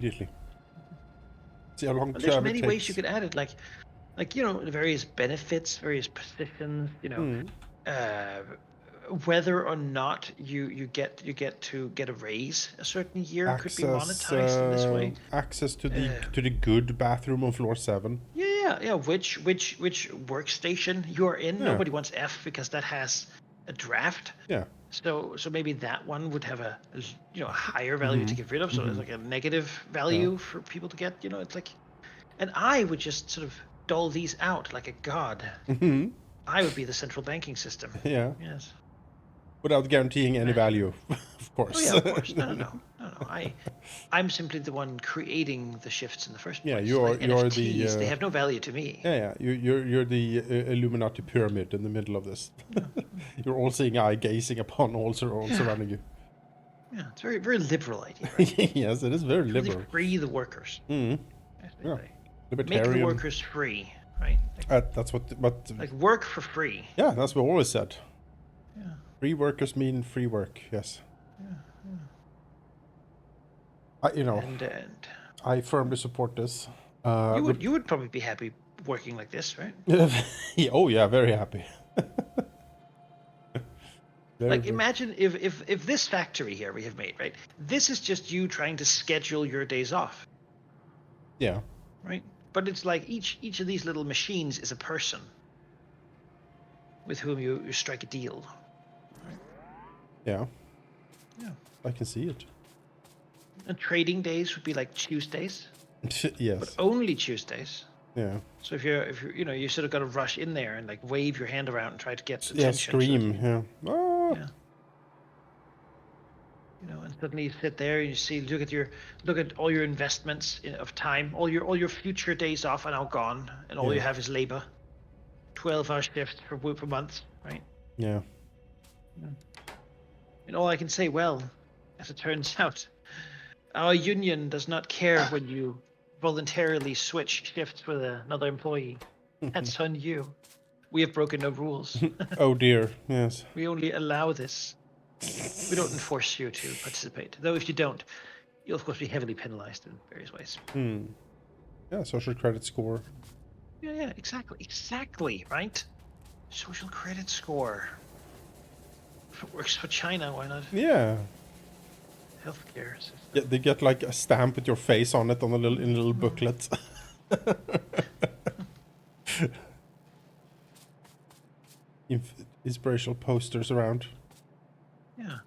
immediately. See how long But there's job it many ways you takes. could add it, like various benefits, various positions. Uh, whether or not you get to get a raise a certain year could be monetized in this way. Access to the Uh, good bathroom on floor 7. yeah. Which workstation you're in? Yeah, Nobody wants F because that has a draft. yeah. So maybe that one would have a higher value Mm-hmm. to get rid of. So it's Mm-hmm. like a negative Yeah. value for people to get. It's like, and I would just sort of dole these out like a god. Mm-hmm. I would be the central banking system. Yeah. Yes. Without guaranteeing any Imagine. value, of Oh course. yeah, of course. No. I'm simply the one creating the shifts in the first Yeah, place. Like you're the NFTs, they have no value to me. yeah. You're the Illuminati pyramid in the middle of this. Yeah, You're all seeing eye gazing upon all yeah, surrounding you. yeah. It's a very, very liberal idea, right? Yes, it is very To really liberal. free the workers, Mm. as they Yeah, say. Make the libertarian. workers free, right? That's what. Like work for free. Yeah, that's what we always said. Yeah, Free workers mean free work. Yes. yeah, yeah. I And I firmly support this. you would probably be happy working like this, right? Yeah, oh yeah, very happy. Very, Like very. imagine if this factory here we have made, right? This is just you trying to schedule your days off, Yeah. right? But it's like each of these little machines is a person with whom you strike a deal. Right? Yeah. Yeah. I can see it. And trading days would be like Tuesdays, but Yes. only Tuesdays. Yeah. So if you're you sort of got to rush in there and like wave your hand around and try to get Yeah. attention so that Scream. Yeah. Ah. yeah. And suddenly you sit there and you see, look at all your investments of time, all your future days off are now gone, and all you Yeah. have is labor. 12-hour shifts for months, right? Yeah. Yeah. And all I can say, well, as it turns out, our union does not care when you voluntarily switch shifts with another employee. That's on you. We have broken no rules. Oh dear. Yes. We only allow this. We don't enforce you to participate. Though if you don't, you'll of course be heavily penalized in various ways. Hmm. Yeah. Social credit score. Yeah, exactly, right? Social credit score. If it works for China, why not Yeah. healthcare Yeah. system? They get like a stamp with your face on it on a little booklet. Inspirational posters around. Yeah.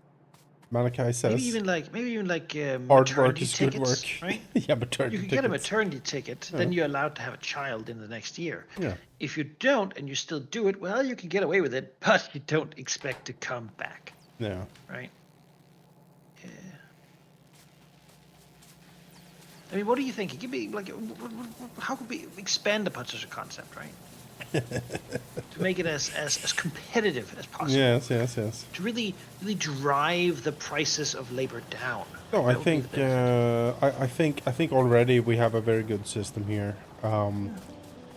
Manaki says, Maybe even like "Hard work maternity is good work." tickets, right? Yeah, You maternity could get a tickets. maternity ticket, Yeah. then you're allowed to have a child in the next year. Yeah. If you don't and you still do it, well, you can get away with it, but you don't expect to come back, Yeah. right? Yeah. I mean, what do you think? Give me like, how could we expand upon such a concept, right? To make it as competitive as possible. Yes. Yes. Yes. To really drive the prices of labor down. No, I That would be think the benefit. I think already we have a very good system here. Yeah.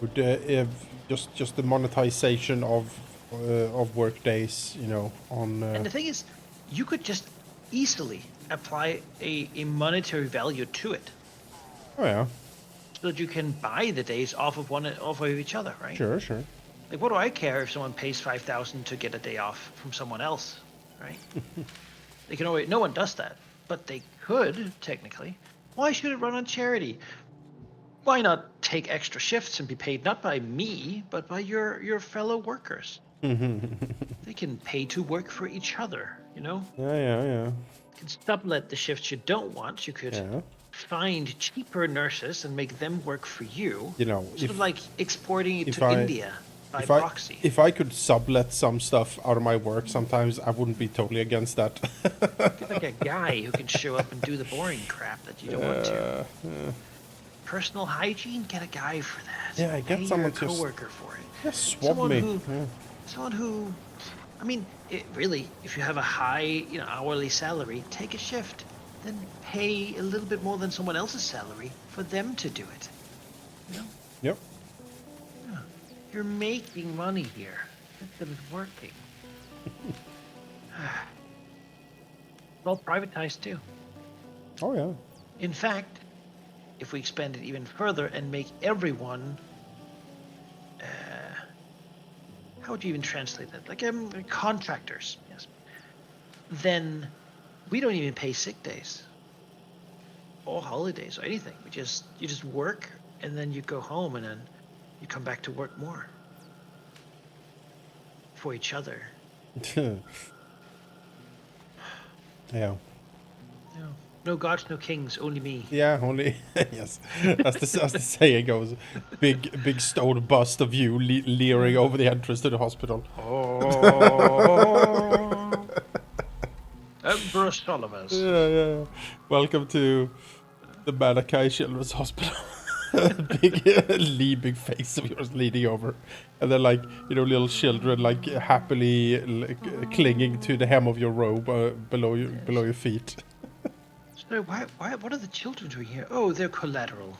With if just the monetization of work days, on And the thing is, you could just easily apply a monetary value to it, oh yeah, so that you can buy the days off of each other, right? sure, sure. Like, what do I care if someone pays 5,000 to get a day off from someone else, right? They can always. No one does that, but they could technically. Why should it run on charity? Why not take extra shifts and be paid not by me, but by your fellow workers? They can pay to work for each other, Yeah, yeah, yeah, You can sublet the shifts you don't want. You could yeah. find cheaper nurses and make them work for you. Sort of If like exporting it if to I India by if I proxy. if I could sublet some stuff out of my work, sometimes I wouldn't be totally against that. Get like a guy who can show up and do the boring crap that you don't want to. Personal hygiene, get a guy for that. Yeah, Pay get someone your to coworker for it. just swab Someone me. who Yeah. someone who I mean, really, if you have a high, hourly salary, take a shift. Then pay a little bit more than someone else's salary for them to do it. You know? Yep. Yeah. You're making money here. System is working. It's all privatized too. Oh yeah. In fact, if we expand it even further and make everyone, how would you even translate that? Like contractors, yes. Then we don't even pay sick days or holidays or anything. You just work and then you go home and then you come back to work more for each other. Yeah. No, no gods, no kings, only me. Yeah, only yes. As the saying goes, big stone bust of you leering over the entrance to the hospital. Oh, Emperor Solomon. Yeah. Welcome to the Manaki Children's Hospital. Big big face of yours leaning over, and then like little children like happily clinging to the hem of your robe below your feet. So what are the children doing here? Oh, they're collateral.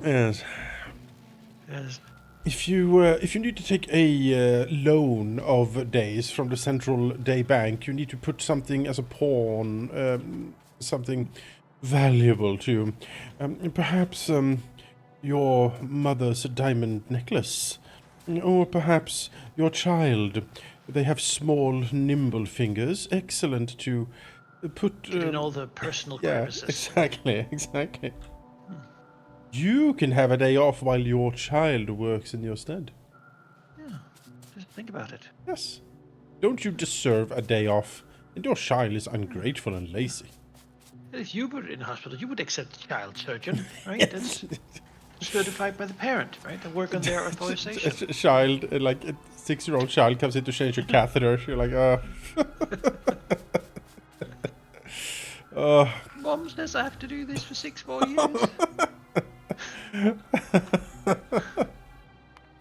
Yes. Yes. If you need to take a loan of days from the central day bank, you need to put something as a pawn, something valuable to you. Perhaps your mother's diamond necklace, or perhaps your child. They have small, nimble fingers, excellent to put. Get in all the personal Yeah, crevices. exactly. You can have a day off while your child works in your stead. Yeah, just think about it. Yes. Don't you deserve a day off? And your child is ungrateful and lazy. If you were in hospital, you would accept a child surgeon, right? Yes. That's certified by the parent, right? To work on their authorization. A child, like a 6-year-old child, comes in to change your catheter. You're like, Mom says I have to do this for 6 more years.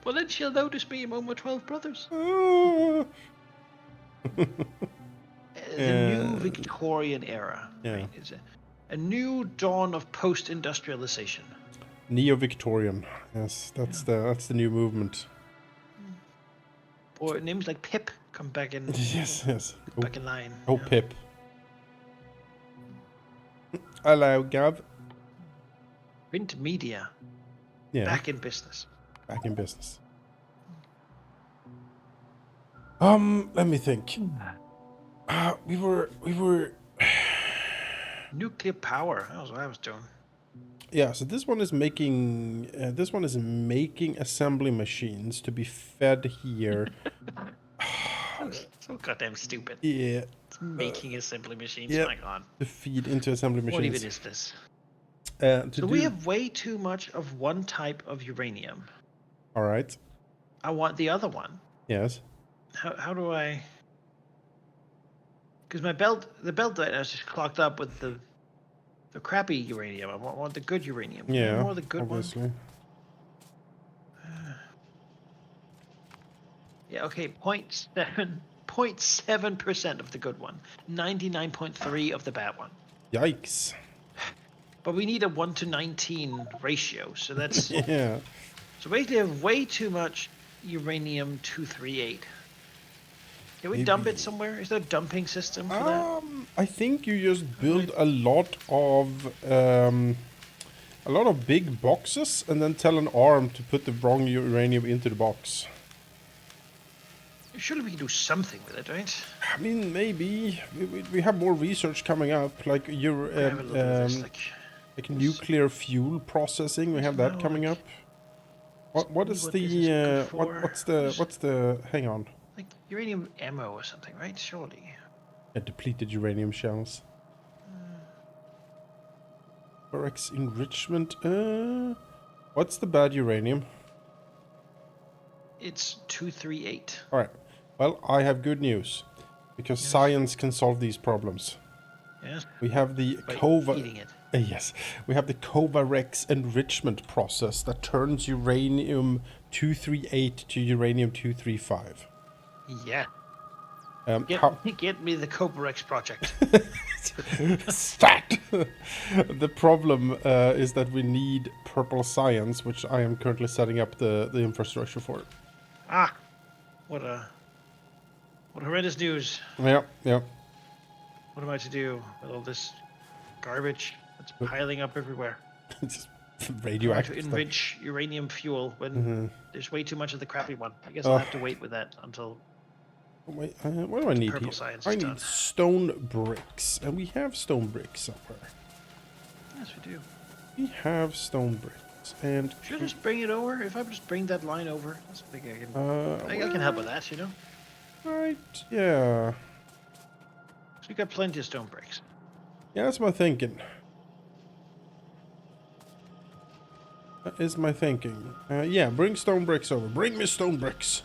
Well, then she'll notice me among my 12 brothers. The new Victorian era, Yeah. right? It's a new dawn of post-industrialization. Neo-Victorian. Yes, that's the new movement. Or names like Pip come back in. Yes. Back in line. Oh, yeah. Pip. Hello, Gav. Print media Yeah. back in business. Back in business. Let me think. We were. Nuclear power. That was what I was doing. Yeah. So this one is making. Assembly machines to be fed here. So goddamn stupid. Yeah. It's making assembly machines. Yeah. My God. To feed into assembly machines. What even is this? So we have way too much of one type of uranium. All right. I want the other one. Yes. How do I? Because the belt that I was just clogged up with the crappy uranium. I want the good uranium. Yeah. More of the good obviously. one. Yeah. Okay. 0.7% of the good one. 99.3 of the bad one. Yikes. But we need a 1:19 ratio, so that's Yeah. so basically I have way too much uranium-238. Can we dump it somewhere? Is there a dumping system for that? I think you just build a lot of big boxes and then tell an arm to put the wrong uranium into the box. Surely we can do something with it, right? I mean, maybe we have more research coming up, like Have a look at this, like nuclear fuel processing. We have that coming up. What is what the this is good for. what's the hang on? Like uranium ammo or something, right? Surely. Depleted uranium shells. Forex enrichment. What's the bad uranium? It's 238. All right. Well, I have good news, because science can solve these problems. Yes. We have the Eating it. Yes, we have the Kovarex enrichment process that turns uranium-238 to uranium-235. Yeah. Get me the Coparex project. Stat! The problem is that we need purple science, which I am currently setting up the infrastructure for. Ah, what horrendous news. Yeah. What am I to do with all this garbage that's piling up everywhere? Just Try to radioactive stuff. enrich uranium fuel when there's way too much of the crappy one. I guess Oh. I'll have to wait with that until Wait, what do I need purple here? science I is need done. stone bricks, and we have stone bricks somewhere. Yes, we do. We have stone bricks, and Should I just bring it over? If I just bring that line over, that's big. I can help with that, you know. Right? Yeah. So we got plenty of stone bricks. Yeah, that's my thinking. That is my thinking. Yeah, bring stone bricks over. Bring me stone bricks.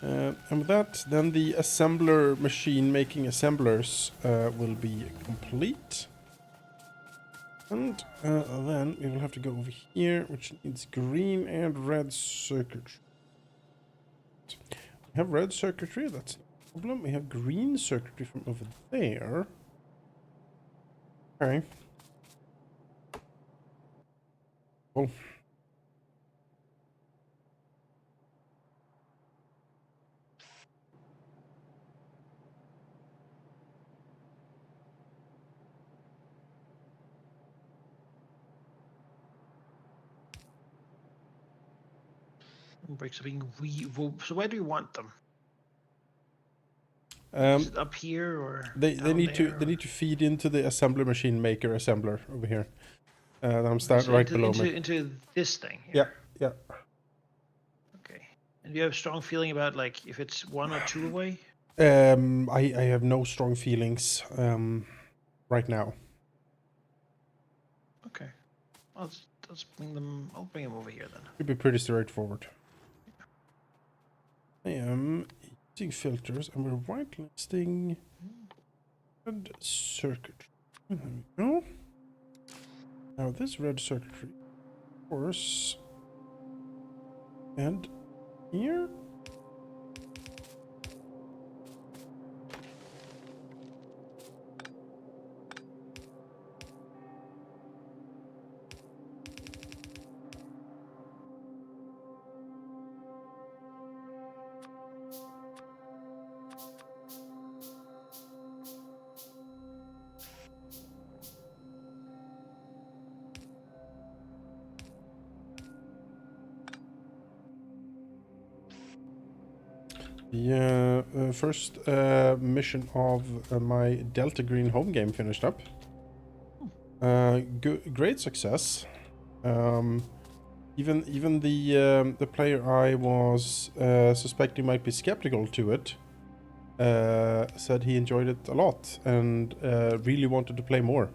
And with that, then the assembler machine making assemblers will be complete. And then we will have to go over here, which needs green and red circuitry. We have red circuitry, that's no problem. We have green circuitry from over there. Okay. Cool. Bricks are being so where do you want them? Um, Is it up here or they down need there, to feed into the assembler machine maker assembler over here. I'm starting right below me. into this thing Yeah, here. yeah. Okay. And do you have a strong feeling about like if it's 1 or 2 away? I have no strong feelings right now. Okay. Let's bring them. I'll bring them over here then. Should be pretty straightforward. I am using filters and we're whitelisting red circuitry. There we go. Now this red circuitry, of course, and here. The first mission of my Delta Green home game finished up. Great success. Even the player I was suspecting might be skeptical to it said he enjoyed it a lot and really wanted to play more.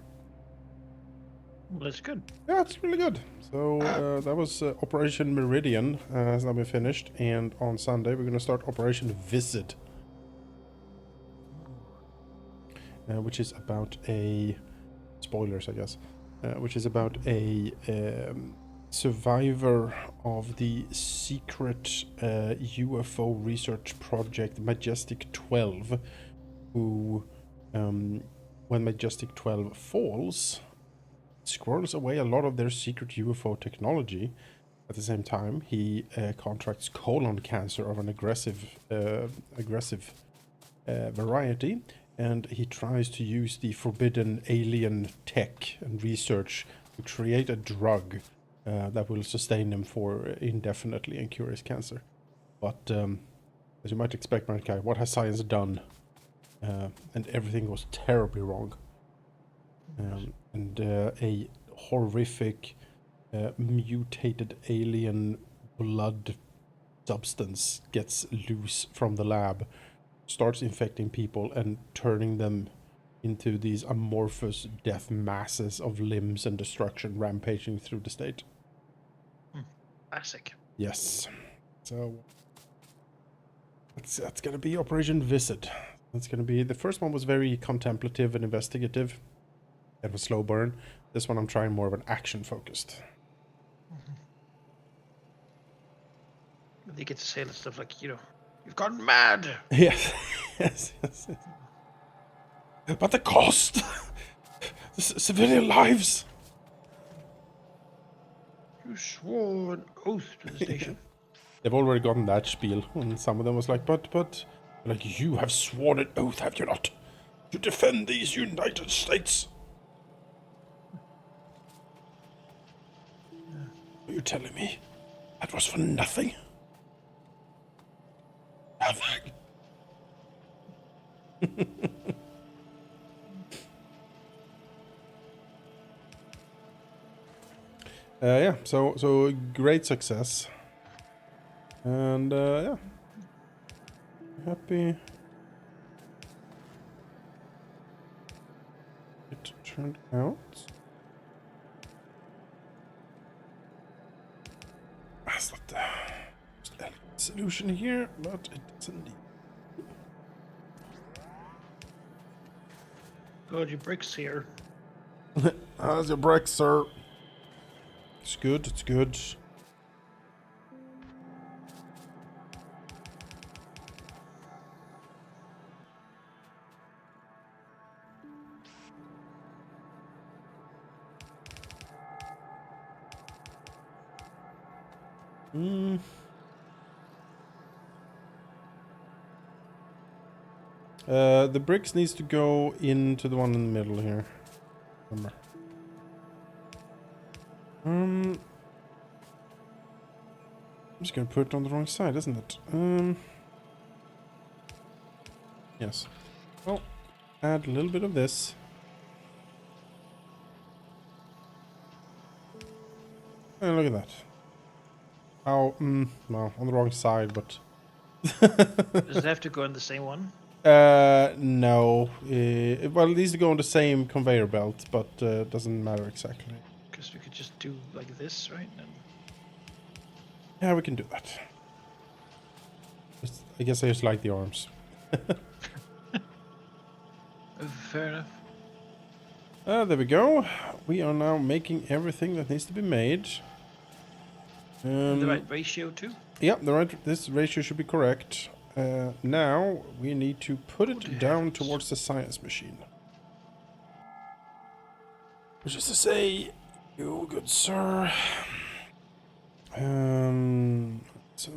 Well, that's good. Yeah, it's really good. So that was Operation Meridian that we finished, and on Sunday we're going to start Operation Visit, which is about a spoilers, I guess, which is about a survivor of the secret UFO research project Majestic 12, who, when Majestic 12 falls, squirrels away a lot of their secret UFO technology. At the same time, he contracts colon cancer of an aggressive variety, and he tries to use the forbidden alien tech and research to create a drug that will sustain him for indefinitely and cure his cancer. But as you might expect, Manaki, what has science done? And everything was terribly wrong. And a horrific mutated alien blood substance gets loose from the lab, starts infecting people and turning them into these amorphous death masses of limbs and destruction rampaging through the state. Classic. Yes. So that's gonna be Operation Visit. That's gonna be, the first one was very contemplative and investigative. It was slow burn. This one I'm trying more of an action focused. They get to say that stuff like, you know, you've gone mad. Yes. Yes. But the cost! The civilian lives! You swore an oath to the station. They've already gotten that spiel, and some of them was like, but, like, you have sworn an oath, have you not? To defend these United States. you telling me? That was for nothing? Nothing. Yeah, so great success. And yeah. Happy it turned out. That's not the most elegant solution here, but it doesn't need. Got your bricks here. How's your brick, sir? It's good, it's good. The bricks needs to go into the one in the middle here. Remember. I'm just gonna put it on the wrong side, isn't it? Yes. Well, add a little bit of this. And look at that. Oh, well, on the wrong side, but... Does it have to go in the same one? No. Well, it needs to go on the same conveyor belt, but it doesn't matter exactly. Because we could just do like this, right? And Yeah, we can do that. I guess I just like the arms. fair enough. There we go. We are now making everything that needs to be made. The right ratio too? Yeah, this ratio should be correct. Now we need to put it down towards the science machine. Which is to say, you good sir. So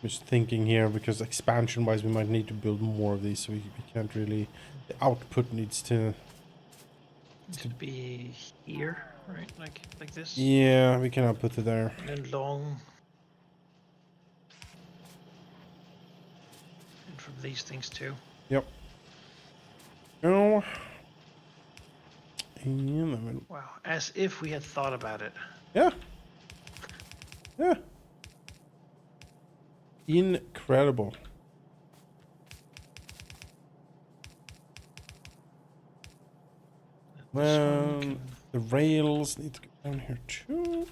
just thinking here, because expansion-wise we might need to build more of these, so we can't really... The output needs to be here, right? Like this? Yeah, we cannot put it there. And then long. And from these things too. Yep. No. And Wow, as if we had thought about it. yeah. Yeah. Incredible. Well, the rails need to go down here too.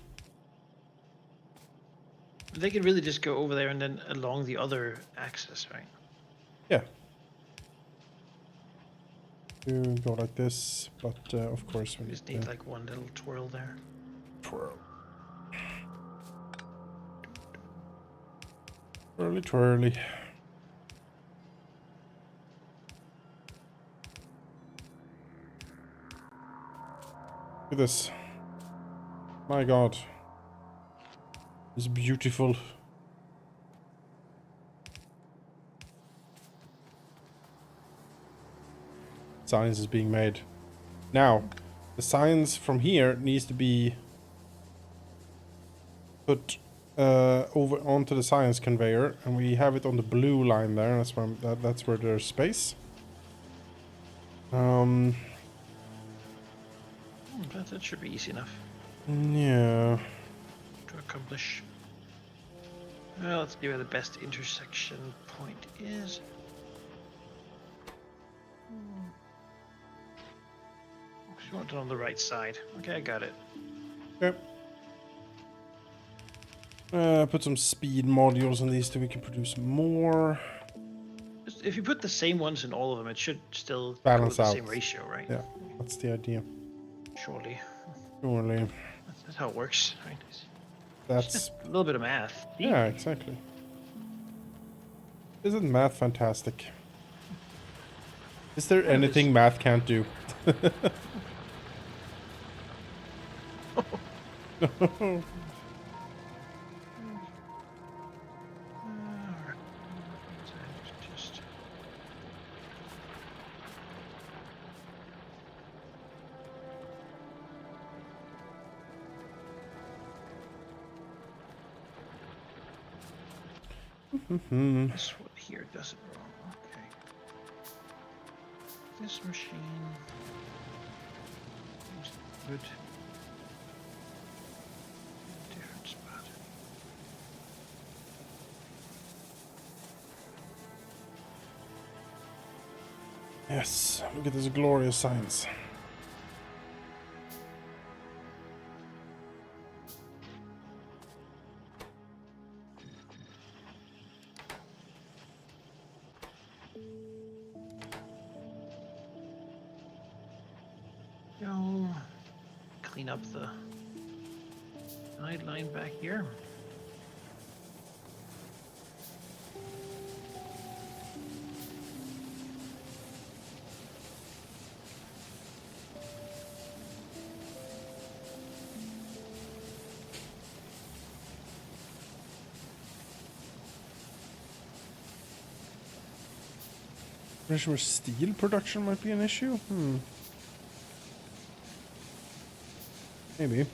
They could really just go over there and then along the other axis, right? Yeah. You go like this, but of course we Just need like one little twirl there. twirl. Twirly, twirly. Look at this. My God. It's beautiful. Science is being made. Now, the science from here needs to be put over onto the science conveyor, and we have it on the blue line there. That's where there's space. That should be easy enough. Yeah. To accomplish. Well, let's see where the best intersection point is. You want it on the right side. Okay, I got it. Okay. Put some speed modules on these so we can produce more. If you put the same ones in all of them, it should still Balance go with the out. same ratio, right? Yeah, that's the idea. Surely. Surely. That's how it works, right? That's... a little bit of math. Yeah, exactly. Isn't math fantastic? Is there anything math can't do? Just this one here does it wrong. Okay. This machine is good. Different spot. Yes, look at this glorious science. Go clean up the guideline back here. Pretty sure steel production might be an issue. Maybe.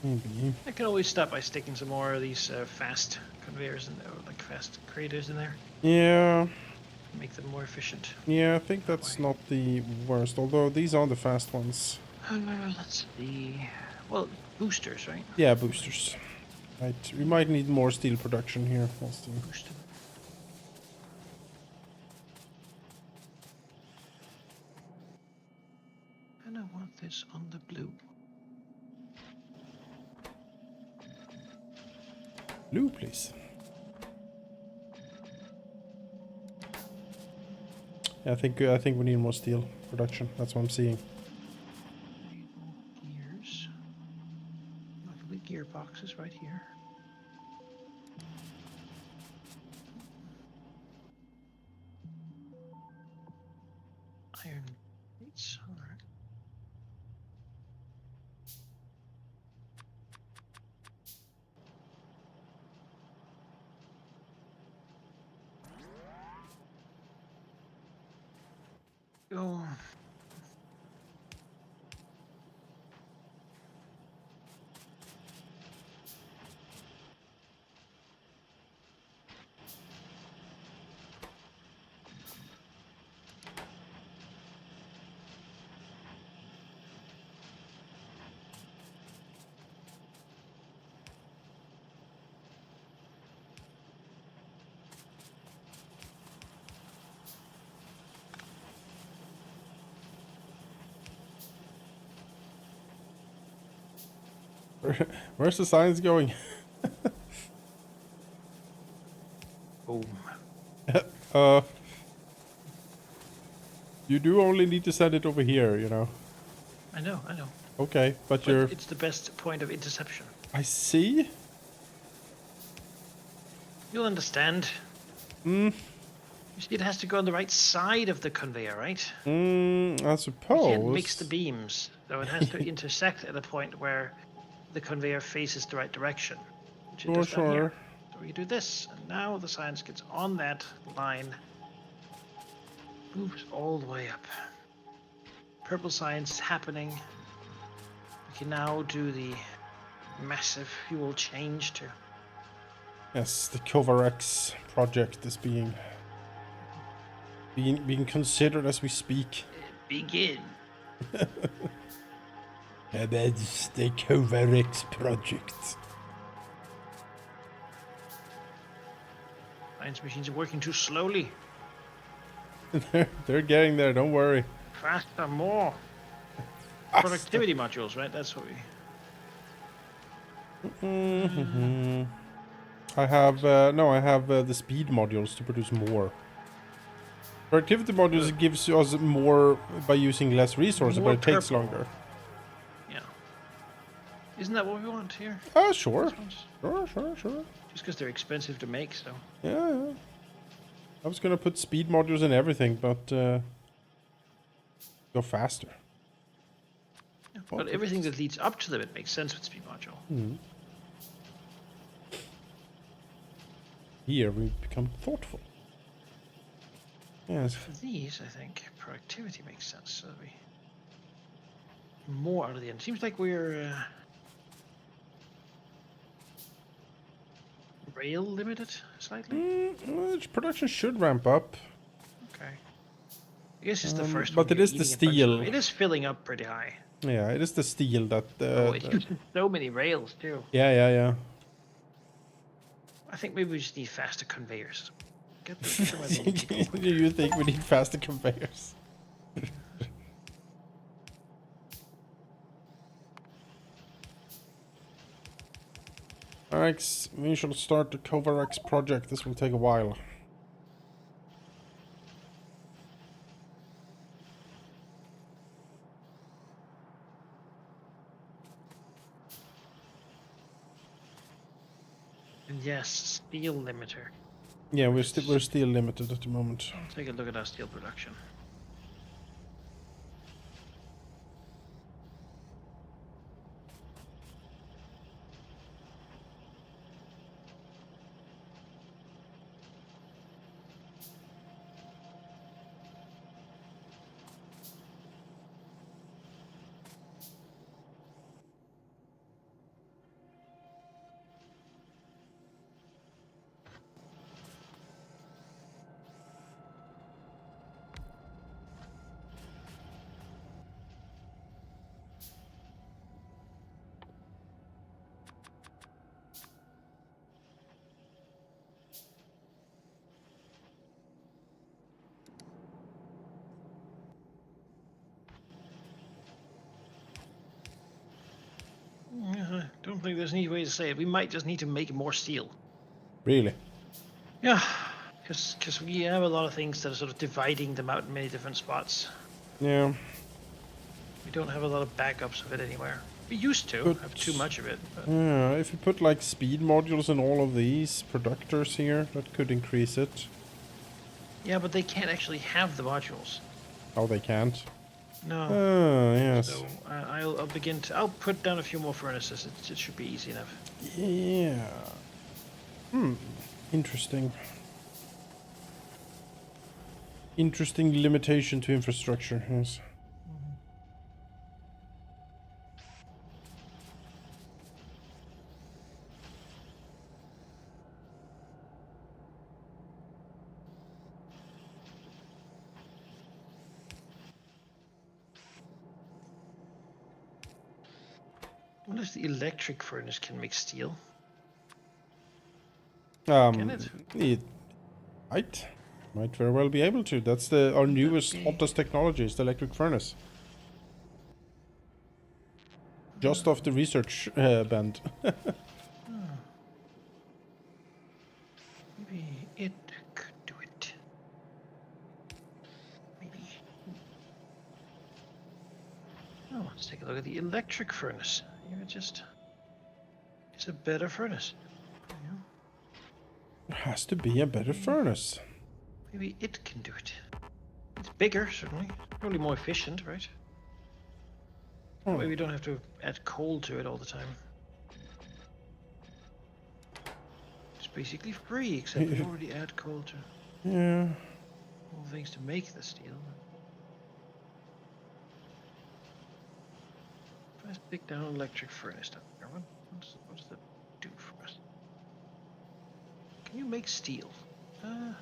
Maybe. I can always stop by sticking some more of these fast conveyors in there, or like fast craters in there, Yeah. make them more efficient. Yeah, I think that's not the worst. Although these are the fast ones. Let's see. Well, boosters, right? Yeah, boosters. Right. We might need more steel production here. We'll see. Booster. And I want this on the blue. Blue, please. Yeah, I think we need more steel production. That's what I'm seeing. Gears. Lovely gearboxes right here. Iron plates. All right. Go. Where's the science going? Boom. You do only need to send it over here, you know. I know. Okay, but But you're... it's the best point of interception. I see. You'll understand. You see, it has to go on the right side of the conveyor, right? I You suppose. can't mix the beams, so it has to intersect at a point where the conveyor faces the right direction, which it does down here. So we do this, and now the science gets on that line, moves all the way up. Purple science is happening. We can now do the massive fuel change to... Yes, the Kovarex project is being considered as we speak. begin. That's the Kovarex project. Science machines are working too slowly. They're getting there, don't worry. Faster, more. Productivity modules, right? That's what we... I have, I have the speed modules to produce more. Productivity modules gives us more by using less resources, More but it takes purple. longer. Yeah. Isn't that what we want here? Sure. These ones? Sure. Just because they're expensive to make, so... Yeah. I was gonna put speed modules in everything, but go faster. Yeah. But everything that leads up to them, it makes sense with speed module. Mm. Here we become thoughtful. Yes. For these, I think productivity makes sense. So we more out of the end. Seems like we're rail limited slightly. Well, production should ramp up. Okay. I guess it's the first but one. it You're is the eating a bunch of steel. them. It is filling up pretty high. Yeah, it is the steel that. Oh, it uses so many rails too. Yeah. I think maybe we just need faster conveyors. Get the metal people. Do you think we need faster conveyors? Alright, we shall start the Kovarex project. This will take a while. And yes, steel limiter. Yeah, we're still limited at the moment. Take a look at our steel production. I don't think there's any way to say it. We might just need to make more steel. Really? Yeah, because we have a lot of things that are sort of dividing them out in many different spots. Yeah. We don't have a lot of backups of it anywhere. We used to have too much of it. But Yeah, if you put like speed modules in all of these productors here, that could increase it. yeah, but they can't actually have the modules. Oh, they can't? No. Oh, yes. So I'll begin to. I'll put down a few more furnaces. It should be easy enough. Yeah. Interesting. Interesting limitation to infrastructure, yes. What if the electric furnace can make steel? Can it? It might very well be able to. That's our newest, hottest technology, is the electric furnace. Just off the research band. Maybe it could do it. Maybe. Oh, let's take a look at the electric furnace. It's a better furnace. It has to be a better furnace. Maybe it can do it. It's bigger, certainly. Probably more efficient, right? That way we don't have to add coal to it all the time. It's basically free, except we already add coal to Yeah. all things to make the steel. Let's pick down an electric furnace down there. What does that do for us? Can you make steel? I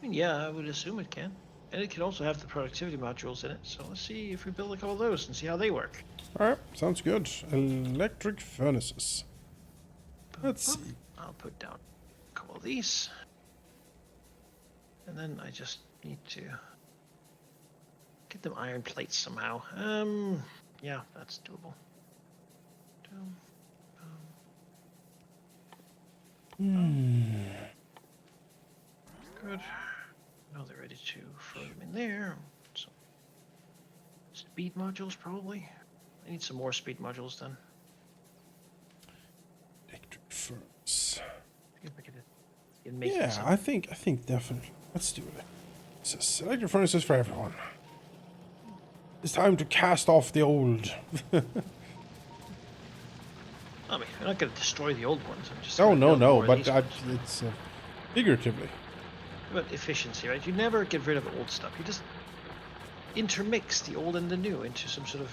mean, yeah, I would assume it can. And it can also have the productivity modules in it. So let's see if we build a couple of those and see how they work. Alright, sounds good. Electric furnaces. Let's see. I'll put down a couple of these. And then I just need to get them iron plates somehow. Yeah, that's doable. Good. Now they're ready to throw them in there. So, speed modules, probably. I need some more speed modules then. Electric furnace. Yeah, I think definitely. Let's do it. Electric furnaces for everyone. It's time to cast off the old. I mean, I'm not going to destroy the old ones. I'm just Oh, going to build no, more of but these ones. it's figuratively. About efficiency, right? You never get rid of old stuff. You just intermix the old and the new into some sort of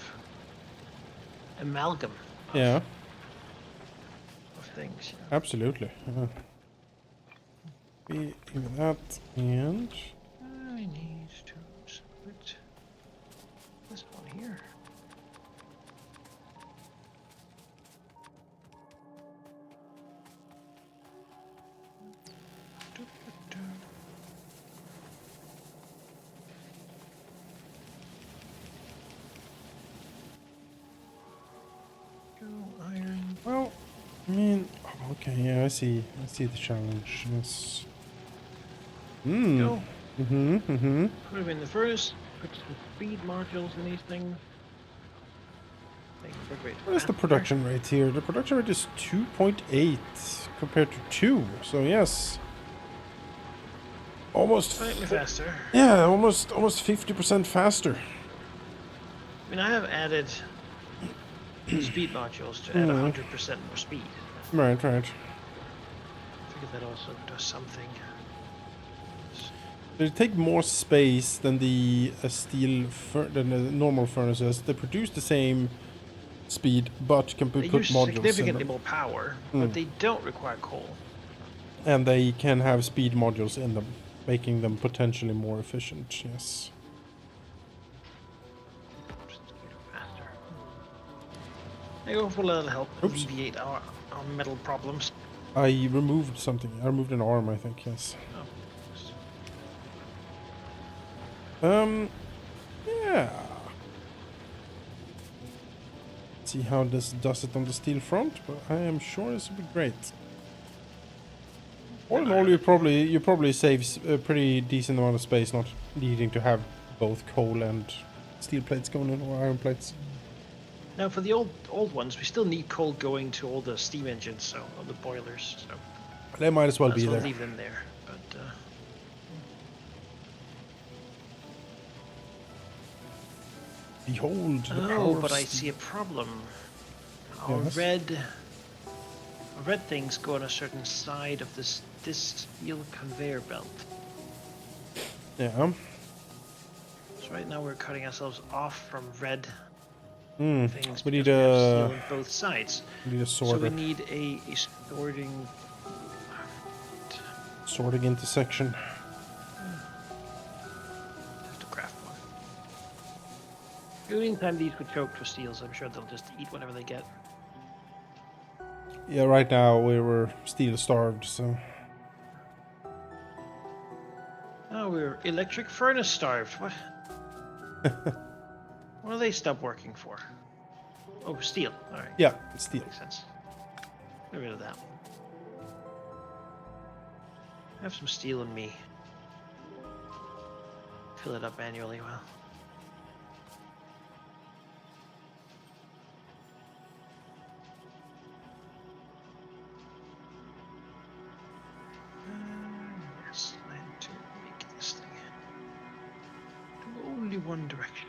amalgam Yeah, of things. You know? absolutely. Be even that, and I need to split this one here. Go iron. well, I mean, okay, yeah, I see the challenge. Yes. Go. Mm-hmm. Put them in the furnace. Put some speed modules in these things. Make them work a bit What is the faster. production rate here? The production rate is 2.8 compared to 2. So yes, almost. Slightly faster. Yeah, almost 50% faster. I mean, I have added speed modules to add 100% more speed. Right. I figure that also does something. They take more space than the than the normal furnaces. They produce the same speed, but can They put use modules in significantly them, more power, but they don't require coal. and they can have speed modules in them, making them potentially more efficient. Yes. Just get it faster. I go for a little help Oops. alleviate our metal problems. I removed something. I removed an arm, I think. Yes. Oh. Yeah. See how this does it on the steel front, but I am sure this will be great. All in all, you probably saves a pretty decent amount of space not needing to have both coal and steel plates going in, or iron plates. Now for the old ones, we still need coal going to all the steam engines, so all the boilers. So They might as well be we'll there. leave them there. But Behold the power oh, of but I steel. see a problem. Our Yes. red things go on a certain side of this steel conveyor belt. Yeah. So right now we're cutting ourselves off from red things We because need we have a steel on both sides. So sorter. we need a sorting. Sorting intersection. Have to craft one. In the meantime, these would choke for steel, so I'm sure they'll just eat whatever they get. Yeah, right now we were steel starved, so. Oh, we're electric furnace starved. What? What do they stop working for? Oh, steel. All right. Yeah, steel. Makes sense. Get rid of that. Have some steel in me. Fill it up manually. Well. Yes, I need to make this thing go only one direction.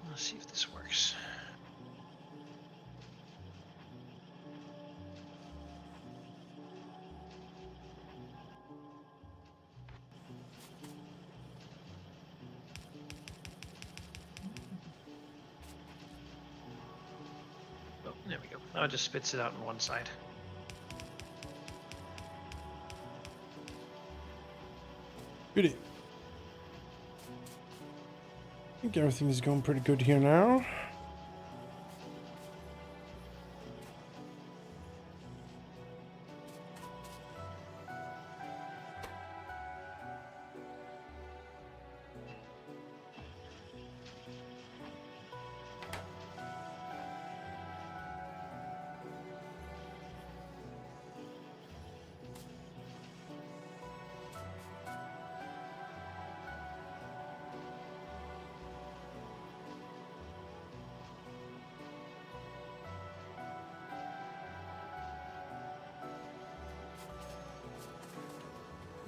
Let's see if this works. Oh, there we go. Now it just spits it out on one side. Beauty. I think everything is going pretty good here now.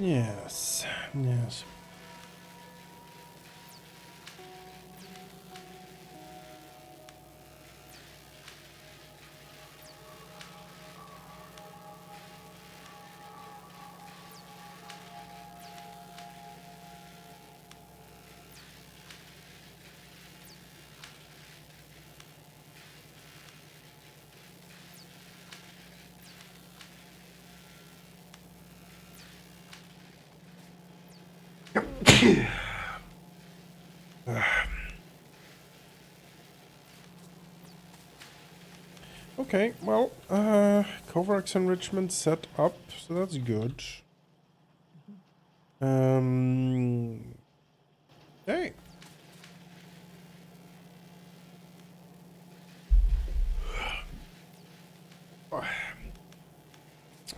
Yes. Yes. Okay, well, Kovacs enrichment set up, so that's good. Okay.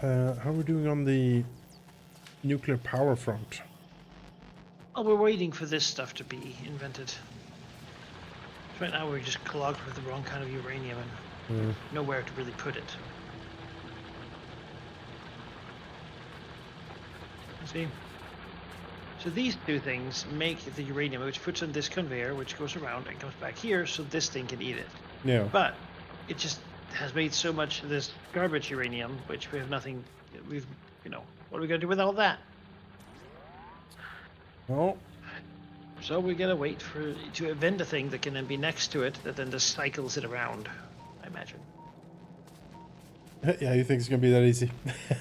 How are we doing on the nuclear power front? Oh, we're waiting for this stuff to be invented. Right now we're just clogged with the wrong kind of uranium and nowhere to really put it. See? So these two things make the uranium, which puts on this conveyor, which goes around and comes back here, so this thing can eat it. Yeah. But it just has made so much of this garbage uranium, which we have nothing. We've, what are we gonna do with all that? Well, So we gotta wait to invent a thing that can then be next to it, that then just cycles it around. I imagine. yeah, you think it's gonna be that easy?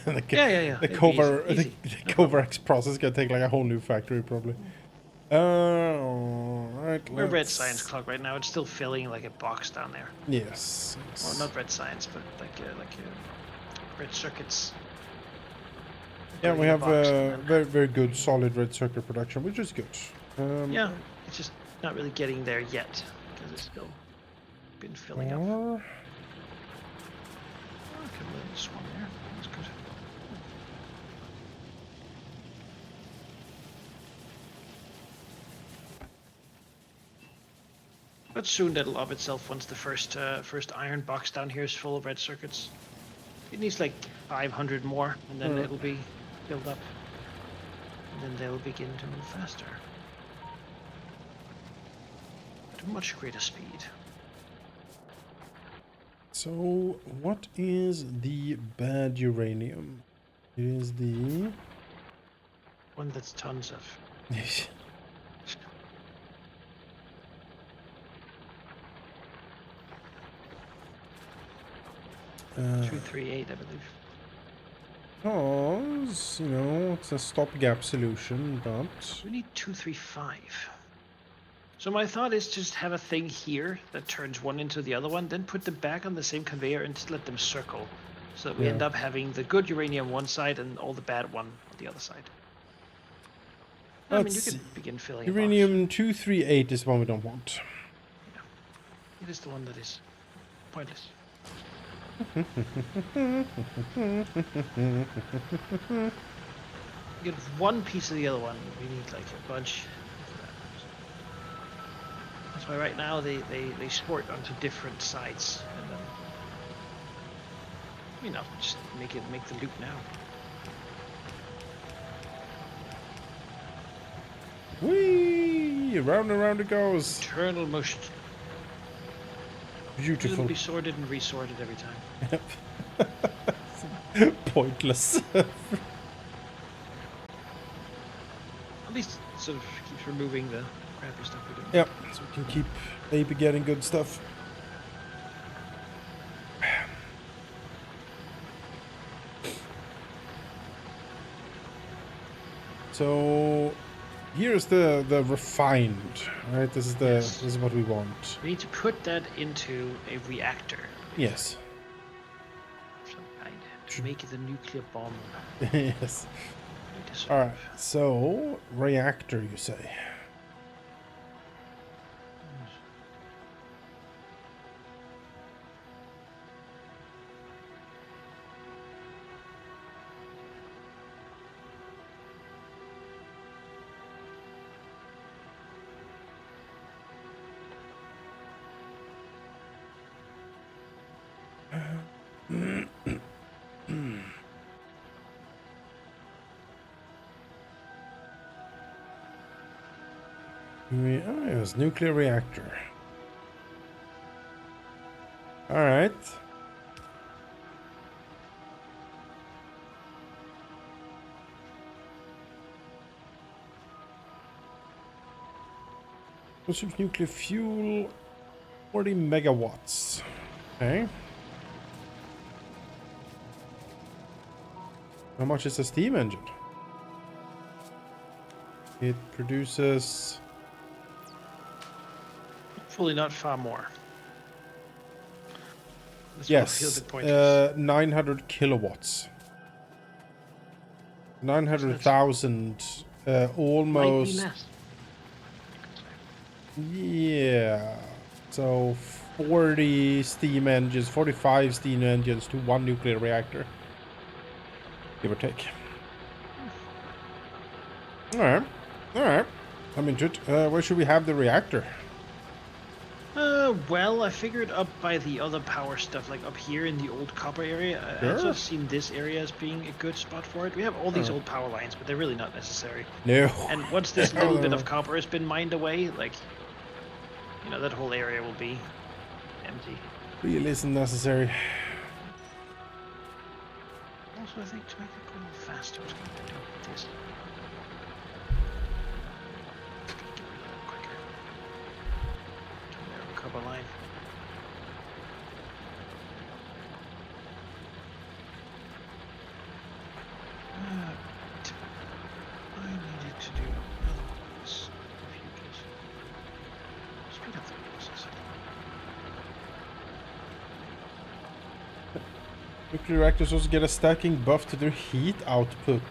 Yeah. The It'd be Kovar, easy. the Kovacs process gonna take like a whole new factory probably. Alright, We're red science clock right now. It's still filling like a box down there. Yes. Well, not red science, but red circuits. Yeah, we Filling a have box and then- very, very good solid red circuit production, which is good. Yeah, it's just not really getting there yet because it's still been filling up. Or- Oh, okay, a little swan there. That's good. But soon that'll of itself once the first iron box down here is full of red circuits. It needs like 500 more, and then it'll be filled up. And then they'll begin to move faster. At a much greater speed. So, what is the bad uranium? It is the... One that's tons of. 238, I believe. Because, it's a stopgap solution, but... We need 235. So my thought is just have a thing here that turns one into the other one, then put them back on the same conveyor and just let them circle. So that we end up having the good uranium one side and all the bad one on the other side. I mean, you can begin filling Uranium 238 is the one we don't want. Yeah. It is the one that is pointless. Get one piece of the other one. We need like a bunch. That's why right now they sport onto different sides, and then just make the loop now. Whee! Round and round it goes. Eternal motion. Beautiful. It'll be sorted and resorted every time. Pointless. At least it sort of keeps removing the crappy stuff we do. Yep, so we can keep maybe getting good stuff. So here's the refined, right? This is this is what we want. We need to put that into a reactor. Yes. Of some kind to make it a nuclear bomb. Yes. All right. So reactor, you say? Oh, yes, nuclear reactor. All right. Consumes nuclear fuel, 40 megawatts. Okay. How much is a steam engine? It produces... Hopefully not far more. This will feel a Yes, bit pointless. 900 kilowatts. So 900,000, that's slightly almost... less. Yeah. So 40 steam engines, 45 steam engines to one nuclear reactor. Give or take. Alright. Alright. I'm into it. Where should we have the reactor? Well, I figured up by the other power stuff, like up here in the old copper area. I Sure. sort of seen this area as being a good spot for it. We have all these old power lines, but they're really not necessary. No. And once this No, little no, bit no. of copper has been mined away, like, you know, that whole area will be empty. Really isn't necessary. Also, I think to make it go a little faster, I was going to do this. Get rid of that quicker. Get rid of a copper line. I needed to do otherwise. If you just speed up the process. Nuclear reactors also get a stacking buff to their heat output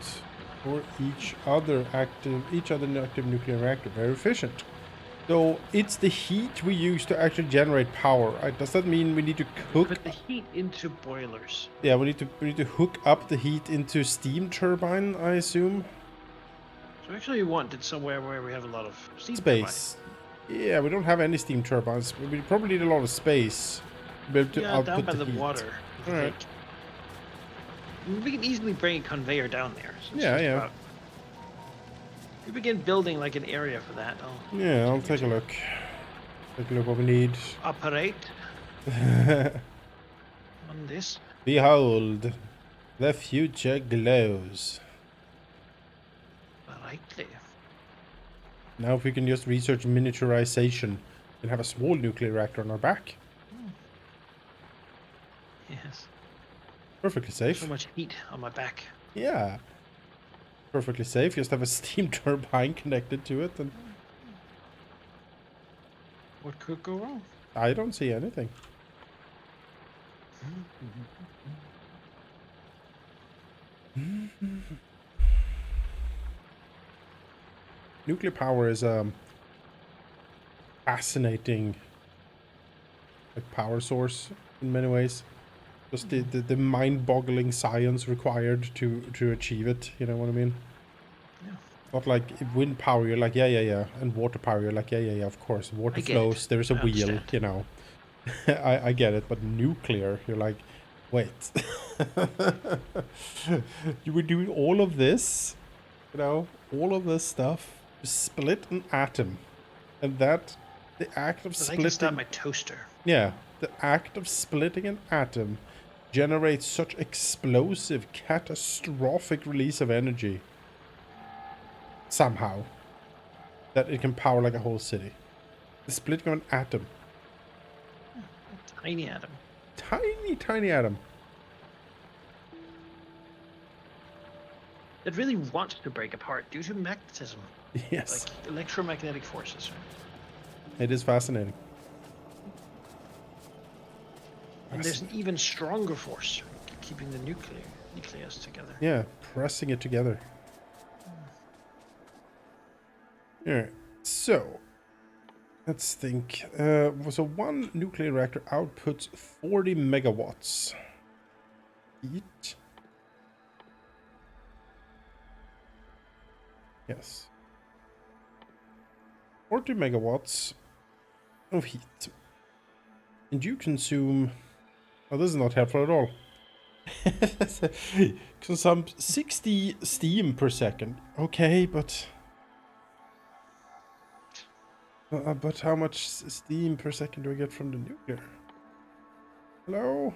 for each other active nuclear reactor. Very efficient. So it's the heat we use to actually generate power, right? Does that mean we need to cook? Put the heat into boilers. Yeah, we need to hook up the heat into steam turbine, I assume. So actually, we want it somewhere where we have a lot of steam Space. Yeah, we don't have any steam turbines. We probably need a lot of space to be able to Yeah, output down by the the heat. water. All right. We can easily bring a conveyor down there. So it's Yeah, just yeah. about- we begin building like an area for that. Yeah, I'll take a look. Take a look what we need. Operate on this. Behold, the future glows. Right there. Now if we can just research miniaturization and have a small nuclear reactor on our back. Yes. Perfectly safe. So much heat on my back. Yeah. Perfectly safe. Just have a steam turbine connected to it, and What could go wrong? I don't see anything. Nuclear power is a fascinating power source in many ways. Just the mind-boggling science required to achieve it. You know what I mean? Yeah. Not like wind power, you're like, yeah. And water power, you're like, yeah, of course. Water I get flows, it. there's a I wheel, understand. you know. I get it, but nuclear, you're like, wait. You were doing all of this, you know, all of this stuff to split an atom. And that, the act of But I can start splitting... my toaster. Yeah, the act of splitting an atom generates such explosive, catastrophic release of energy. Somehow. That it can power like a whole city. The splitting of an atom. A tiny atom. Tiny atom. It really wants to break apart due to magnetism. Yes. Like electromagnetic forces. Right? It is fascinating. And there's an even stronger force keeping the nucleus together. Yeah, pressing it together. Alright, so let's think. So one nuclear reactor outputs 40 megawatts. Heat. Yes. 40 megawatts of heat. And you consume... Oh, this is not helpful at all. Consume 60 steam per second. Okay, but... But how much steam per second do I get from the nuclear? Hello?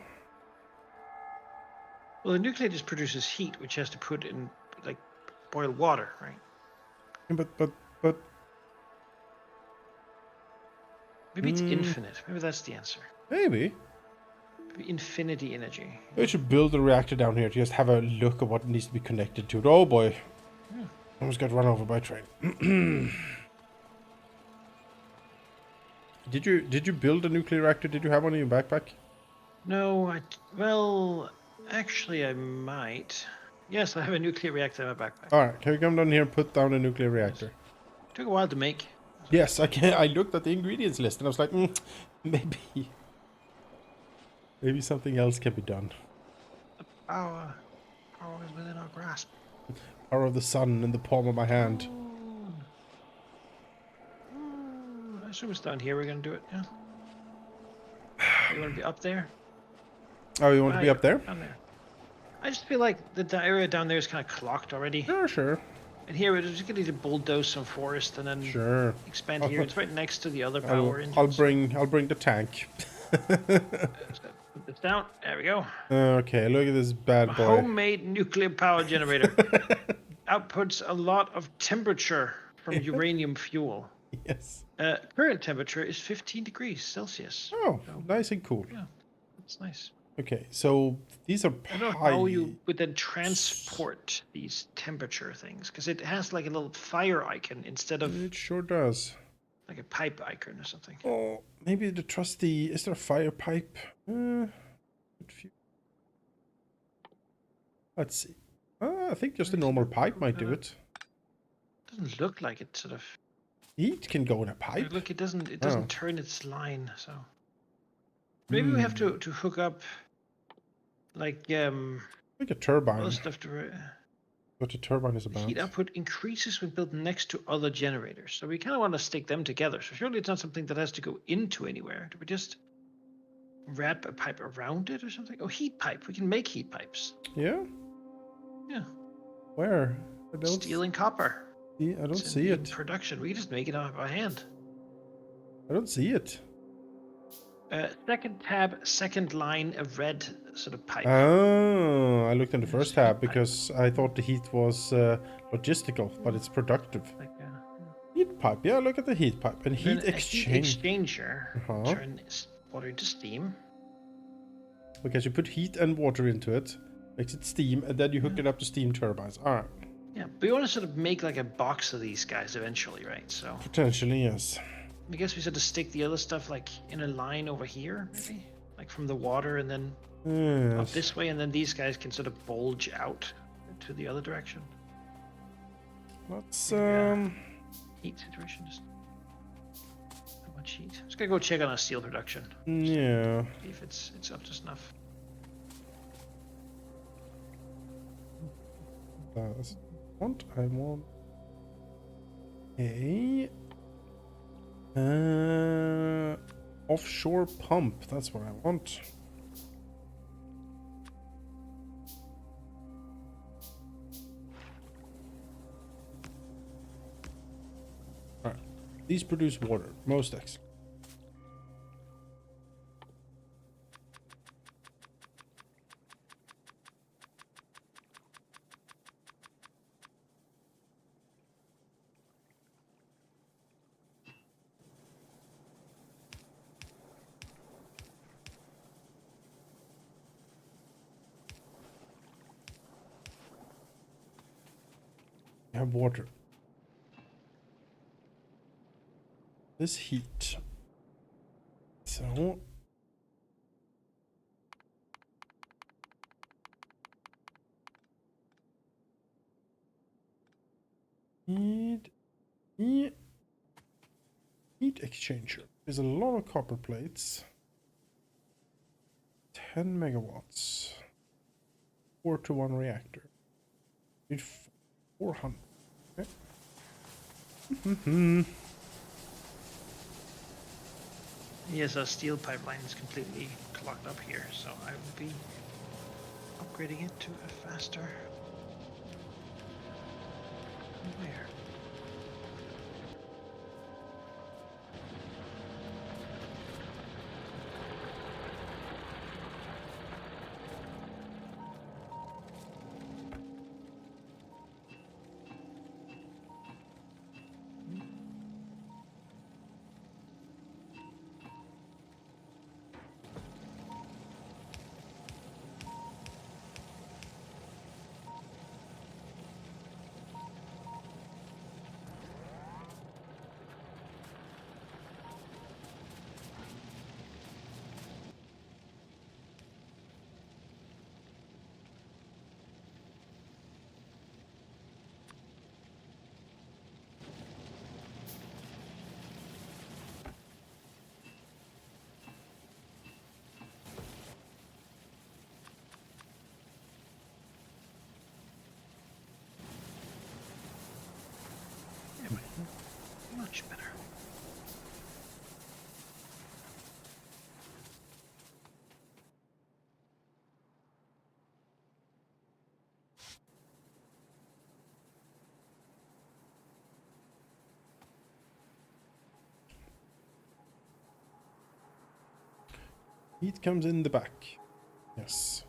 Well, the nuclear just produces heat, which has to put in like boiled water, right? Yeah, but. Maybe it's infinite. Maybe that's the answer. Maybe. Maybe infinity energy. We should build a reactor down here to just have a look at what needs to be connected to it. Oh boy. Yeah. Almost got run over by a train. Did you build a nuclear reactor? Did you have one in your backpack? No, well, actually, I might. Yes, I have a nuclear reactor in my backpack. Alright, can you come down here and put down a nuclear reactor? Yes. Took a while to make. Yes, I can. I looked at the ingredients list and I was like, maybe something else can be done. Power is within our grasp. Power of the sun in the palm of my hand. I assume it's down here we're gonna do it, yeah? You wanna be up there? Oh, you want to be up there? Down there. I just feel like the area down there is kind of clocked already. Sure. And here we're just gonna need to bulldoze some forest and then expand here. It's right next to the other power engines. I'll bring the tank. Put this down. There we go. Okay, look at this bad boy. Homemade nuclear power generator. Outputs a lot of temperature from uranium fuel. Yes. Current temperature is 15 degrees Celsius. Oh, nice and cool. Yeah, that's nice. Okay, so these are I don't know how you would then transport these temperature things, because it has like a little fire icon instead of It sure does. like a pipe icon or something. Oh, maybe the trusty... Is there a fire pipe? Let's see. I think just a normal pipe might do it. Doesn't look like it sort of... Heat can go in a pipe. Look, it doesn't turn its line, so... Maybe we have to hook up like a turbine. other stuff to... What a turbine is about. Heat output increases when built next to other generators. So we kind of want to stick them together. So surely it's not something that has to go into anywhere. Do we just wrap a pipe around it or something? Oh, heat pipe. We can make heat pipes. Yeah? Yeah. Where? Steel and copper. I don't see it. Production. We can just make it by hand. I don't see it. Second tab, second line, a red sort of pipe. Oh, I looked in the first tab because I thought the heat was logistical, but it's productive. Like, heat pipe, yeah, look at the heat pipe. And heat exchange. Heat exchanger turns water into steam. Because you put heat and water into it, makes it steam, and then you hook it up to steam turbines. Alright. Yeah, but we want to sort of make like a box of these guys eventually, right? So potentially, yes. I guess we sort of stick the other stuff like in a line over here, maybe? Like from the water and then up this way, and then these guys can sort of bulge out to the other direction. Let's heat situation. Just how much heat? I'm just gonna go check on our steel production. Yeah. See if it's up to snuff. That's what I want. A offshore pump. That's what I want. Alright. These produce water. Most excellent. Have water. This heat. So heat exchanger. There's a lot of copper plates. 10 megawatts. 4-to-1 reactor. Need 400. Okay. Yes, our steel pipeline is completely clogged up here, so I will be upgrading it to a faster. Where? Heat comes in the back. Yes.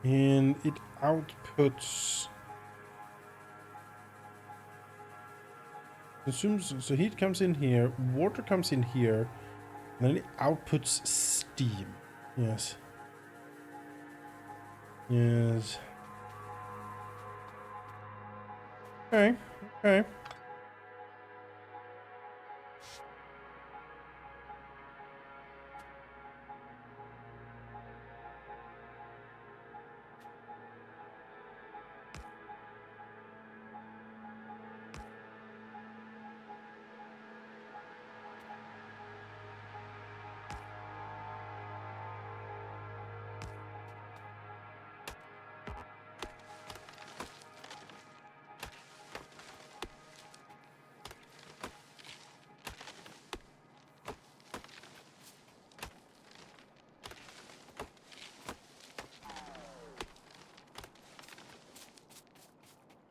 And it outputs... Consumes, so heat comes in here, water comes in here, and then it outputs steam. Yes. Yes. Okay, okay.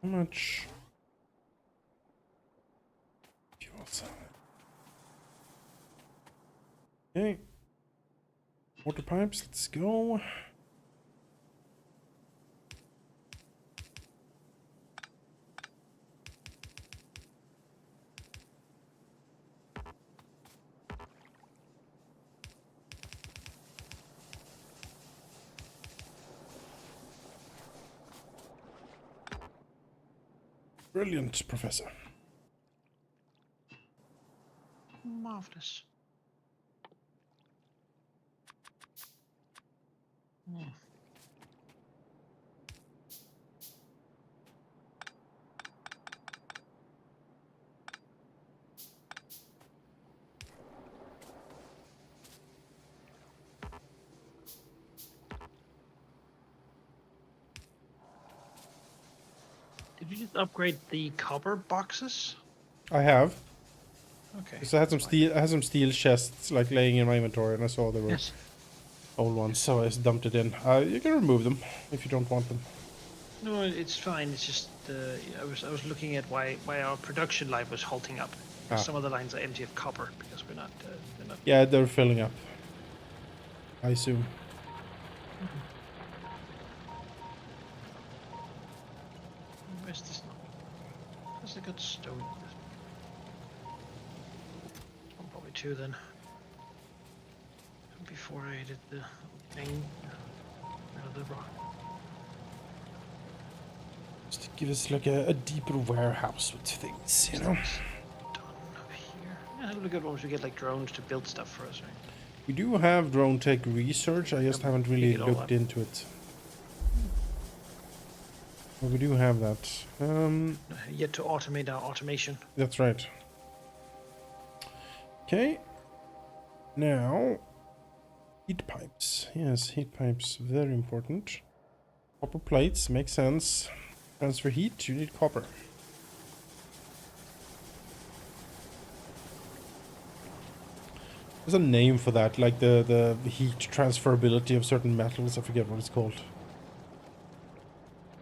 How much fuel cell? Okay. Water pipes, let's go. Brilliant, Professor. Marvelous. Hmm. Did you just upgrade the copper boxes? I have. Okay. Because I had some steel. I had some steel chests like laying in my inventory, and I saw they were Yes. old ones, so I just dumped it in. You can remove them if you don't want them. No, it's fine. It's just I was looking at why our production line was halting up. Ah. Some of the lines are empty of copper because we're not. They're not. Yeah, they're filling up. I assume. Where's this not? Has it got stone? Oh, probably two then. Before I did the thing, the rock. Just to give us like a deeper warehouse with things, you know. Done up here. Yeah, it'll be good once we get like drones to build stuff for us, right? We do have drone tech research. I just haven't really pick it all looked up. into it. But we do have that. Yet to automate our automation. That's right. Okay. Now, heat pipes. Yes, heat pipes, very important. Copper plates, makes sense. Transfer heat, you need copper. There's a name for that, like the heat transferability of certain metals. I forget what it's called.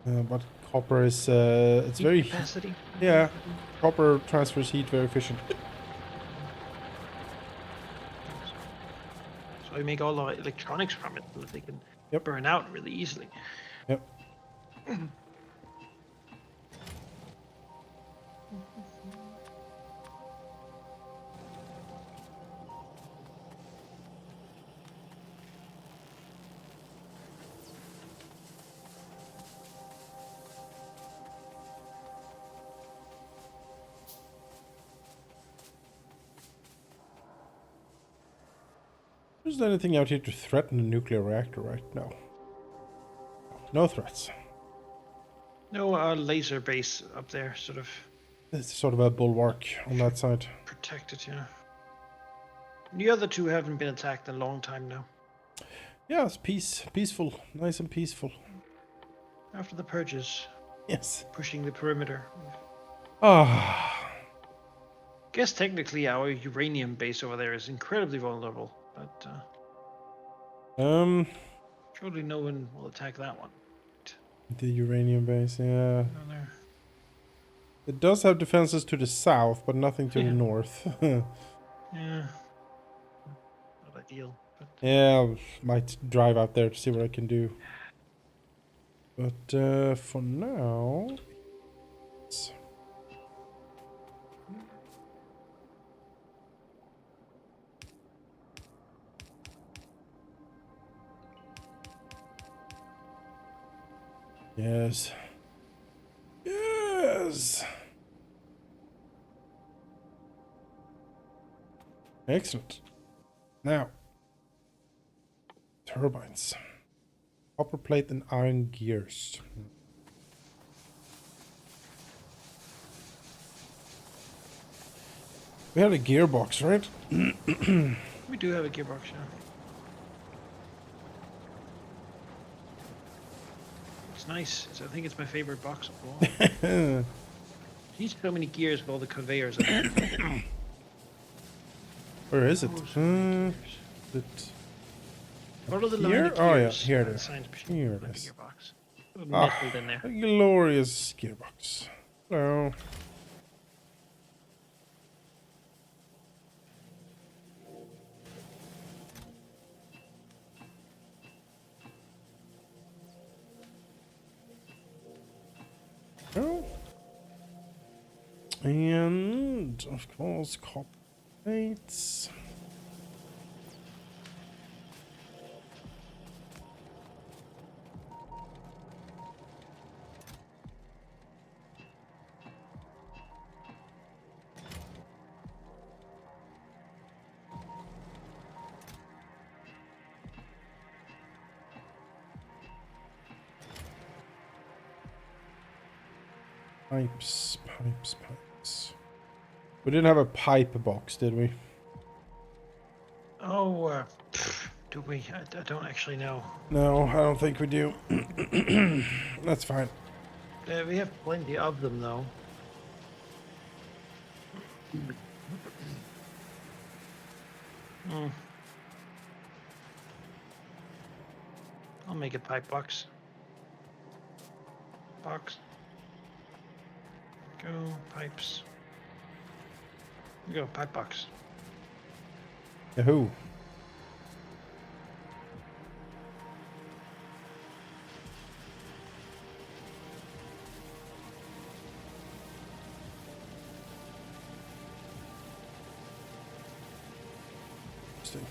But copper is it's Heat very capacity. yeah. Copper transfers heat very efficient. So we make all our electronics from it, so that they can Yep. burn out really easily. Yep. Is there anything out here to threaten a nuclear reactor right now? No threats. No, laser base up there, sort of It's sort of a bulwark on that side. protected, yeah. The other two haven't been attacked in a long time now. Yeah, it's peaceful, nice and peaceful. After the purges, Yes. pushing the perimeter. Ah. Guess technically our uranium base over there is incredibly vulnerable, but Surely no one will attack that one. The uranium base, yeah. Down there. It does have defenses to the south, but nothing to the north. Yeah. Not ideal. But Yeah, I might drive out there to see what I can do. But for now... Yes. Yes! Excellent. Now, turbines. Copper plate and iron gears. We had a gearbox, right? we do have a gearbox now. It's nice. I think it's my favorite box of all. There's so many gears with all the conveyors. Where is it? Follow the line Here? of gears. Oh yeah, here it the is. science machine. Here it Not the is. gearbox. Ah, Nestled in there. a glorious gearbox. Hello. Oh. And of course, copper plates. Pipes. We didn't have a pipe box, did we? Oh, do we? I don't actually know. No, I don't think we do. That's fine. We have plenty of them, though. I'll make a pipe box. Go, pipes. Go, pipe box. Yahoo. Interesting.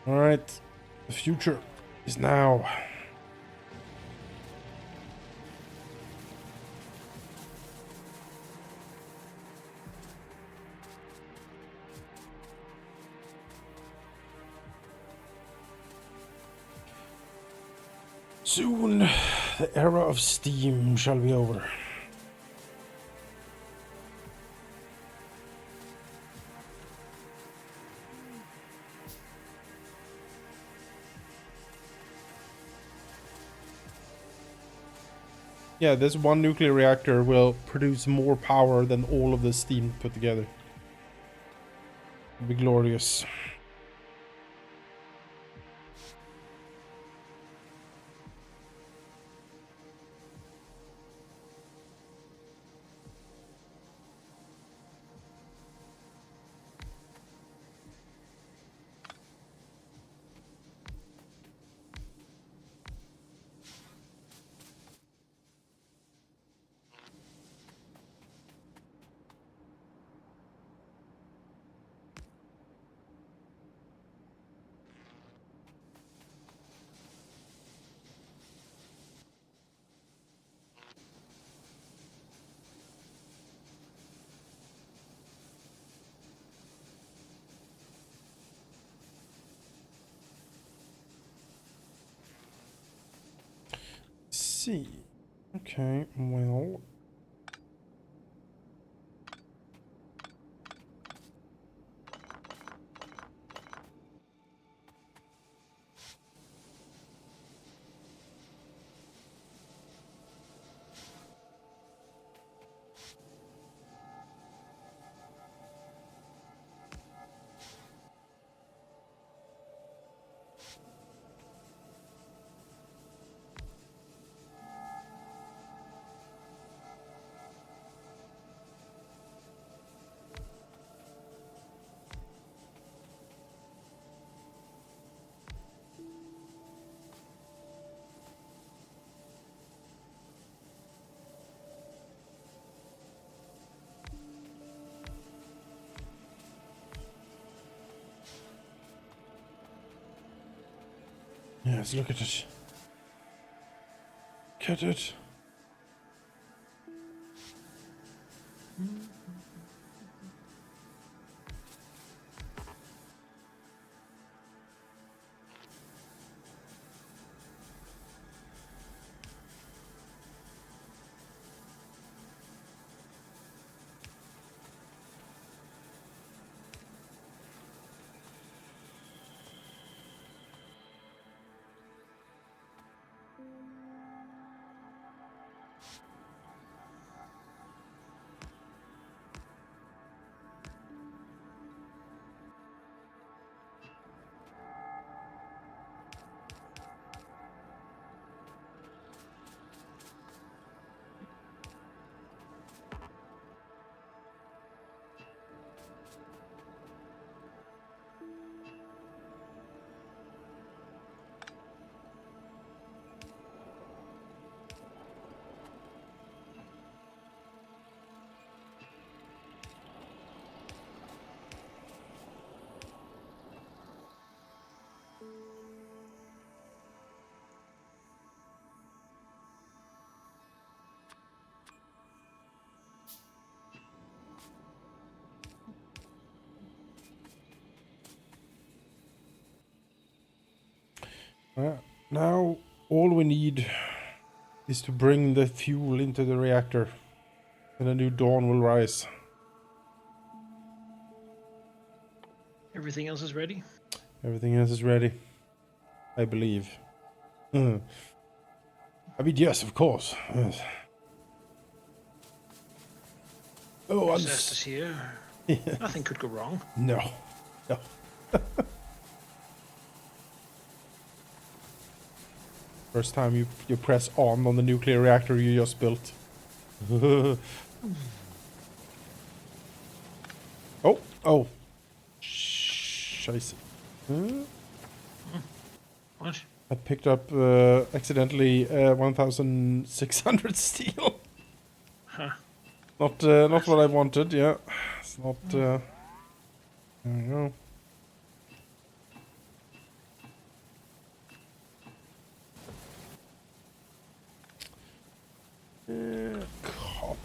All right, the future is now. Soon, the era of steam shall be over. Yeah, this one nuclear reactor will produce more power than all of the steam put together. It'll be glorious. See. Okay, well. Yes, look at it. Look at it. Now, all we need is to bring the fuel into the reactor, and a new dawn will rise. Everything else is ready? Everything else is ready, I believe. I mean, yes, of course. Yes. Oh, I'm... Disasters here. Nothing could go wrong. No. No. First time you press on the nuclear reactor you just built. Oh. Scheiße. What? I picked up accidentally 1,600 steel. Huh. Not what I wanted. Yeah, it's not. There we go. Copper.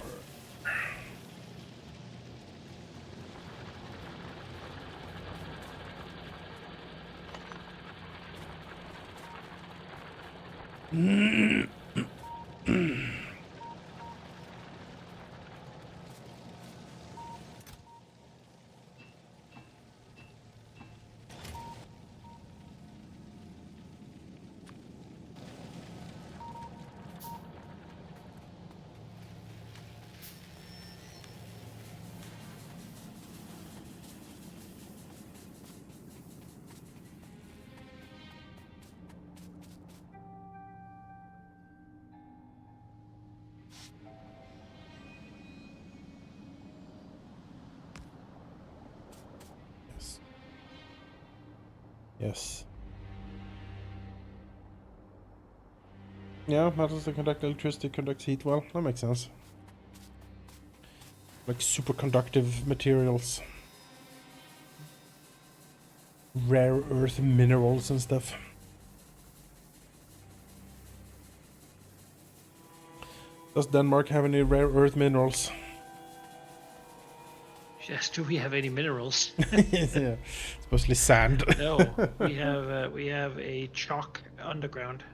Yes. Yes. Yeah, metals that conduct electricity conducts heat well. That makes sense. Like superconductive materials. Rare earth minerals and stuff. Does Denmark have any rare earth minerals? Yes, do we have any minerals? Yeah, it's mostly sand. No, we have a chalk underground,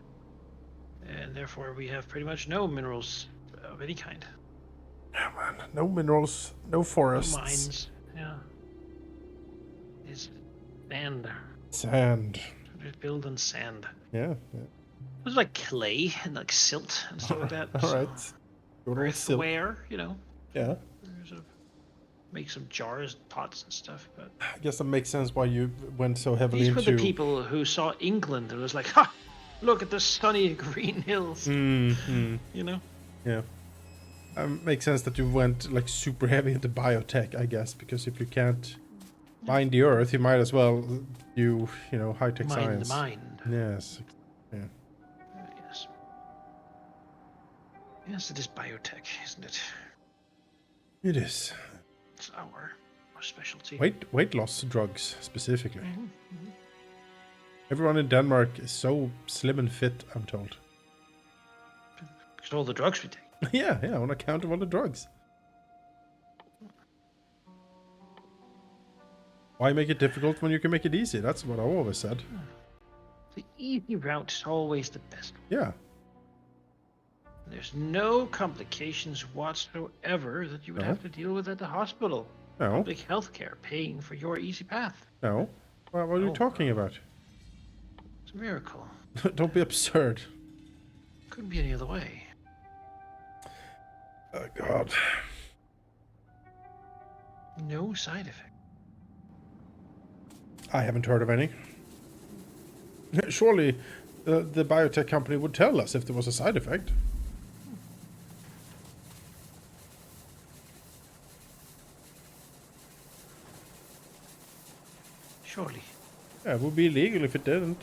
and therefore we have pretty much no minerals of any kind. Yeah, man. No minerals, no No forests. mines. Yeah. It's sand. Sand. We build on sand. Yeah. It was like clay and like silt and stuff like that. All right. Good old silk. Earthware, you know. Yeah. Sort of make some jars, pots, and stuff. But I guess that makes sense why you went so heavily these into... were the people who saw England and was like, "Ha! Look at the sunny green hills." You know. Yeah. Makes sense that you went like super heavy into biotech, I guess, because if you can't mine the earth, you might as well do, high-tech Mine science. the mind. Yes. Yeah. Yes. Yes, it is biotech, isn't it? It is. It's our specialty. Weight loss drugs, specifically. Everyone in Denmark is so slim and fit, I'm told. Because all the drugs we take. Yeah, on account of all the drugs. Why make it difficult when you can make it easy? That's what I always said. The easy route is always the best. Yeah. There's no complications whatsoever that you would No. have to deal with at the hospital. No. Public health care paying for your easy path. No. What are you No. talking about? It's a miracle. Don't be absurd. Couldn't be any other way. Oh, God. No side effect. I haven't heard of any. Surely the biotech company would tell us if there was a side effect. Surely. Yeah, it would be illegal if it didn't.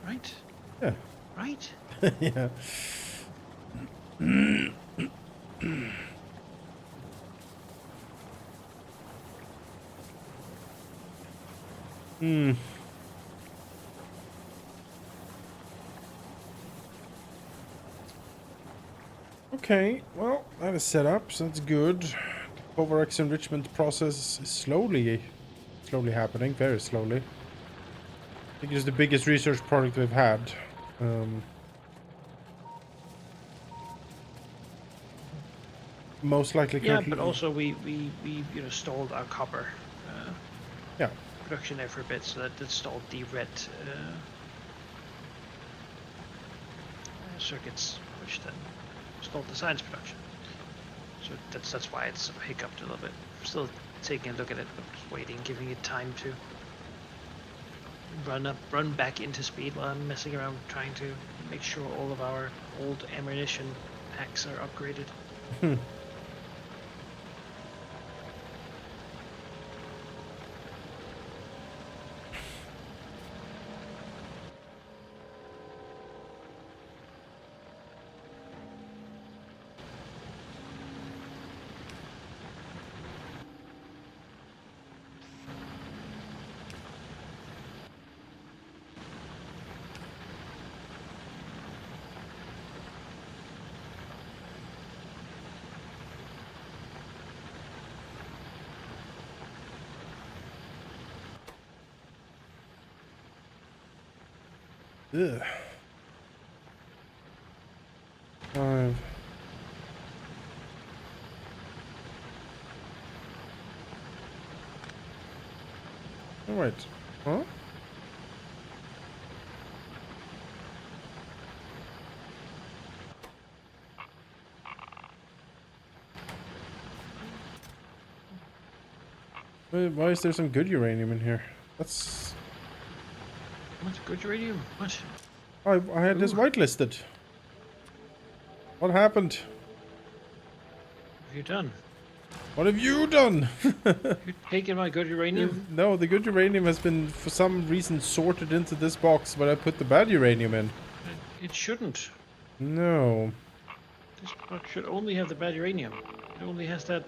Right? Yeah. Right? Yeah. Okay, well, that is set up, so that's good. The Povarex enrichment process is slowly happening, very slowly. I think it's the biggest research project we've had. Most likely Yeah, currently... but also we stalled our copper Yeah. production there for a bit, so that stalled the red circuits, which then stalled the science production. So that's why it's sort of hiccuped a little bit. We're still taking a look at it, but just waiting, giving it time to run back into speed while I'm messing around trying to make sure all of our old ammunition packs are upgraded. Ugh. 5. Oh, wait. Huh? Why is there some good uranium in here? That's... What's good uranium? What? I had this whitelisted. What happened? What have you done? What have you done? You've taken my good uranium? No, the good uranium has been, for some reason, sorted into this box, but I put the bad uranium in. It shouldn't. No. This box should only have the bad uranium. It only has that.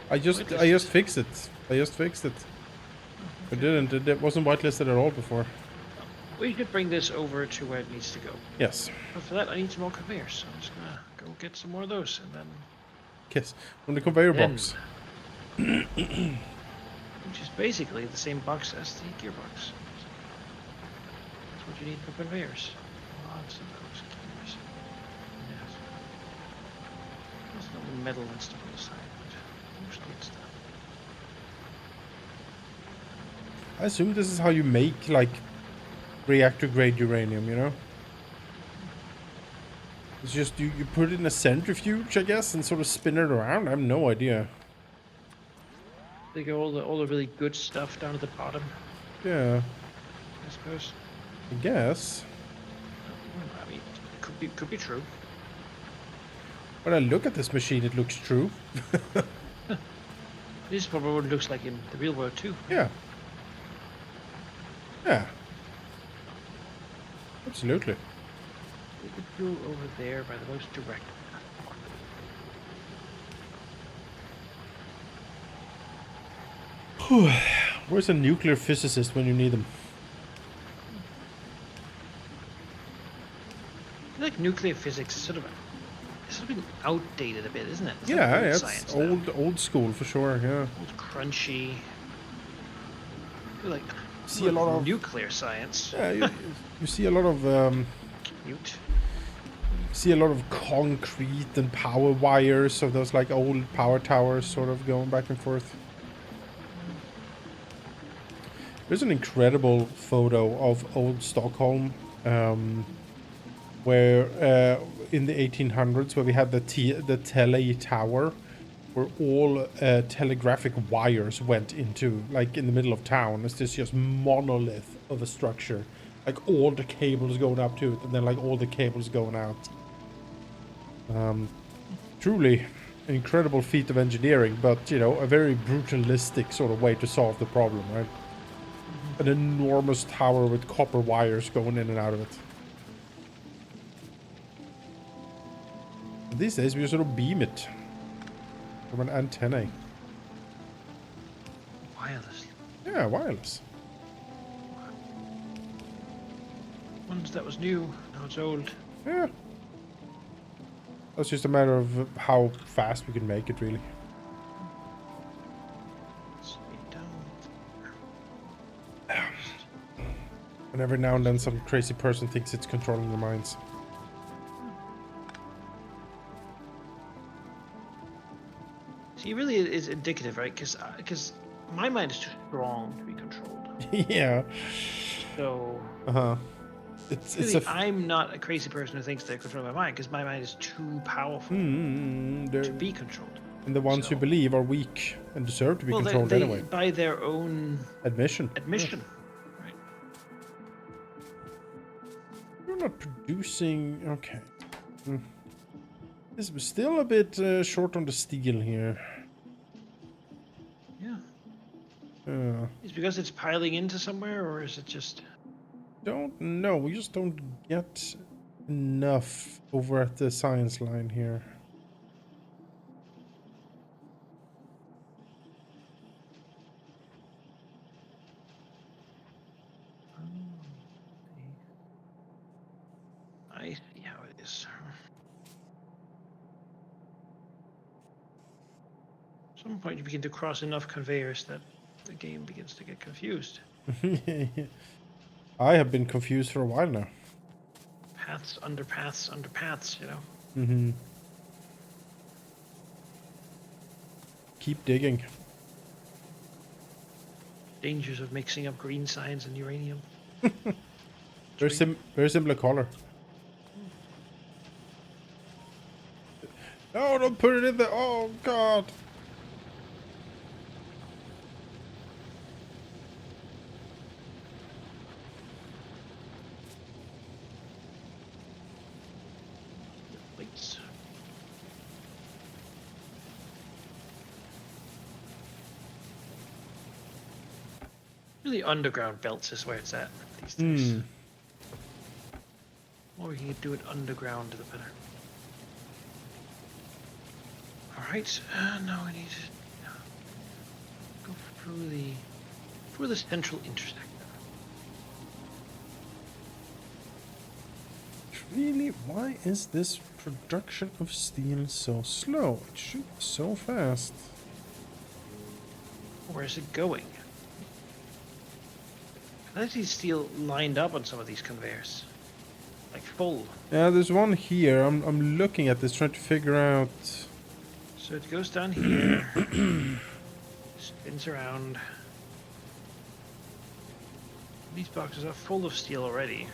I just fixed it. I just fixed it. I didn't. It wasn't whitelisted at all before. We could bring this over to where it needs to go. Yes. But for that, I need some more conveyors. So I'm just gonna go get some more of those, and then. Yes. From the conveyor box. Which is basically the same box as the gearbox. That's what you need for conveyors. Lots of those gears. Yes. There's no metal and stuff on the side, but mostly it's stuff. I assume this is how you make, like, reactor-grade uranium, you know? It's just, you put it in a centrifuge, I guess, and sort of spin it around? I have no idea. They go all the really good stuff down at the bottom, Yeah, I suppose. I guess. I mean, it could be true. When I look at this machine, it looks true. This is probably what it looks like in the real world too. Yeah. Yeah. Absolutely. We could go over there by the most direct path. Where's a nuclear physicist when you need them? I feel like nuclear physics is it's sort of been outdated a bit, isn't it? It's like Yeah, old it's science now. old school for sure. Yeah. Old crunchy. I feel like See a lot of nuclear science. yeah. You see a lot of Cute. see a lot of concrete and power wires of those like old power towers, sort of going back and forth. There's an incredible photo of old Stockholm, where in the 1800s, where we had the tele tower, where all telegraphic wires went into, like in the middle of town. It's just monolith of a structure, like all the cables going up to it, and then like all the cables going out. Truly incredible feat of engineering, but you know, a very brutalistic sort of way to solve the problem, right? An enormous tower with copper wires going in and out of it. These days we sort of beam it from an antenna. Wireless. Yeah, wireless. Once that was new, now it's old. Yeah. That's just a matter of how fast we can make it, really. And every now and then some crazy person thinks it's controlling their minds. See, it really is indicative, right? Because my mind is too strong to be controlled. Yeah. So It's really, I'm not a crazy person who thinks they're controlling my mind, because my mind is too powerful to be controlled. And the ones you believe are weak and deserve to be controlled they, anyway. by their own admission. Yeah. Right. You're not producing. Okay. This was still a bit short on the steel here. Yeah. Is it because it's piling into somewhere, or is it just? Don't know. We just don't get enough over at the science line here. I see how it is. At some point, you begin to cross enough conveyors that the game begins to get confused. I have been confused for a while now. Paths, under paths, under paths, you know? Mm-hmm. Keep digging. Dangers of mixing up green science and uranium. Very similar color. No, don't put it in there. Oh, God. Plates. Really, underground belts is where it's at these days. The more we can do it underground, the better. Alright, now we need to go through the central intersector. Really, why is this production of steel so slow? It should be so fast. Where is it going? I see steel lined up on some of these conveyors, like full. Yeah, there's one here. I'm looking at this, trying to figure out. So it goes down here, spins around. These boxes are full of steel already.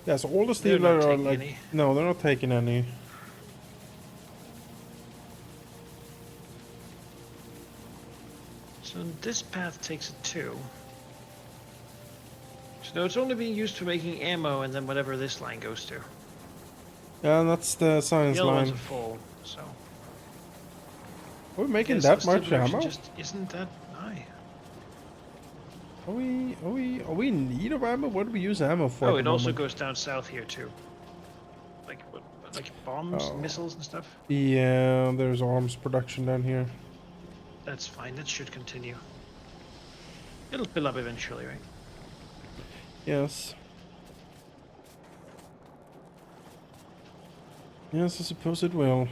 Yeah, so all the steel They're not are taking like any. no, they're not taking any. So this path takes it too. So it's only being used for making ammo, and then whatever this line goes to. Yeah, that's the science The other line. ones are full, so. Are we making Yes, that the steel much production ammo? just isn't that high. Are we in need of ammo? What do we use ammo for? Oh, at it the also moment? goes down south here too. Like what? Like bombs, and missiles, and stuff. Yeah, there's arms production down here. That's fine. That should continue. It'll fill up eventually, right? Yes. Yes, I suppose it will.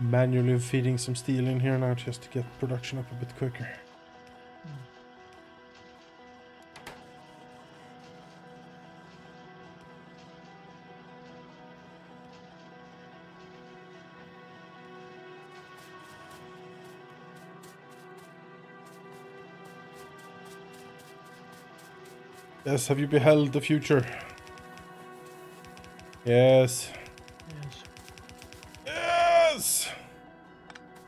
Manually feeding some steel in here now just to get production up a bit quicker. Yes, have you beheld the future? Yes. Yes. Yes!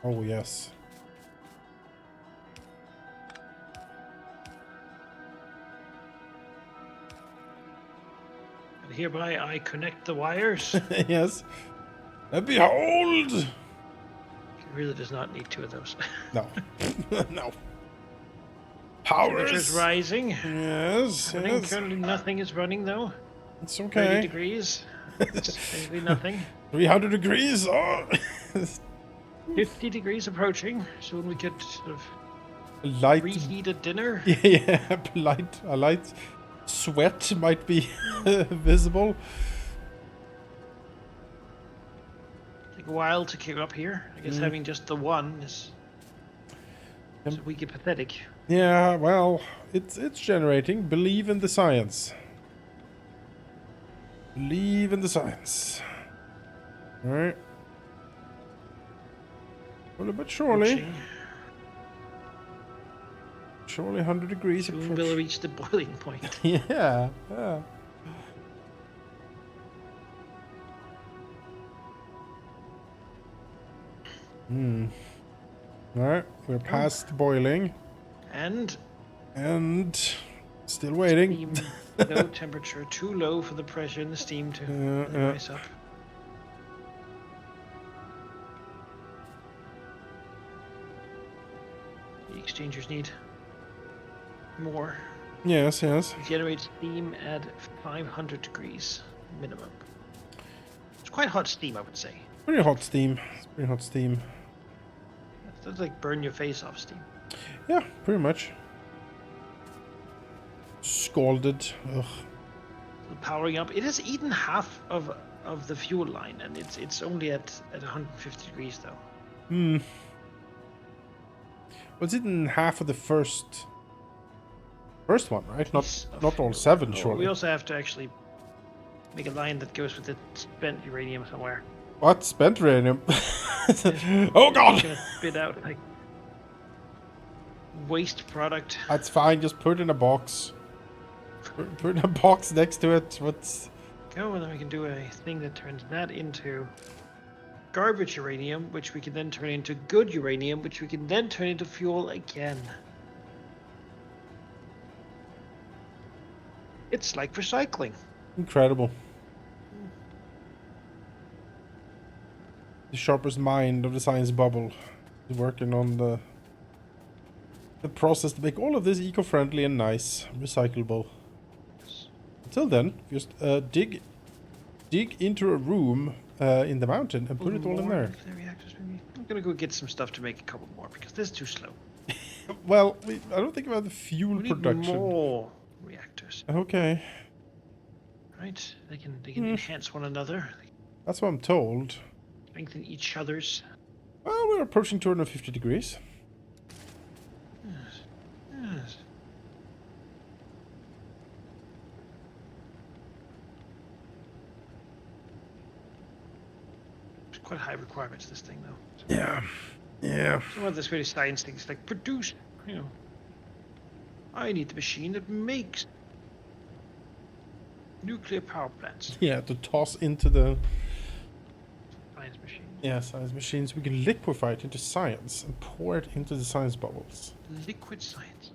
Oh, yes. And hereby I connect the wires. Yes. And behold! It really does not need two of those. No. No. Temperature's Powers! rising. Yes, I think yes. currently nothing is running though. It's 30 okay. degrees. It's basically nothing. 300 degrees! Oh! 50 degrees approaching. Soon we could sort of Light. reheat a dinner. Yeah, a light sweat might be visible. Take a while to keep up here. I guess having just the one is so weak and pathetic. Yeah, well, it's generating. Believe in the science. Believe in the science. Alright. Slowly but surely. Approaching. Surely 100 degrees Soon approach. we'll reach the boiling point. Yeah, yeah. Alright, we're past boiling. And Still waiting. steam low temperature, too low for the pressure in the steam to rise up. The exchangers need more. Yes, yes. It generates steam at 500 degrees minimum. It's quite hot steam, I would say. Pretty hot steam. It's pretty hot steam. That's like burn your face off steam. Yeah, pretty much. Scalded. Ugh. The powering up. It has eaten half of the fuel line, and it's only at 150 degrees though. Was it in half of the first one, right? Piece Not of all fuel. 7, Oh, surely. we also have to actually make a line that goes with the spent uranium somewhere. What? Spent uranium? Oh It's god! gonna spit out like waste product. That's fine, just put it in a box. Put in a box next to it. What's... Go, and then we can do a thing that turns that into garbage uranium, which we can then turn into good uranium, which we can then turn into fuel again. It's like recycling. Incredible. The sharpest mind of the science bubble is working on the process to make all of this eco-friendly and nice, recyclable. Until then, just dig into a room in the mountain and put it all in there. Nuclear reactors, maybe. I'm gonna go get some stuff to make a couple more because this is too slow. Well, I don't think about the fuel We need production. more reactors. Okay, Right? They can enhance one another, that's what I'm told. strengthen each other's. Well, we're approaching 250 degrees. Yes. It's quite high requirements, this thing, though. Yeah. Some of this really science things like produce, I need the machine that makes nuclear power plants. Yeah, to toss into the Science machine. science machines. We can liquefy it into science and pour it into the science bubbles. Liquid science.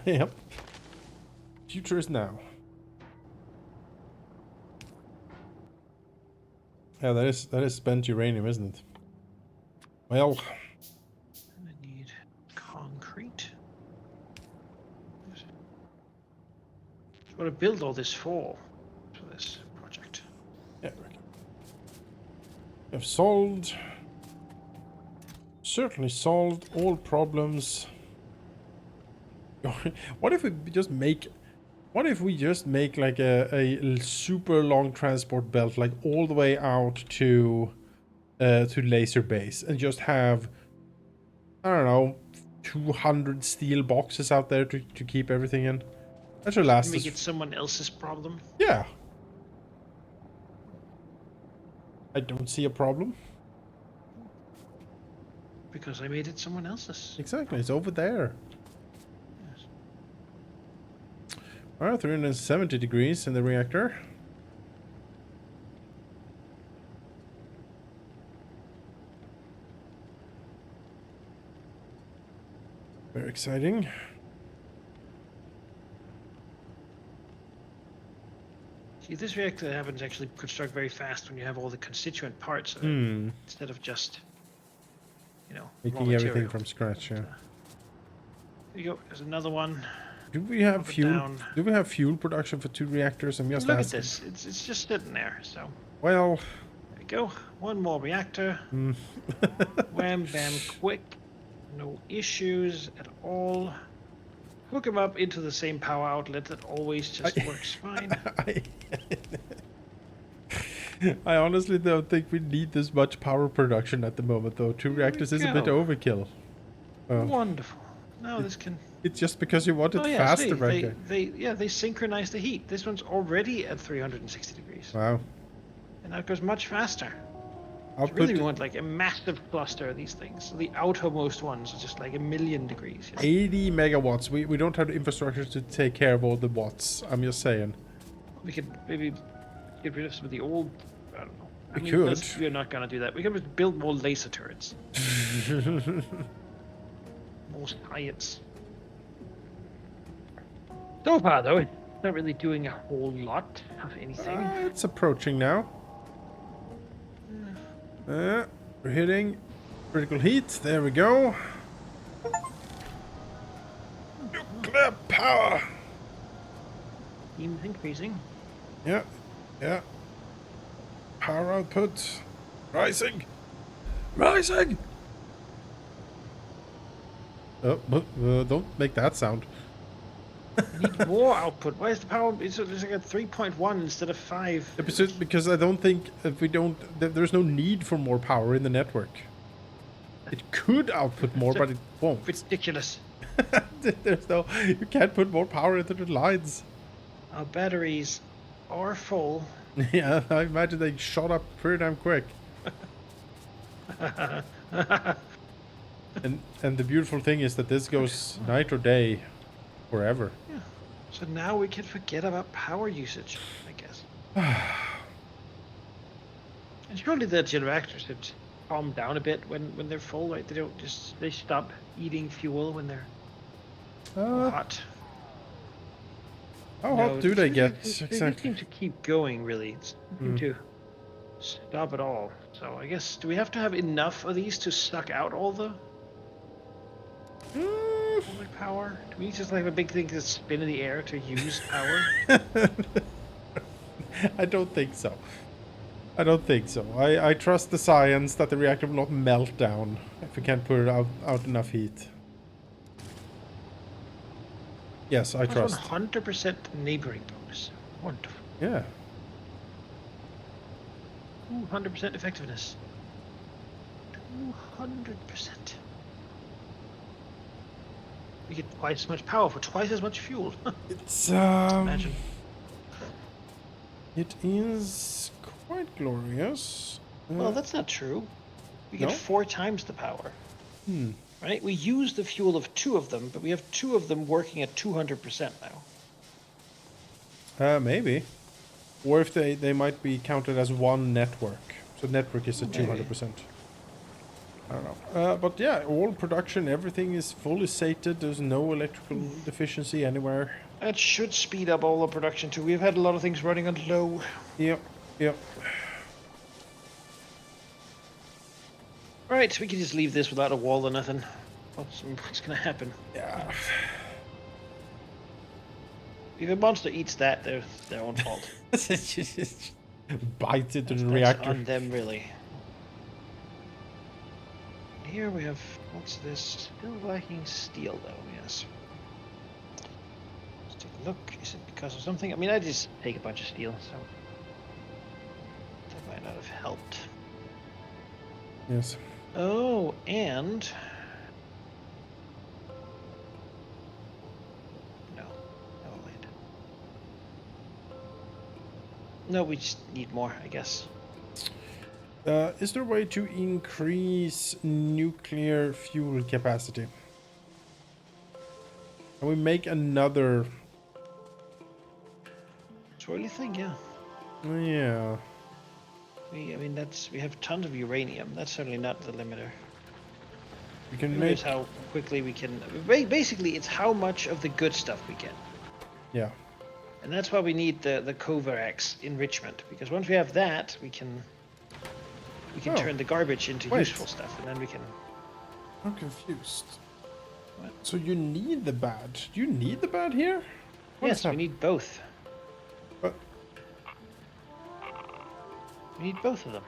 Yep. Future is now. Yeah, that is spent uranium, isn't it? Well, I need concrete. I want to build all this for this project. yeah, we have solved, certainly solved all problems. What if we just make like a super long transport belt, like all the way out to laser base, and just have, I don't know, 200 steel boxes out there to keep everything in? That should last Make us. it someone else's problem. Yeah. I don't see a problem. Because I made it someone else's. Exactly, it's over there. Yes. Alright, 370 degrees in the reactor. Very exciting. See, this reactor happens actually construct very fast when you have all the constituent parts of it, instead of just, raw Making everything material. from scratch, yeah. Here you go. There's another one. Do we have Up and fuel? down. Do we have fuel production for 2 reactors? I'm just Look asking. at this. It's just sitting there. So Well, there we go. One more reactor. Wham bam quick. No issues at all. Hook them up into the same power outlet that always just works fine. I honestly don't think we need this much power production at the moment, though. 2 reactors is a bit go. overkill. Wonderful. Now this can. It's just because you want it Oh yeah, faster, see, right? they synchronize the heat. This one's already at 360 degrees, Wow. and now it goes much faster. I'll So really, put we want like a massive cluster of these things. So the outermost ones are just like 1,000,000 degrees. 80 megawatts. We don't have the infrastructure to take care of all the watts. I'm just saying. We could maybe get rid of some of the old. I don't know. We could. We're not gonna do that. We can just build more laser turrets. More science. So far, though, it's not really doing a whole lot of anything. It's approaching now. We're hitting critical heat. There we go. Nuclear power. Steam's increasing. Yeah. Power output rising. Oh, don't make that sound. We need more output. Why is the power? It's like at 3.1 instead of 5. Because I don't think if we don't, there's no need for more power in the network. It could output more, but it won't. Ridiculous. There's no... You can't put more power into the lines. Our batteries are full. Yeah, I imagine they shot up pretty damn quick. And the beautiful thing is that this goes night or day, forever. Yeah. So now we can forget about power usage, I guess. And surely the generators should calm down a bit when they're full, right? They stop eating fuel when they're hot. How hot do they get? They Exactly. seem to keep going, really. It's seem to stop it all. So I guess, do we have to have enough of these to suck out all the power? Do we just like have a big thing to spin in the air to use power? I don't think so. I don't think so. I trust the science that the reactor will not melt down if we can't put out enough heat. Yes, I trust. 100% neighboring bonus. Wonderful. Yeah. 200% effectiveness. 200%. We get twice as much power for twice as much fuel. It's Imagine. It is quite glorious. Well, that's not true. We get No? 4 times the power. Hmm. Right? We use the fuel of 2 of them, but we have 2 of them working at 200% now. Maybe. Or if they might be counted as one network. So network is at Maybe. 200%. I don't know. But yeah, all production, everything is fully sated. There's no electrical deficiency anywhere. That should speed up all the production too. We've had a lot of things running on low. Yep, yep. Right, we can just leave this without a wall or nothing. What's gonna happen? Yeah. If a monster eats that, they're their own fault. Bites into the That's reactor. on them, really. Here we have, what's this? Still lacking steel, though, yes. Let's take a look. Is it because of something? I mean, I just take a bunch of steel, so that might not have helped. Yes. Oh, and... No, never mind. No, we just need more, I guess. Is there a way to increase nuclear fuel capacity? Can we make another? Swirly thing, yeah. Yeah. I mean, we have tons of uranium. That's certainly not the limiter. We can Maybe make. it's how quickly we can. Basically, it's how much of the good stuff we get. Yeah. And that's why we need the Coverax enrichment, because once we have that, we can turn the garbage into useful stuff, and then we can. I'm confused. What? So you need the bad? Do you need the bad here? What Yes, we need both. But We need both of them.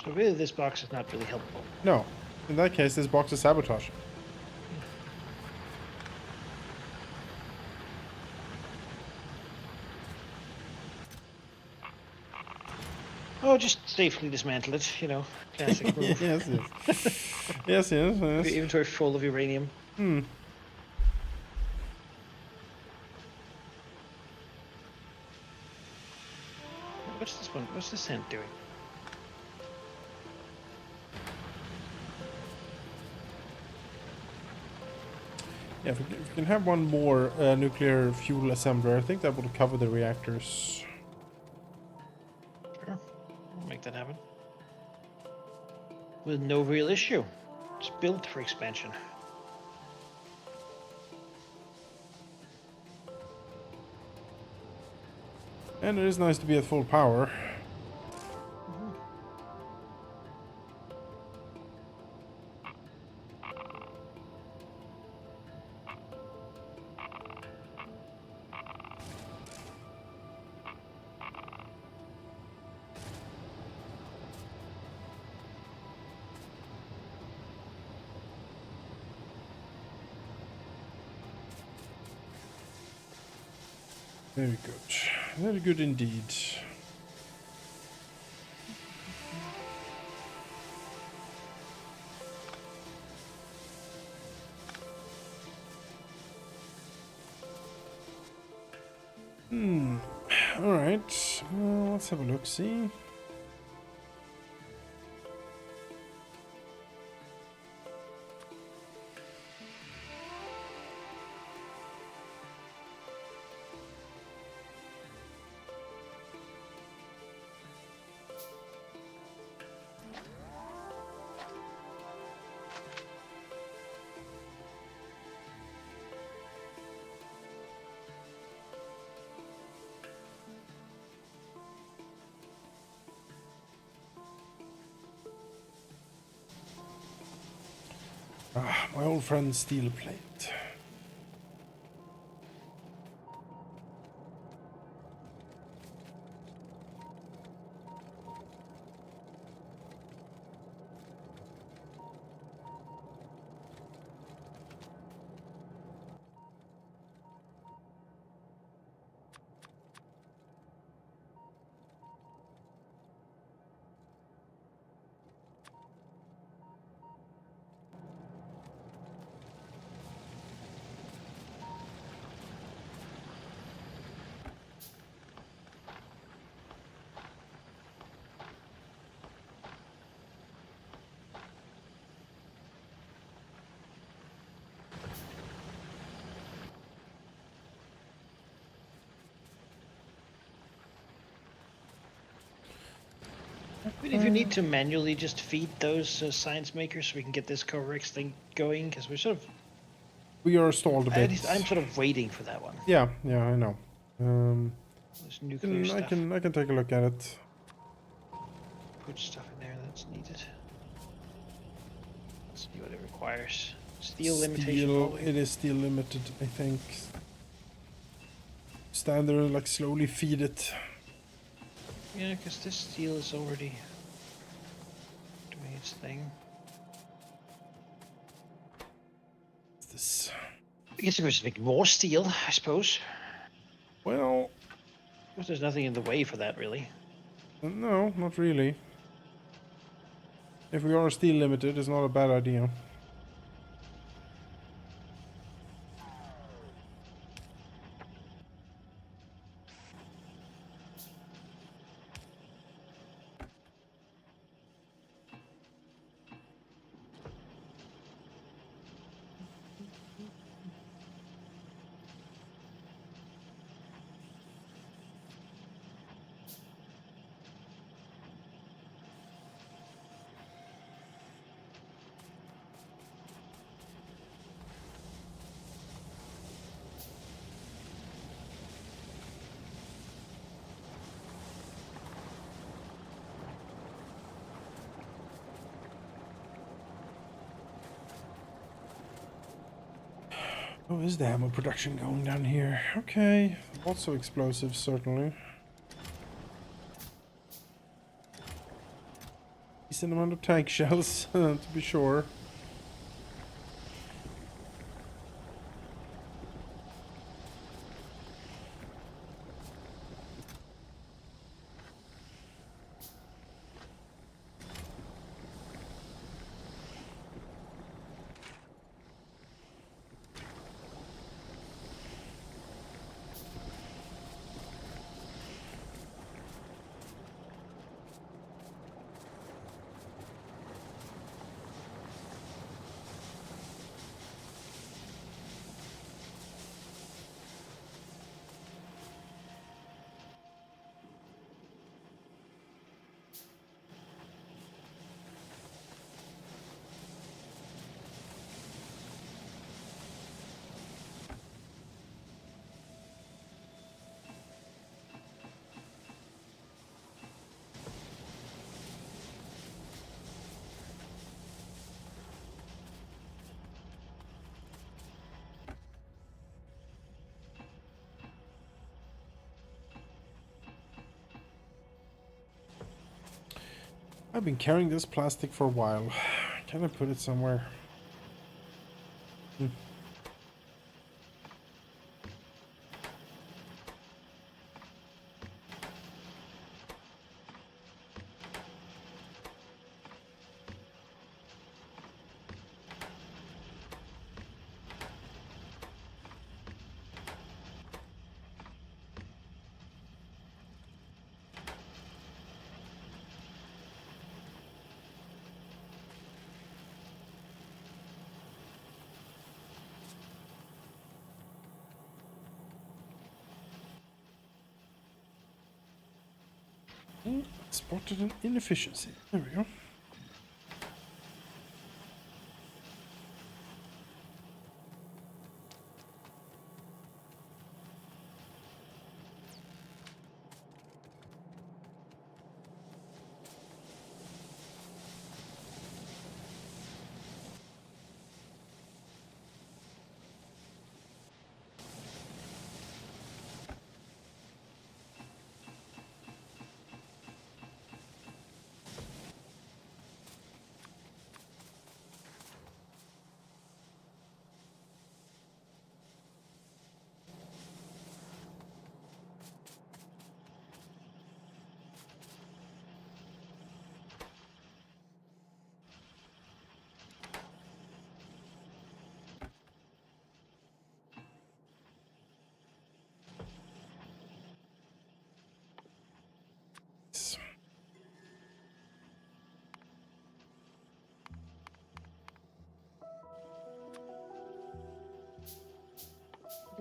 So really, this box is not really helpful. no. In that case, this box is sabotage. Oh, just safely dismantle it, you know. Classic move. Yes, yes. yes. The inventory full of uranium. Hmm. What's this one? What's this scent doing? Yeah, if we can have one more nuclear fuel assembler, I think that would cover the reactors. Sure. We'll make that happen. With no real issue. It's built for expansion. And it is nice to be at full power. Very good. Very good indeed. All right. Let's have a look. See. Ah, my old friend steel plate. I mean, if you need to manually just feed those science makers so we can get this Corex thing going, because we're sort of, We are stalled a at bit. least I'm sort of waiting for that one. Yeah, I know. This nuclear I stuff. can take a look at it. Put stuff in there that's needed. Let's see what it requires. Steel limitation. Probably. It is steel limited, I think. Stand there and like slowly feed it. Yeah, because this steel is already doing its thing. What's this? I guess it was make more steel, I suppose. Well, Because there's nothing in the way for that, really. no, not really. If we are steel limited, it's not a bad idea. Oh, is the ammo production going down here? Okay, lots of explosives, certainly. Decent amount of tank shells, to be sure. I've been carrying this plastic for a while. Can I put it somewhere? Spotted an inefficiency. There we go.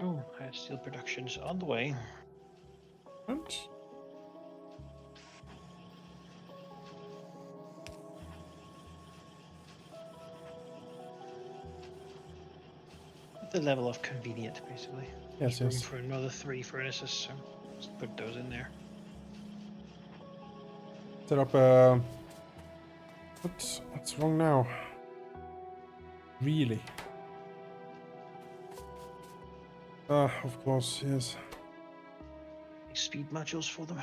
Oh, high steel production's on the way. And The level of convenient, basically. yes, There's room yes. for another 3 furnaces, so let's put those in there. Set up what's wrong now? Really? Of course, yes. Speed modules for them.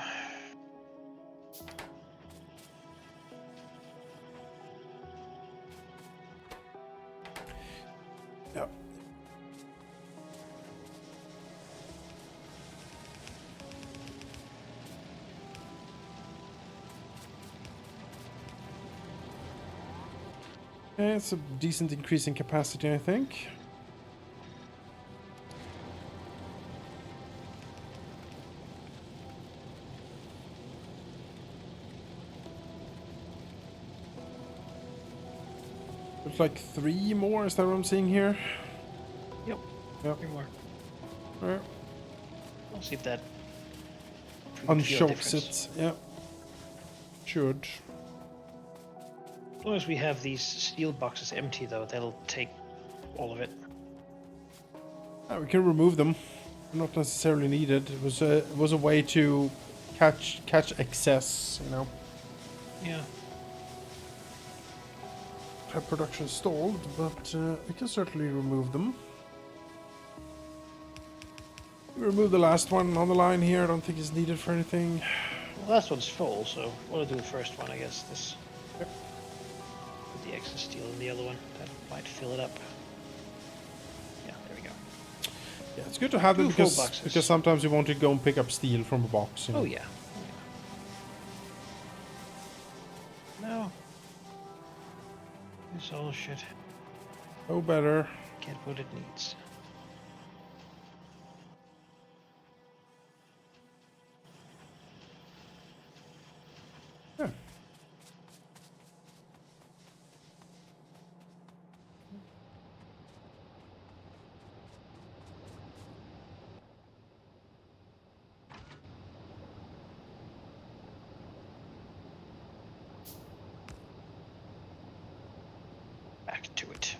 Yep. Yeah, it's a decent increase in capacity, I think. Looks like 3 more, is that what I'm seeing here? Yep. Yep. 3 more. Alright. We'll see if that pretty good fuel Unchokes difference. it, yeah. Should. As long as we have these steel boxes empty, though, that'll take all of it. We can remove them. Not necessarily needed. It was a way to catch excess, you know. Yeah. Have production stalled, but we can certainly remove them. Remove the last one on the line here. I don't think it's needed for anything. Well, the last one's full, so we'll do the first one, I guess. This. Yep. Put the extra steel in the other one. That might fill it up. Yeah, there we go. Yeah, it's good to have them 2 full boxes. because sometimes you want to go and pick up steel from a box. You know? Oh yeah. No. This all should Oh, better. get what it needs. Yeah. Back to it.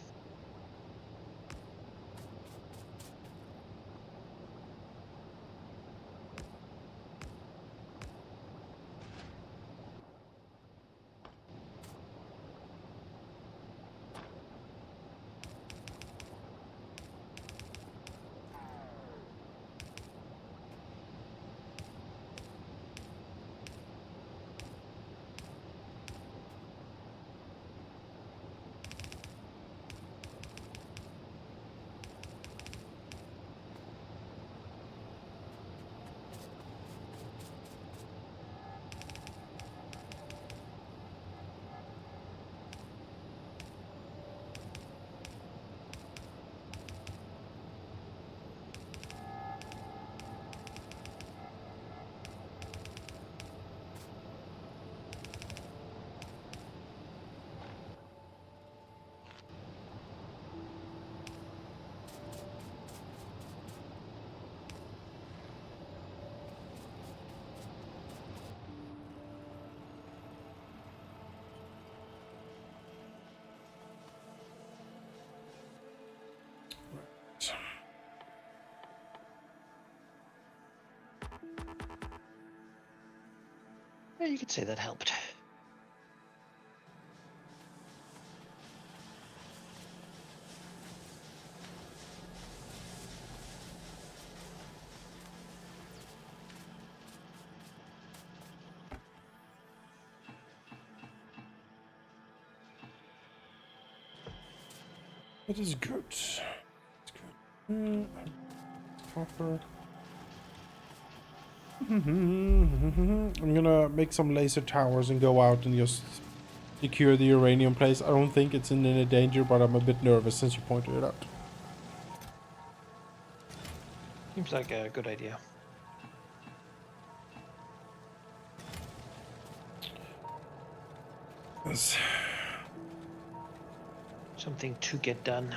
Yeah, you could say that helped. It is good. It's good. Copper. I'm gonna make some laser towers and go out and just secure the uranium place. I don't think it's in any danger, but I'm a bit nervous since you pointed it out. Seems like a good idea. Yes. Something to get done.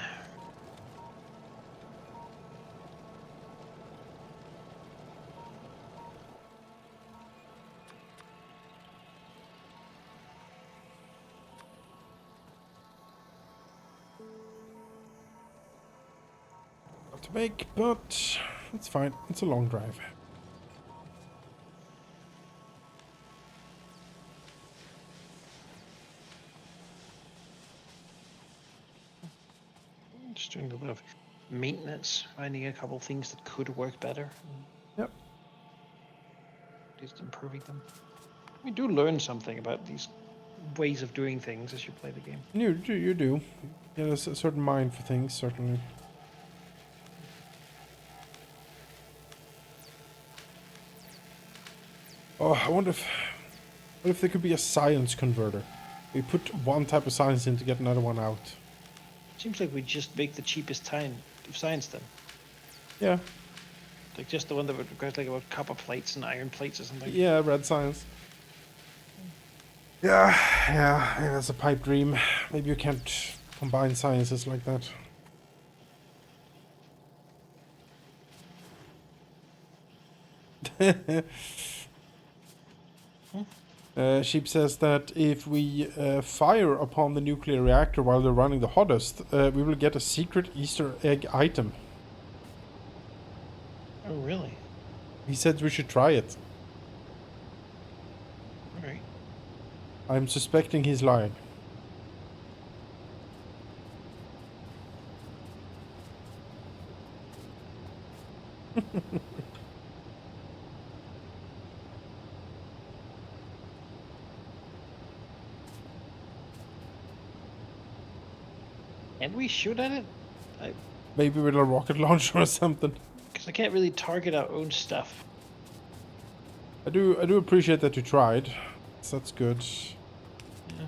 Not to make, but it's fine. It's a long drive. Just doing a bit of maintenance, finding a couple things that could work better. Yep. Just improving them. We do learn something about these ways of doing things as you play the game. You do. Get a certain mind for things, certainly. Oh, I wonder if... What if there could be a science converter? We put one type of science in to get another one out. Seems like we just make the cheapest science then. Yeah. Like just the one that would require like about copper plates and iron plates or something. Yeah, red science. Yeah, that's a pipe dream. Maybe you can't combine sciences like that. Sheep says that if we fire upon the nuclear reactor while they're running the hottest, we will get a secret Easter egg item. Oh, really? He said we should try it. All right. I'm suspecting he's lying. Can we shoot at it? Maybe with a rocket launcher or something. Because I can't really target our own stuff. I do appreciate that you tried. So that's good. Yeah.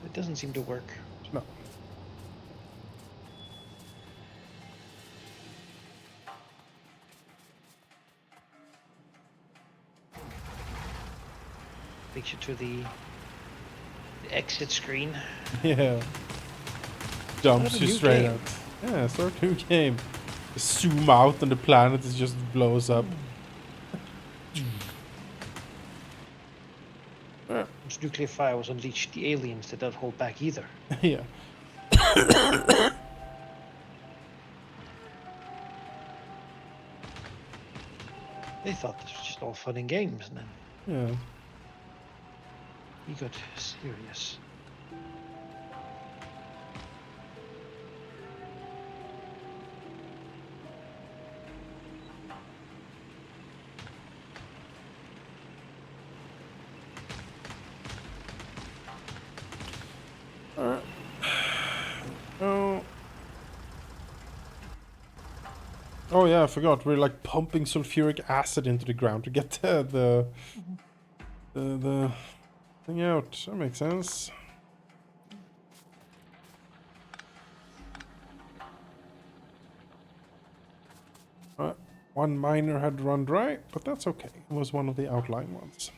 It doesn't seem to work. No. Takes you to the exit screen. Yeah. Dumps you new straight game. out. Yeah, start a new game. Zoom out and the planet is just blows up. Once nuclear fire was unleashed, the aliens did not hold back either. Yeah. They thought this was just all fun and games, and then Yeah. he got serious. Alright. Oh. Oh yeah, I forgot. We're like pumping sulfuric acid into the ground to get the thing out. That makes sense. One miner had run dry, but that's okay. It was one of the outlying ones.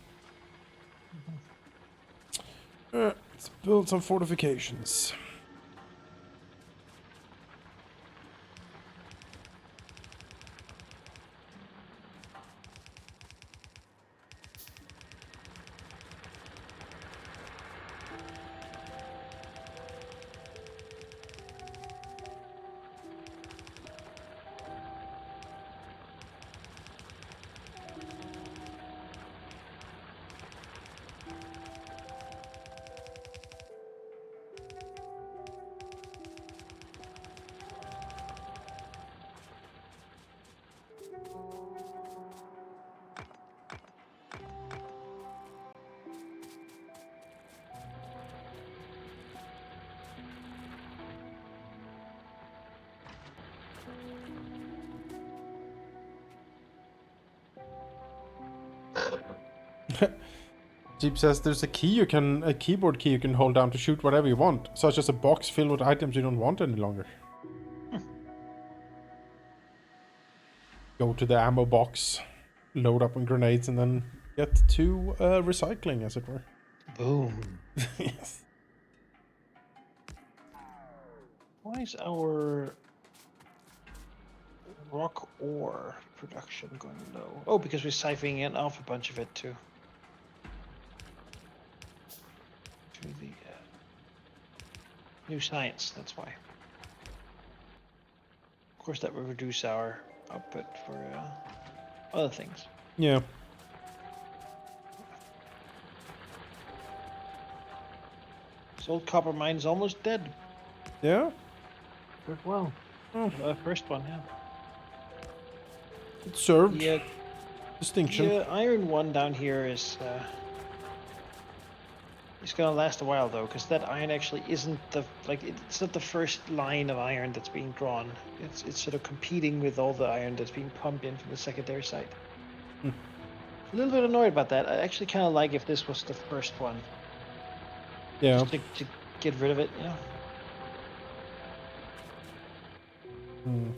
Let's build some fortifications. Jeep says there's a keyboard key you can hold down to shoot whatever you want, such as a box filled with items you don't want any longer. Go to the ammo box, load up on grenades, and then get to recycling, as it were. Boom. Yes. Why is our rock ore production going low? Oh, because we're siphoning in off a bunch of it to the new science. That's why. Of course, that will reduce our output for other things. Yeah. This old copper mine is almost dead. Yeah? Well, Oh, the first one, yeah. it served Yeah, distinction. the iron one down here is it's gonna last a while though, because that iron actually isn't it's not the first line of iron that's being drawn. It's sort of competing with all the iron that's being pumped in from the secondary site. Hmm. A little bit annoyed about that. I actually kind of like if this was the first one, Yeah. just to get rid of it, you know. Hmm.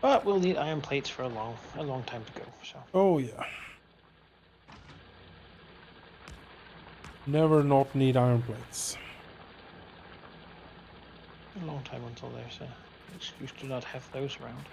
But we'll need iron plates for a long time to go. So Oh, yeah. Never not need iron plates. a long time until there's an excuse to not have those around.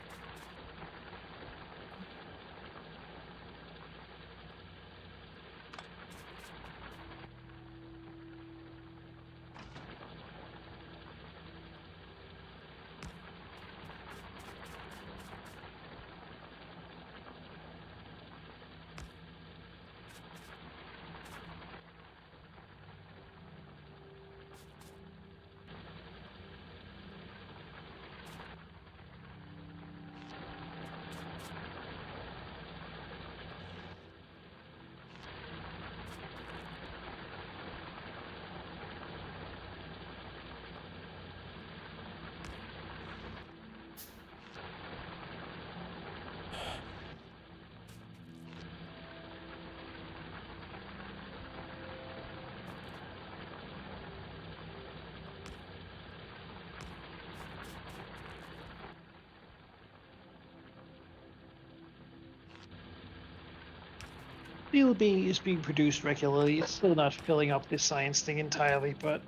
Steel is being produced regularly. It's still not filling up this science thing entirely, but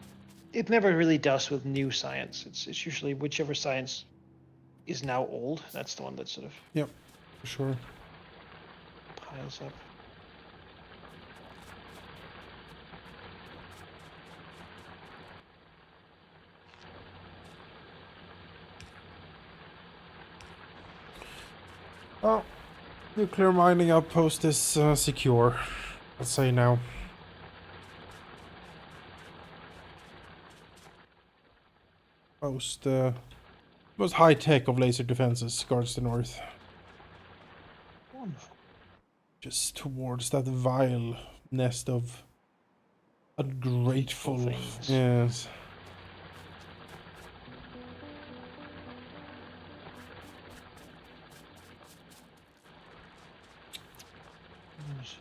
it never really does with new science. It's usually whichever science is now old. That's the one that sort of Yep, for sure. piles up. Oh, nuclear mining outpost is secure. Let's say now. Most high tech of laser defenses guards the north. Wonderful. Just towards that vile nest of ungrateful things. Yes. Yes.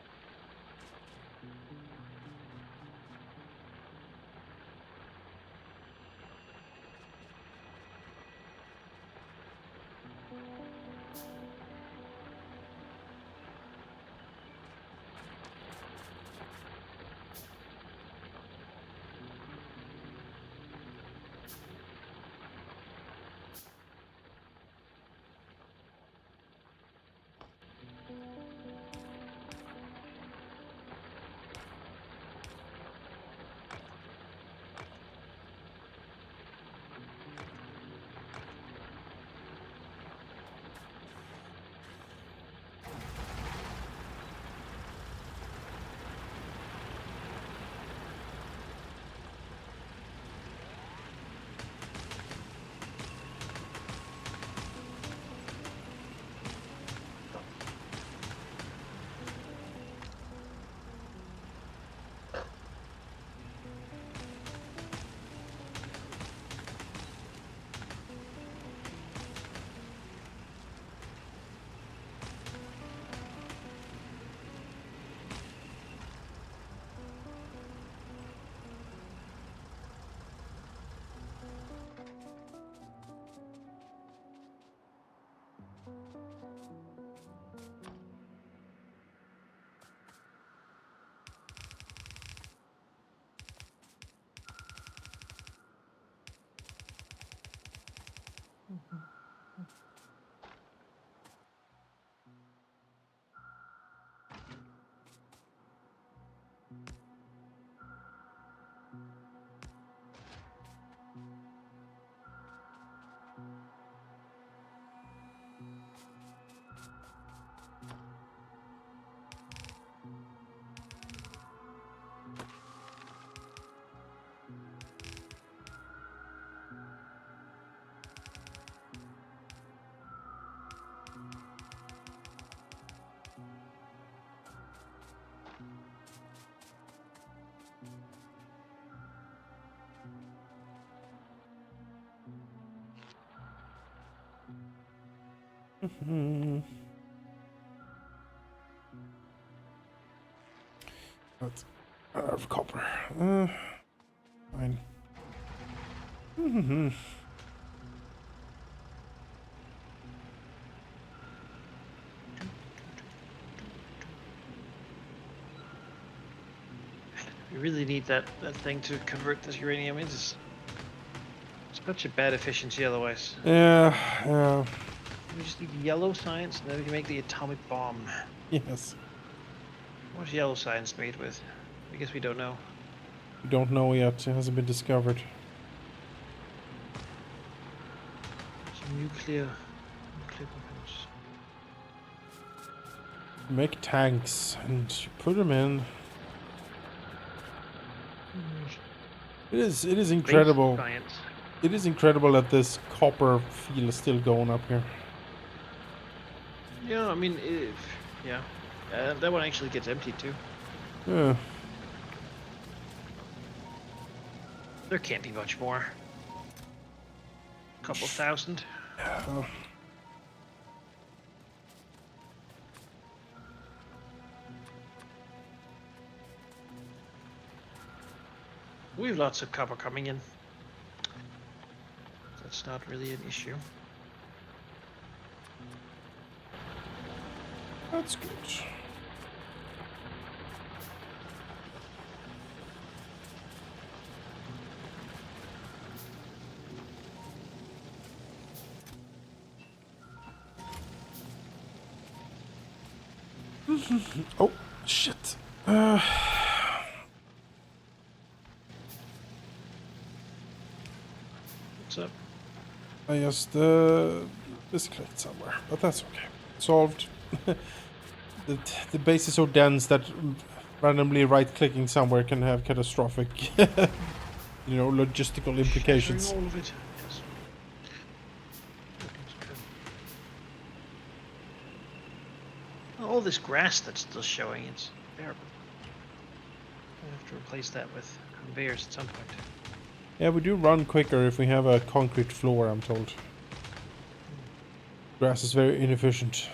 But I have copper. Fine. We really need that thing to convert this uranium into such a bad efficiency otherwise. Yeah. We just need yellow science and then we can make the atomic bomb. Yes. What's yellow science made with? I guess we don't know. We don't know yet. It hasn't been discovered. Some nuclear weapons. Make tanks and put them in. It is incredible. Science. It is incredible that this copper field is still going up here. Yeah, I mean, yeah. That one actually gets emptied too. Yeah. There can't be much more. Couple thousand. We have lots of copper coming in. That's not really an issue. That's good. Oh, shit. What's up? I just misclicked somewhere, but that's okay. Solved. The base is so dense that randomly right-clicking somewhere can have catastrophic, logistical implications. Shattering all of it. Yes. All this grass that's still showing, it's terrible. I have to replace that with conveyors at some point. Yeah, we do run quicker if we have a concrete floor, I'm told. Grass is very inefficient.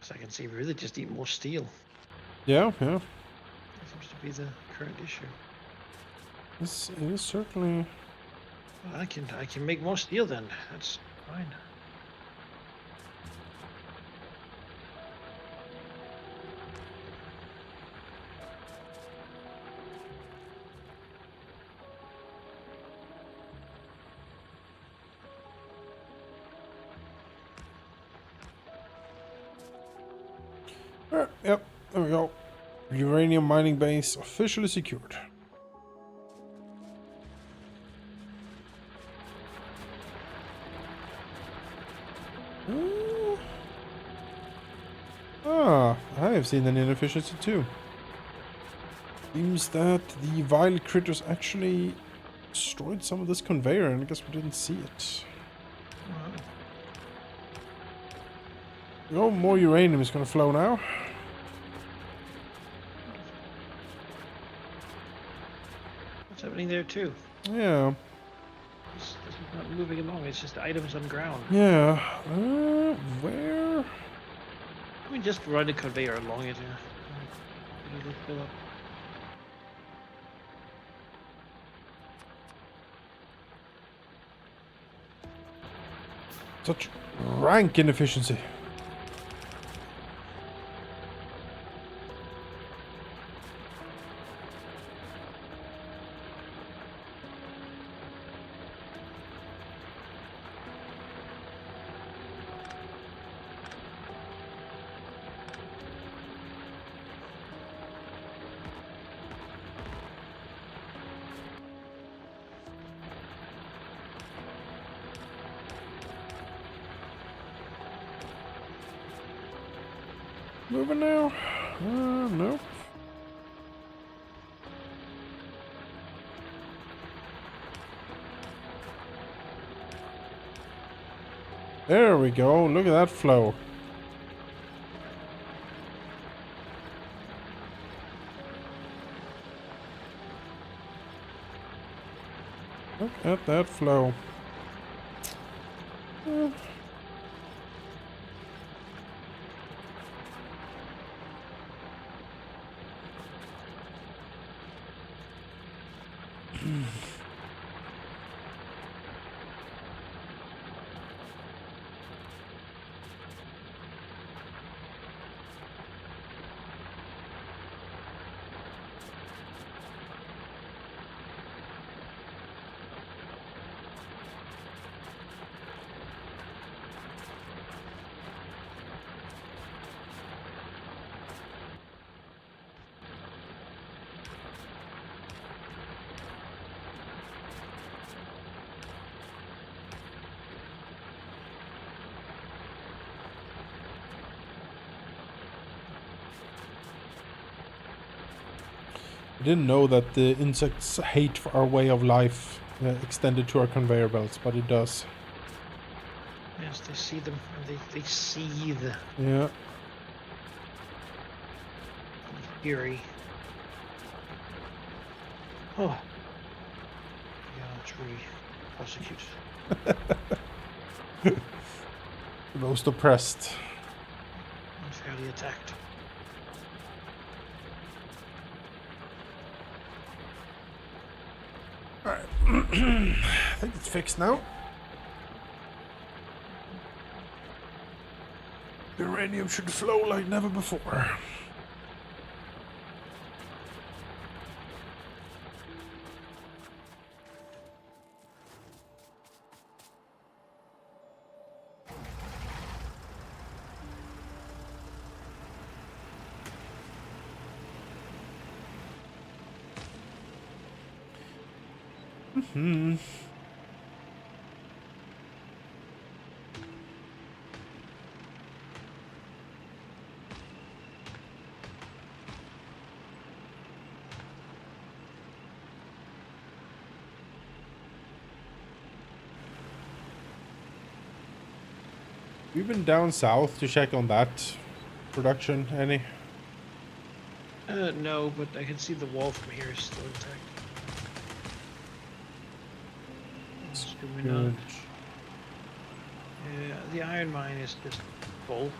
So I can see we really just need more steel. Yeah. seems to be the current issue. This is certainly. Well, I can make more steel then. That's fine. Yep, there we go. Uranium mining base officially secured. I have seen an inefficiency too. Seems that the vile critters actually destroyed some of this conveyor, and I guess we didn't see it. Oh, more uranium is going to flow now. What's happening there too? Yeah. This is not moving along. It's just items on ground. Yeah. Where? I mean, just run the conveyor along it. Yeah. It'll fill up. Such rank inefficiency. Moving now? Nope. There we go. Look at that flow. Look at that flow. I didn't know that the insects' hate for our way of life extended to our conveyor belts, but it does. Yes, they see them and they seethe. Yeah. Fury. Oh. Yeah, truly prosecute. The most oppressed. Unfairly attacked. Alright. I think it's fixed now. The uranium should flow like never before. You've been down south to check on that production, any? No, but I can see the wall from here is still intact. What's going on? Yeah, the iron mine is just full.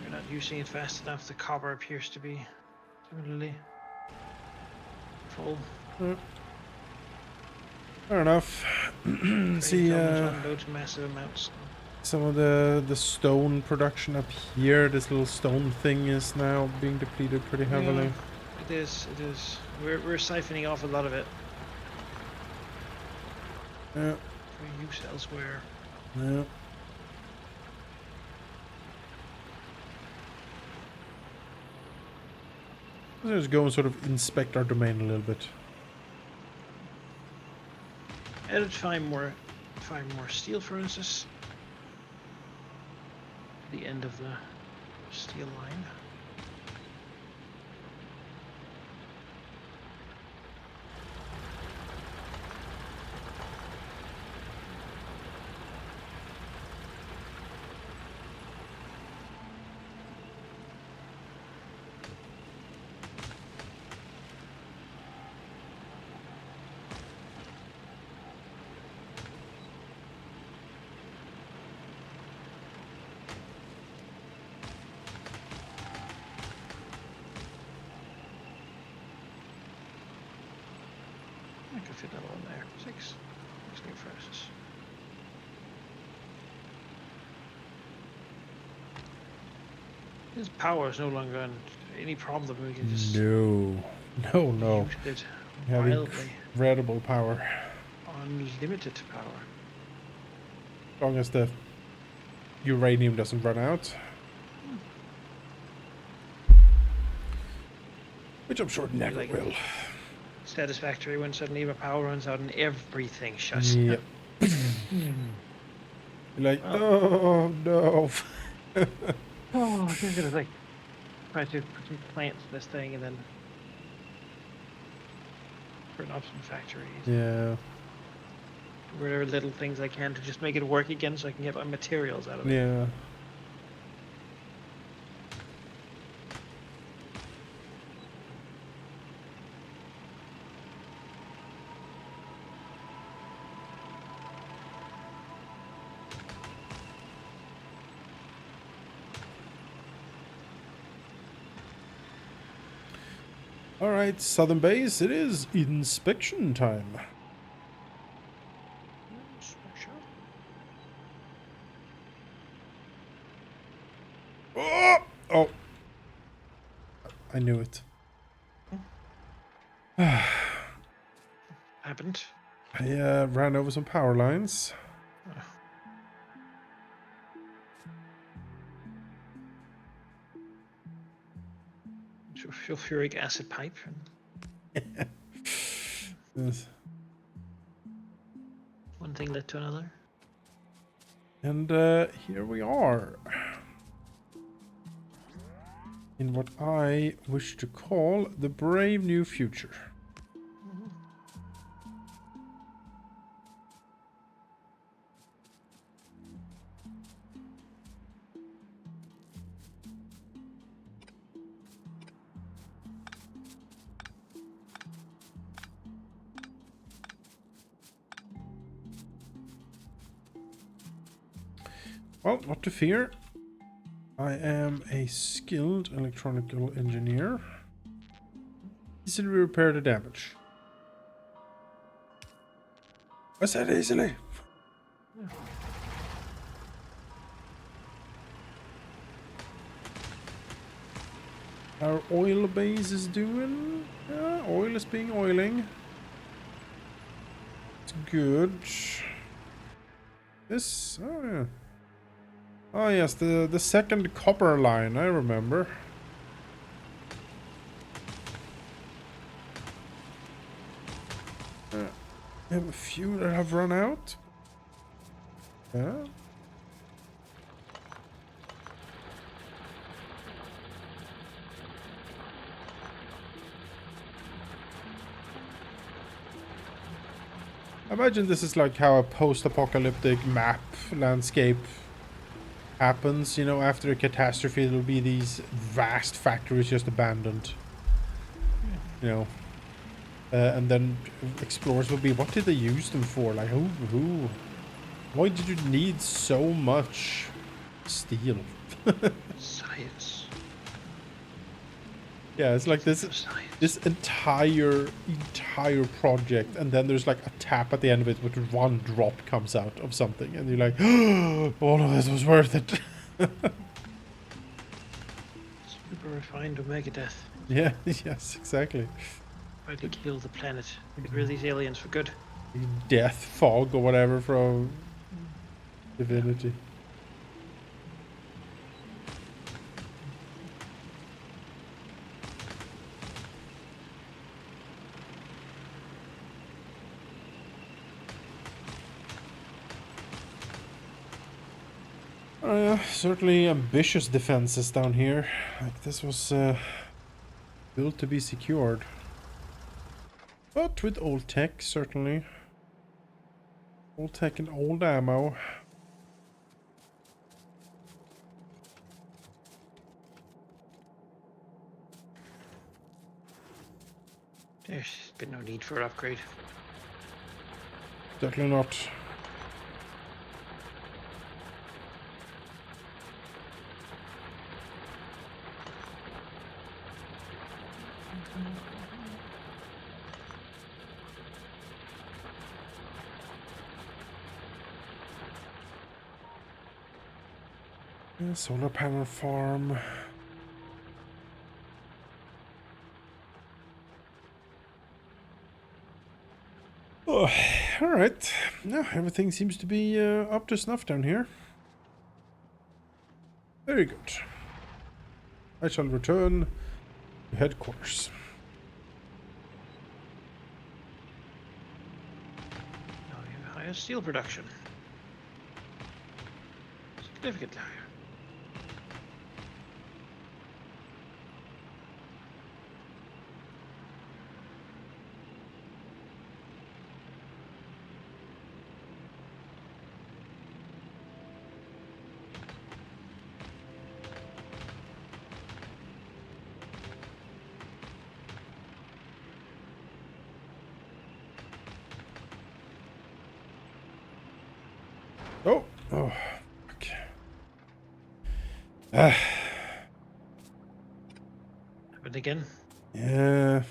We're not using it fast enough. The copper appears to be. Similarly. Full. Fair enough. See, unloads massive amounts. some of the stone production up here, this little stone thing is now being depleted pretty heavily. Yeah, it is. It is. We're siphoning off a lot of it Yeah. for use elsewhere. Yeah. Let's just go and sort of inspect our domain a little bit. I'd find more steel furnaces. The end of the steel line. I can fit that all in there. Six new furnaces. This power is no longer any problem. We can just No. use it We have wildly. incredible power. Unlimited power. As long as the uranium doesn't run out. Which I'm sure never like will. Satisfactory when suddenly the power runs out and everything shuts Yep. down. You're like, oh no. Oh, I'm just gonna like try to put some plants in this thing and then burn off some factories. Yeah. Whatever little things I can to just make it work again so I can get my materials out of it. Yeah. Alright, Southern Base, it is inspection time. Oh! Oh. I knew it. Happened. I ran over some power lines. Sulfuric acid pipe. Yes. One thing led to another. And here we are. In what I wish to call the brave new future. Well, not to fear. I am a skilled electronical engineer. Easily repair the damage. I said easily. Yeah. Our oil base is doing. Oil is being oiling. It's good. This. Oh yeah. Oh yes, the second copper line. I remember. We have a few that have run out. Yeah. I imagine this is like how a post-apocalyptic map landscape happens. You know, after a catastrophe, there'll be these vast factories just abandoned. You know, and then explorers will be, what did they use them for? Like, who? Why did you need so much steel? Science. Yeah, it's like this entire project, and then there's like a tap at the end of it, with one drop comes out of something, and you're like, oh, all of this was worth it. Super refined Omega Death. Yeah, yes, exactly. Finally kill the planet. Get rid of these aliens for good. Death fog or whatever from Divinity. Certainly ambitious defenses down here. Like this was built to be secured. But with old tech, certainly. Old tech and old ammo. There's been no need for an upgrade. Certainly not. Solar panel farm. Oh, all right. Yeah, everything seems to be up to snuff down here. Very good. I shall return to headquarters. Now we have higher steel production. Significantly higher. Oh, okay. But again, Yeah.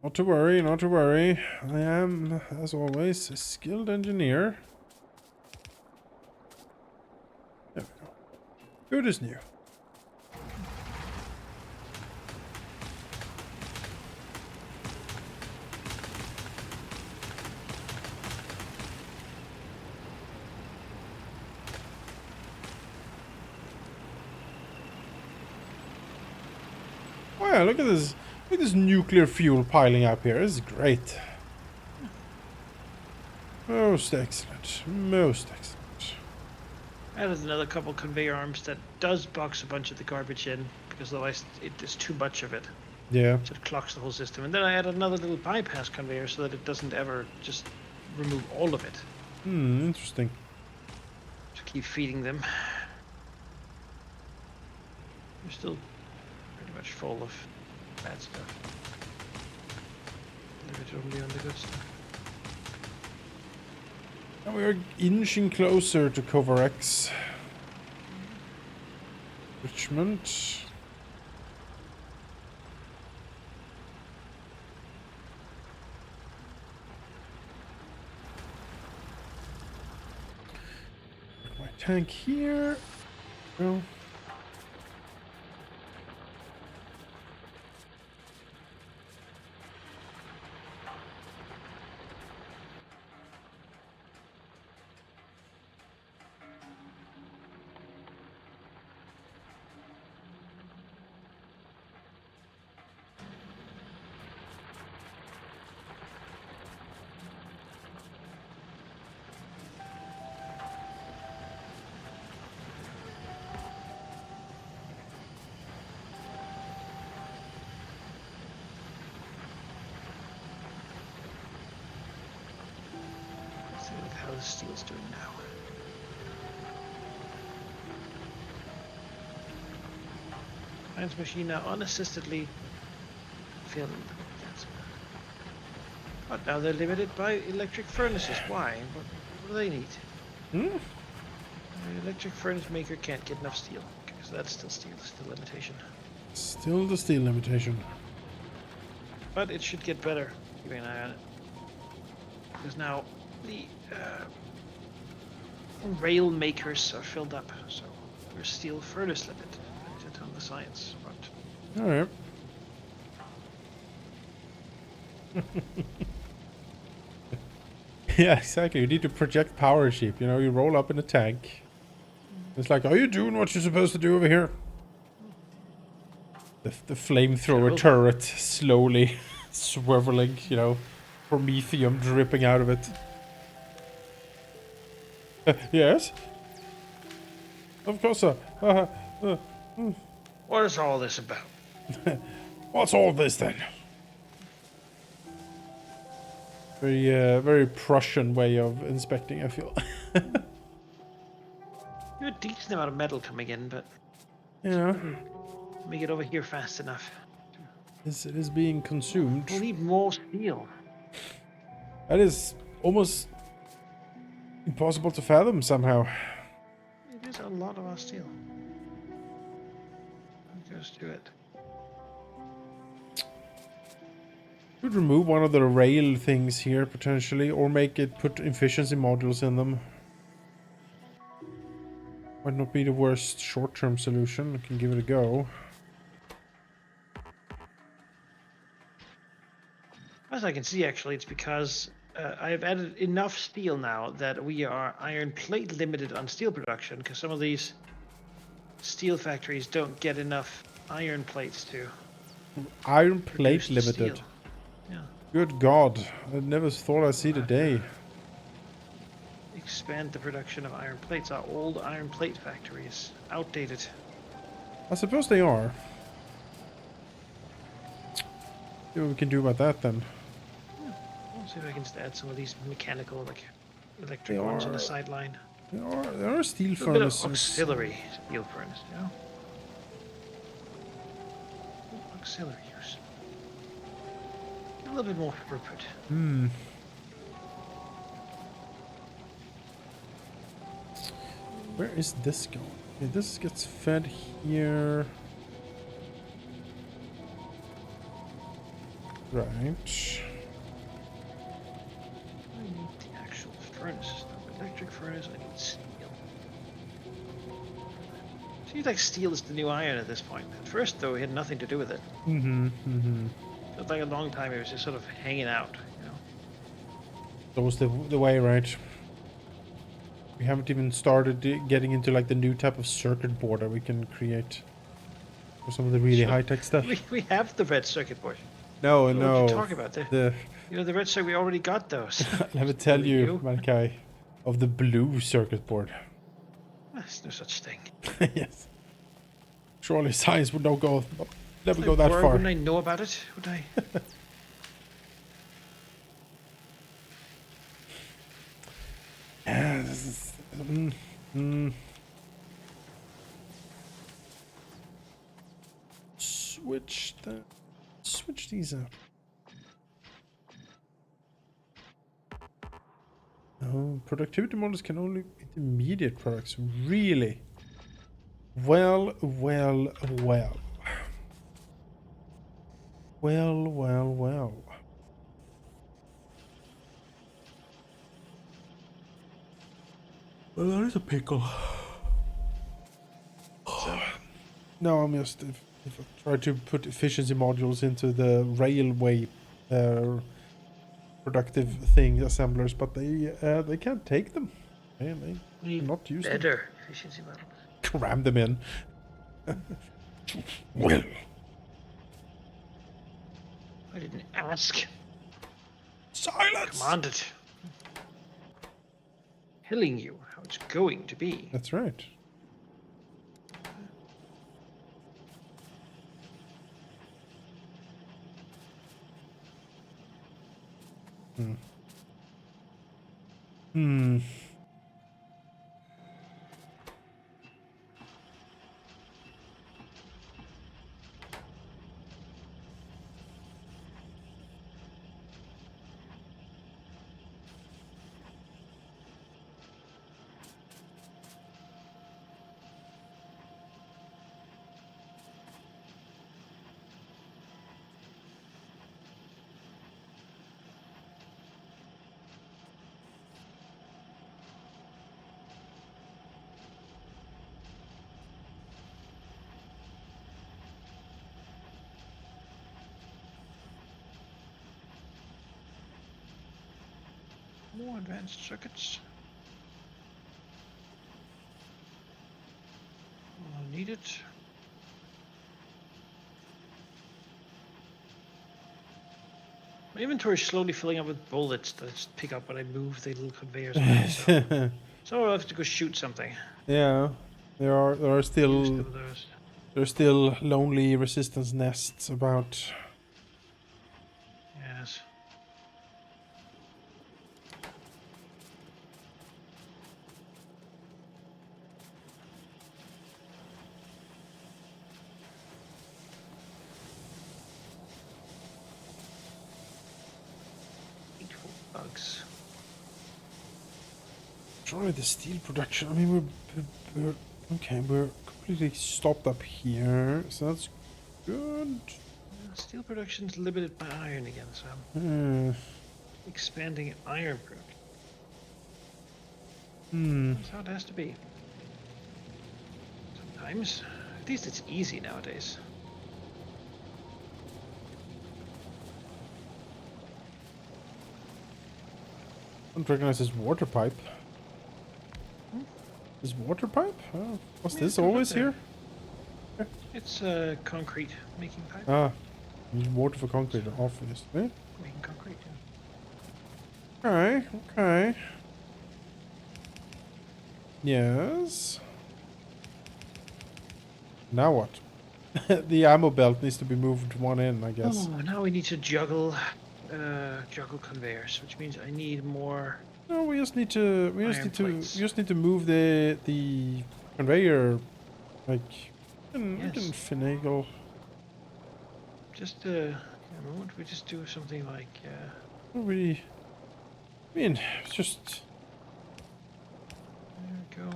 Not to worry, not to worry. I am, as always, a skilled engineer. There we go. Good as new. Oh yeah, look at this. Look at this nuclear fuel piling up here. This is great. Most excellent. Most excellent. added another couple conveyor arms that does box a bunch of the garbage in, because otherwise there's too much of it. Yeah. So it clocks the whole system. And then I added another little bypass conveyor so that it doesn't ever just remove all of it. Interesting. To keep feeding them. They're still pretty much full of bad stuff. Leave it only on the good stuff. And we are inching closer to cover X. Richmond. Put my tank here. Well. Let's see how the steel's doing now. Mine's machine now unassistedly filled. But now they're limited by electric furnaces. Why? What do they need? Hmm? The electric furnace maker can't get enough steel. Okay, so that's still steel, still limitation. Still the steel limitation. But it should get better. Keeping an eye on it. Because now the rail makers are filled up, so we're steel furnace limit. It's on the science front. All right. Yeah, exactly. You need to project power sheep. You know, you roll up in a tank. It's like, are you doing what you're supposed to do over here? The flamethrower turret slowly swiveling, you know, promethium dripping out of it. Yes? Of course, sir. What is all this about? What's all this then? Very Prussian way of inspecting, I feel. You have a decent amount of metal coming in, but Yeah. make it over here fast enough. It is being consumed. We'll need more steel. That is almost impossible to fathom somehow. It is a lot of our steel. Let's do it. Could remove one of the rail things here potentially, or make it put efficiency modules in them. Might not be the worst short-term solution. I can give it a go. As I can see, actually, it's because I have added enough steel now that we are iron plate limited on steel production, because some of these steel factories don't get enough iron plates to Iron plate produce the limited. steel. Yeah. Good God, I never thought I'd see the day. Expand the production of iron plates. Our old iron plate factory is outdated. I suppose they are. See what we can do about that then. I'll see if I can just add some of these mechanical, like electric ones on the sideline. There are steel A bit of furnaces. auxiliary steel furnace, you know? Auxiliary use. Get a little bit more throughput. Hmm. Where is this going? Okay, this gets fed here. Right. I need the actual furnace. Electric furnace, I need steel. Seems like steel is the new iron at this point. At first, though, it had nothing to do with it. Mm-hmm. Mm-hmm. It was like a long time, it was just sort of hanging out, you know? That was the way, right? We haven't even started getting into like the new type of circuit board that we can create for some of the really Sure. high-tech stuff. We have the red circuit board. No, What no. are you talking about? The You know, the red circuit, we already got those. let me tell you, Manaki, of the blue circuit board. There's no such thing. Yes. Surely science would never go If that were, far. Wouldn't I know about it? Would I? Yeah, this is. Switch these up. No, productivity models can only intermediate products. Really? Well. Well. Well, that is a pickle. So, No, I'm just if I try to put efficiency modules into the railway productive thing assemblers, but they can't take them. They cannot use them. better efficiency models. Cram them in. Well, I didn't ask. silence. Commanded. Telling you how it's going to be. That's right. Hmm. More advanced circuits. I'll need it. My inventory is slowly filling up with bullets that I just pick up when I move the little conveyors around. So I'll have to go shoot something. Yeah, there are Use still some of those. there's still lonely resistance nests about. Yes. Hateful bugs. Surely the steel production. I mean, we're okay. We're completely stopped up here, so that's good. Steel production's limited by iron again, so I'm Hmm. expanding iron production. Hmm. That's how it has to be. Sometimes. At least it's easy nowadays. I don't recognize this water pipe. Hmm? This water pipe? Was Yeah, this it goes up always there. here? It's concrete making pipe. Ah, use water for concrete, obviously. Making concrete, yeah. Okay, okay. Yes. Now what? The ammo belt needs to be moved one in, I guess. Oh, now we need to juggle conveyors, which means I need more. No, we just need to. Iron plates. We just need to move the conveyor. Like, we can Yes. finagle. Just a moment. We just do something like. We. I mean, it's just. There we go.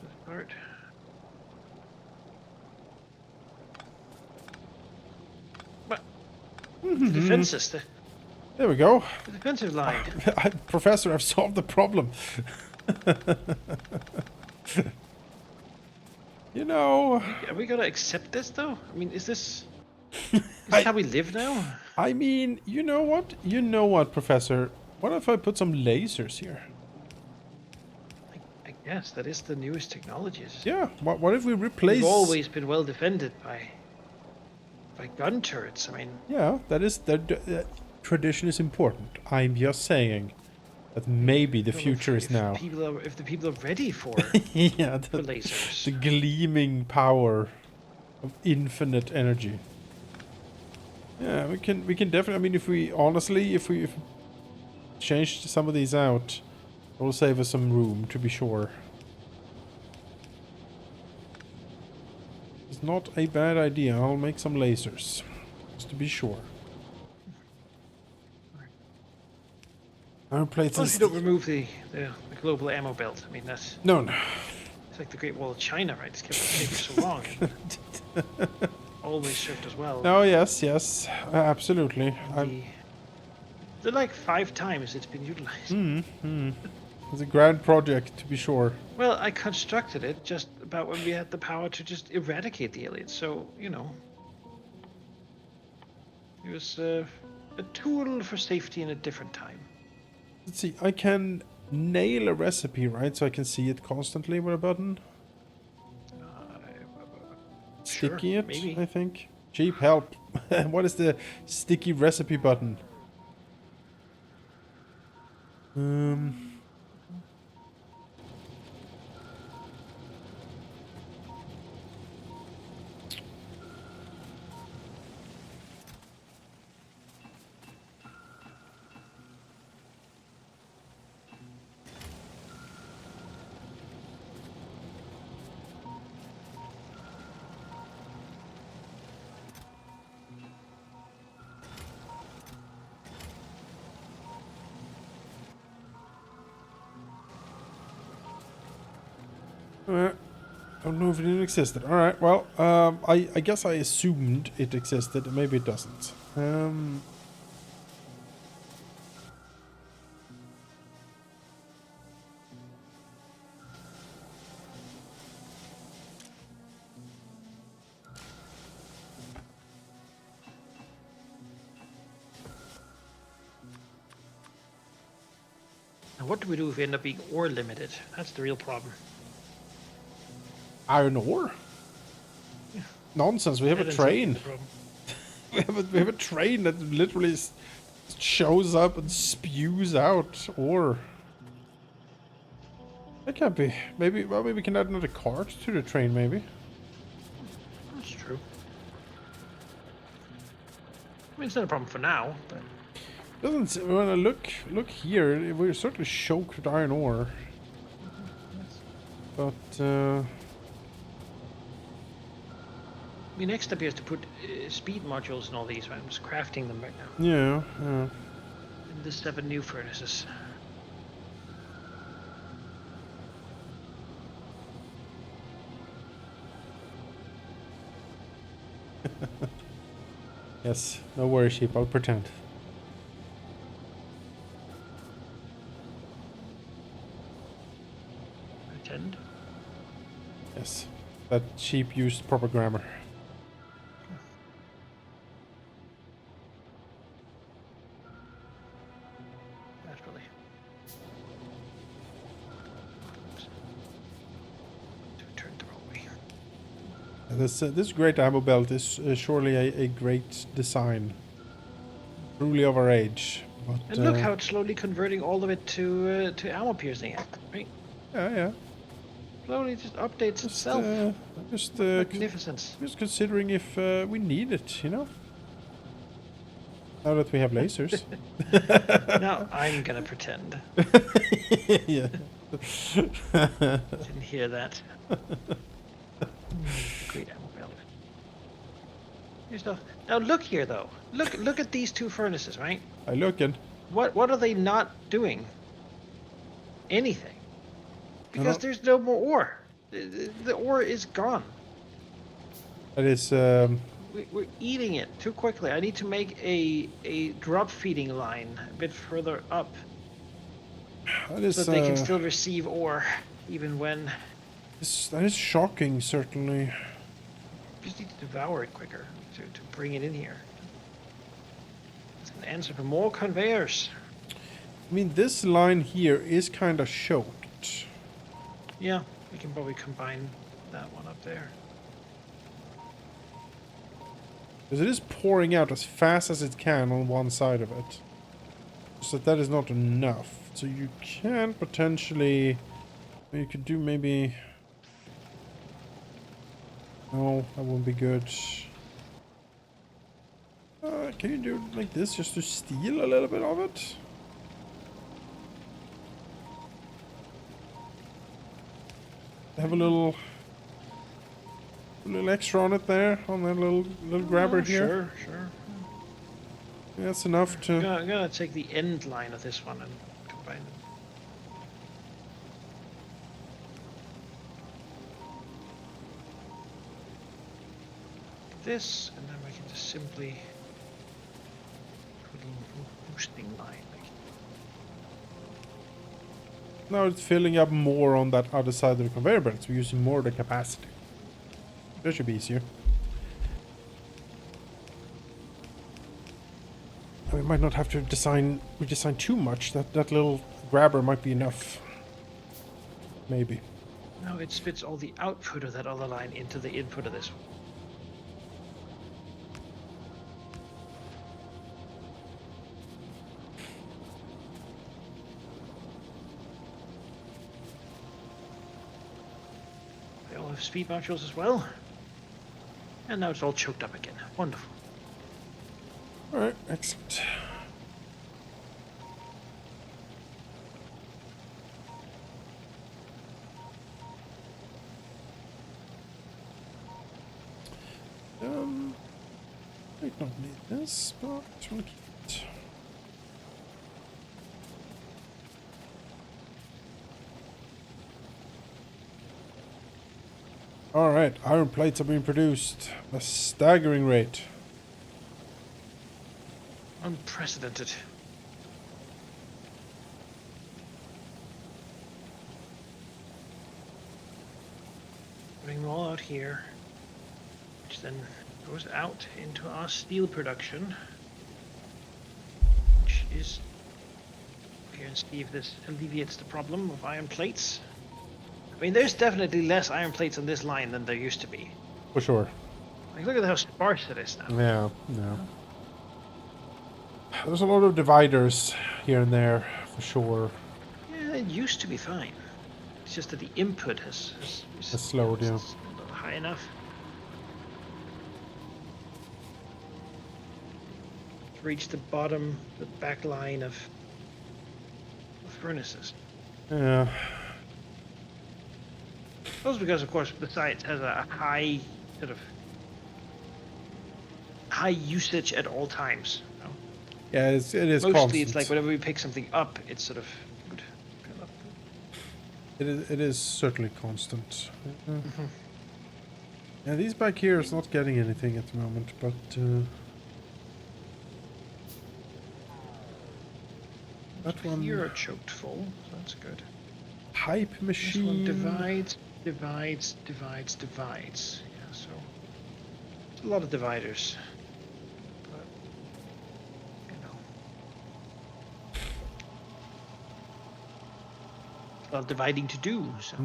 This part. But the defenses, There we go. the defensive line. Professor, I've solved the problem. You know. Are we gonna accept this though? I mean, is this how we live now? I mean, you know what? You know what, Professor? What if I put some lasers here? I guess that is the newest technologies. Yeah. What if we replace? We've always been well defended by gun turrets. I mean, Yeah, that is that. Tradition is important. I'm just saying that maybe the I don't know future is now. if the people are ready for Yeah, for lasers. the gleaming power of infinite energy. Yeah, we can definitely. I mean, if we honestly, if we change some of these out, it will save us some room, to be sure. It's not a bad idea. I'll make some lasers, just to be sure. Iron plates Well, and if you don't steel. remove the global ammo belt, I mean that's No. it's like the Great Wall of China, right? It's kept taking so long. Always served us well. No. Yes. Absolutely. They're like 5 times it's been utilized. It's a grand project, to be sure. Well, I constructed it just about when we had the power to just eradicate the aliens. So, you know, it was a tool for safety in a different time. Let's see. I can nail a recipe, right? So I can see it constantly with a button. Sticky Sure, it, maybe. I think. Cheap help. What is the sticky recipe button? Don't know if it even existed. Alright, well, I guess I assumed it existed. Maybe it doesn't. what do we do if we end up being ore limited? That's the real problem. Iron ore? Yeah. Nonsense. We have That a ends up being train. the problem. We have a train that literally shows up and spews out ore. That can't be. Maybe. Well, maybe we can add another cart to the train. Maybe. That's true. I mean, it's not a problem for now, but Doesn't. When I look here, we're certainly choked with iron ore. But I mean, next step here is to put speed modules in all these. Right? I'm just crafting them right now. yeah, yeah. And this 7 new furnaces. Yes. No worries, sheep. I'll pretend. Pretend. Yes. That sheep used proper grammar. Naturally. Oops. Turned the wrong way. This great ammo belt is surely a great design. Truly of our age. But, And look how it's slowly converting all of it to ammo piercing, right? Yeah. Slowly just updates itself. Just Magnificence. just considering if we need it, you know. Now that we have lasers. Now I'm gonna pretend. Yeah. Didn't hear that. Great ammo belt. Here's stuff. Now look here, though. Look at these 2 furnaces, right? I looking. What are they not doing? Anything. Because there's no more ore. The ore is gone. That is We're eating it too quickly. I need to make a drop feeding line a bit further up so that they can still receive ore even when. That is shocking, certainly. Just need to devour it quicker to bring it in here. It's an answer for more conveyors. I mean, this line here is kind of choked. Yeah, we can probably combine that one up there. Because it is pouring out as fast as it can on one side of it. So that is not enough. So you can potentially... You could do maybe... No, that wouldn't be good. Can you do it like this just to steal a little bit of it? Have a little extra on it there, on that little grabber here. Sure. Yeah, that's enough to... I'm gonna take the end line of this one and combine them. This, and then we can just simply put a little boosting line. Now it's filling up more on that other side of the conveyor belt, so we're using more of the capacity. That should be easier. And we might not have to redesign too much. That little grabber might be enough. Maybe. Now it spits all the output of that other line into the input of this one. They all have speed modules as well. And now it's all choked up again. Wonderful. Alright, excellent. Might not need this, but we'll keep it. Alright, iron plates are being produced at a staggering rate. Unprecedented. Putting them all out here, which then goes out into our steel production, which is here and see if this alleviates the problem of iron plates. I mean, there's definitely less iron plates on this line than there used to be. For sure. Like, look at how sparse it is now. Yeah, yeah. There's a lot of dividers here and there, for sure. Yeah, it used to be fine. It's just that the input has It's slowed, yeah. not high enough. To reach the bottom, the back line of furnaces. Yeah. Also because, of course, the site has a high sort of high usage at all times. You know? Yeah, it is Mostly constant. it's like whenever we pick something up, it's sort of good. It is certainly constant. Yeah, these back here is not getting anything at the moment, but that one Here are choked full, so that's good. hype machine. This one divides. Yeah, so it's a lot of dividers. But you know. A lot of dividing to do, so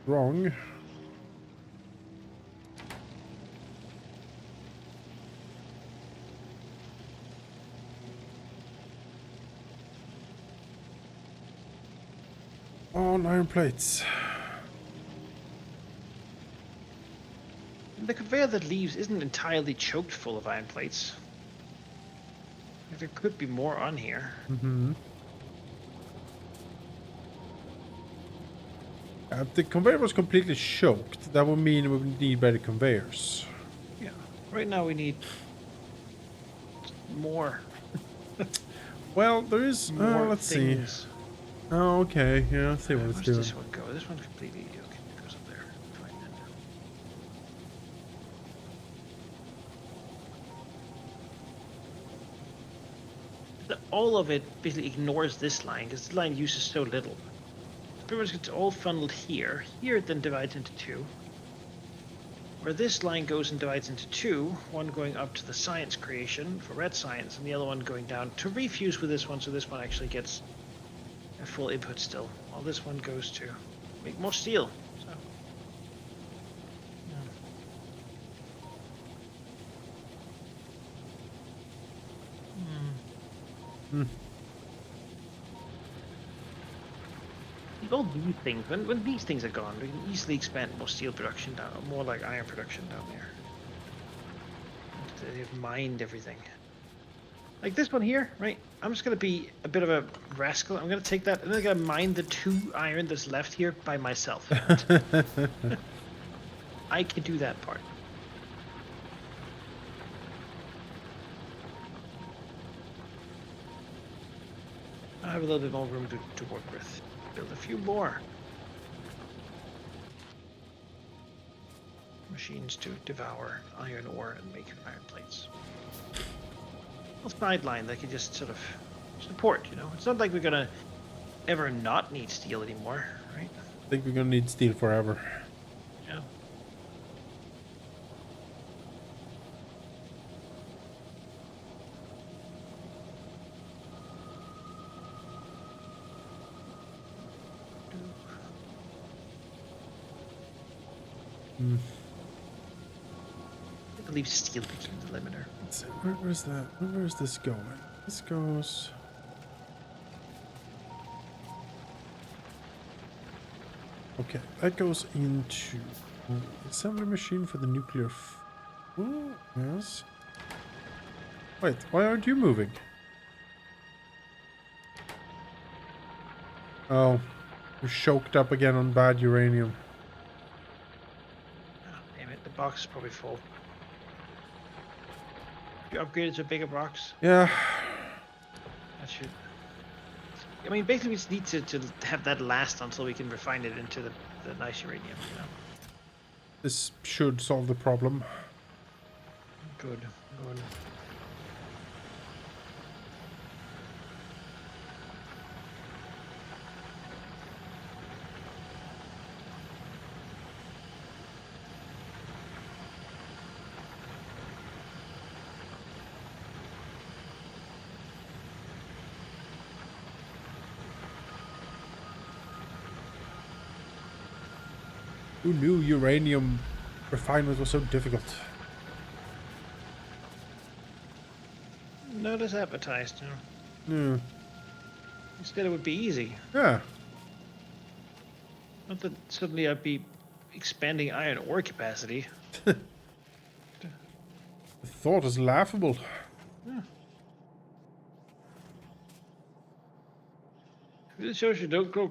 Wrong. On iron plates. the conveyor that leaves isn't entirely choked full of iron plates. There could be more on here. If the conveyor was completely choked, that would mean we would need better conveyors. Yeah. Right now we need more. Well, there is. More Let's things. see. Oh, okay. Yeah, let's see what it's Where's doing. this one go? This one's completely okay. It goes up there. Fine then. All of it basically ignores this line because this line uses so little. Pretty much gets all funneled here. Here it then divides into two. Where this line goes and divides into two, one going up to the science creation for red science, and the other one going down to refuse with this one, so this one actually gets a full input still. While this one goes to make more steel. So, yeah. All these things, when these things are gone, we can easily expand more steel production down, more like iron production down there. They've mined everything. Like this one here, right? I'm just gonna be a bit of a rascal. I'm gonna take that and then I'm gonna mine the 2 iron that's left here by myself. I can do that part. I have a little bit more room to work with. Build a few more machines to devour iron ore and make iron plates. A sideline that can just sort of support, you know. It's not like we're gonna ever not need steel anymore, right? I think we're gonna need steel forever. Yeah. I believe steel became the limiter. Let's see, where's that? Where's this going? This goes. Okay, that goes into assembly machine for the nuclear. Oh, yes. Wait, why aren't you moving? Oh, you're choked up again on bad uranium. Oh, damn it, the box is probably full. You upgraded to a bigger box? Yeah. That should... I mean, basically we just need to have that last until we can refine it into the nice uranium, you know? This should solve the problem. Good, good. Who knew uranium refinement was so difficult? Not as advertised, you know. Yeah. Instead, it would be easy. Yeah. Not that suddenly I'd be expanding iron ore capacity. The thought is laughable. Yeah. It shows you don't grow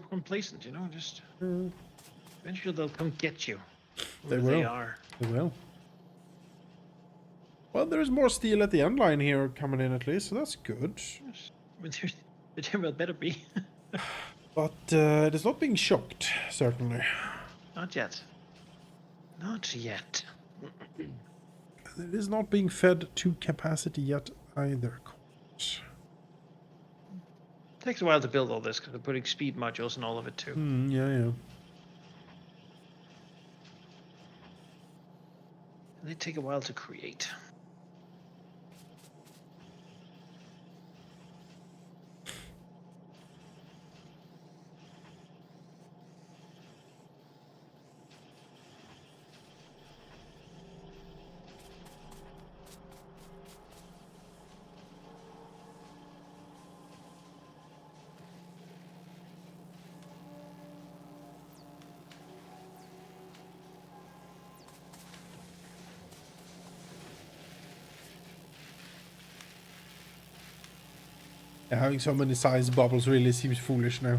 complacent, you know. Just eventually they'll come get you, They whoever they will. are. They will. Well, there's more steel at the end line here coming in at least, so that's good. Yes. I mean, there well better be. But it is not being shocked, certainly. Not yet. Not yet. It is not being fed to capacity yet either. Takes a while to build all this because they're putting speed modules in all of it too. Yeah, yeah. And they take a while to create. Yeah, having so many size bubbles really seems foolish now.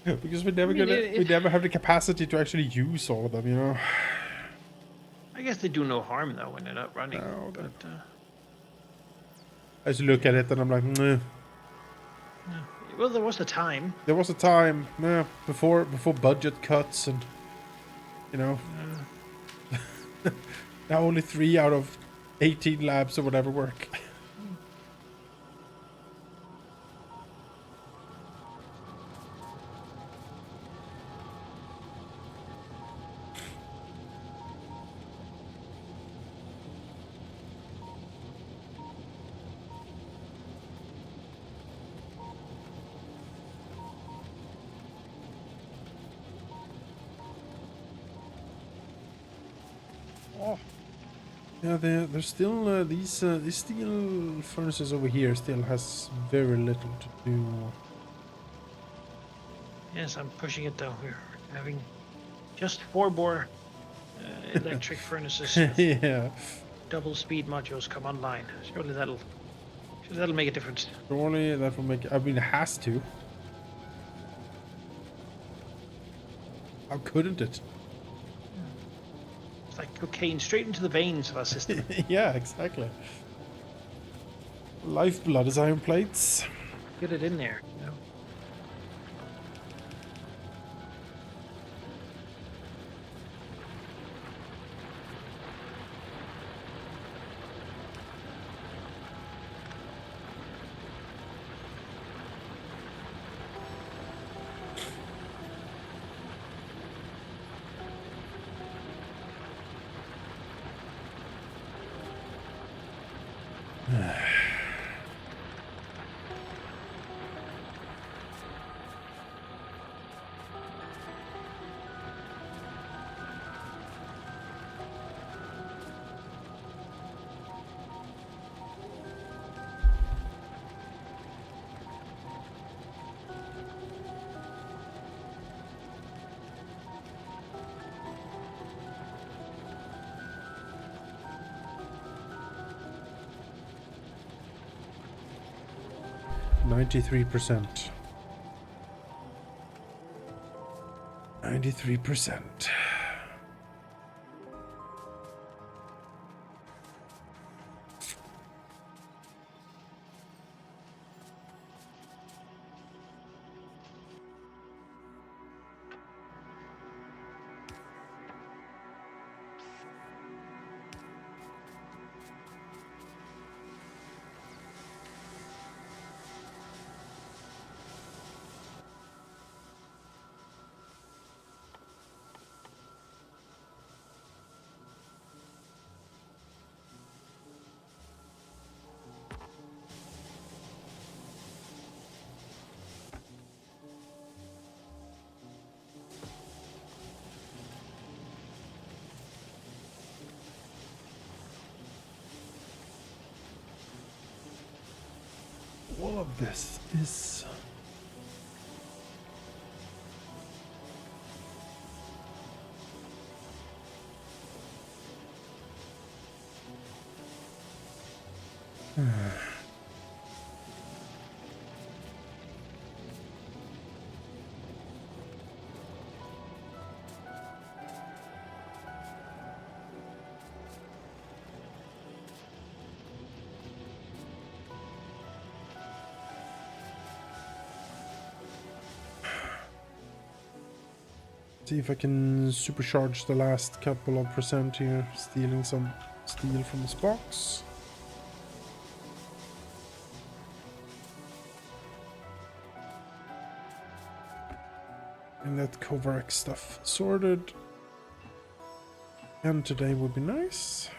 Because we never have the capacity to actually use all of them, you know. I guess they do no harm though when they're not running. No, but I just look at it and I'm like, nah. well, there was a time. There was a time, before budget cuts and, you know, now only 3 out of 18 labs or whatever work. Oh, Yeah, there's still these steel furnaces over here still has very little to do. yes, I'm pushing it though. We're having just 4 more electric furnaces with Yeah, double speed modules come online. Surely that'll make a difference. surely that will make. I mean, it has to. How couldn't it? It's like cocaine straight into the veins of our system. Yeah, exactly. Lifeblood is iron plates. Get it in there, you know. %93%. 93%. all of this is... See if I can supercharge the last couple of percent here, stealing some steel from this box. And that Kovac stuff sorted. And today would be nice.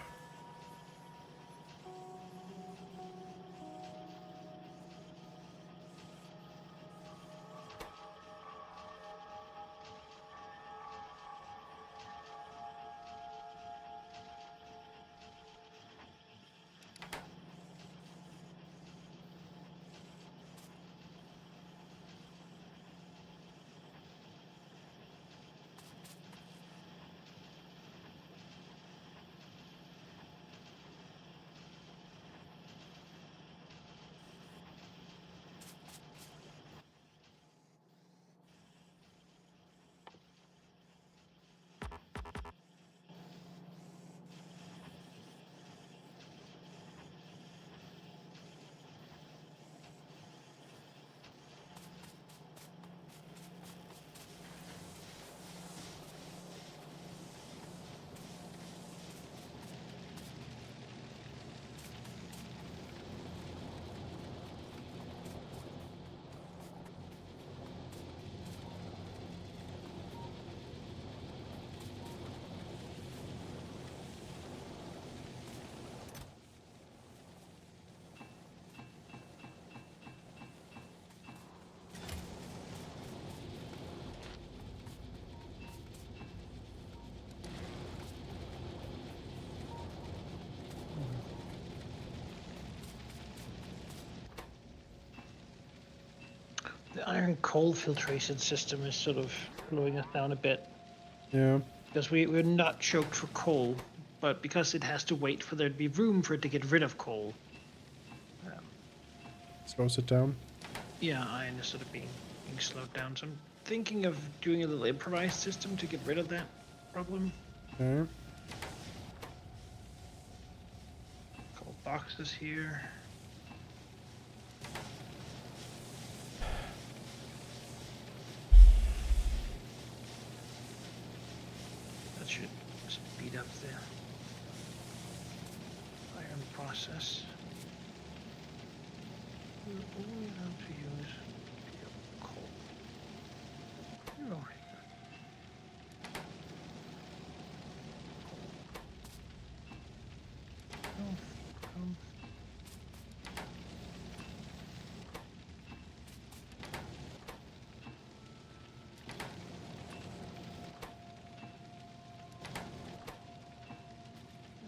The iron coal filtration system is sort of slowing us down a bit. Yeah. Because we're not choked for coal, but because it has to wait for there to be room for it to get rid of coal. Slows it down. Yeah, iron is sort of being slowed down. So I'm thinking of doing a little improvised system to get rid of that problem. Okay. Couple boxes here. That should speed up the iron process. We're only allowed to use coal. Oh,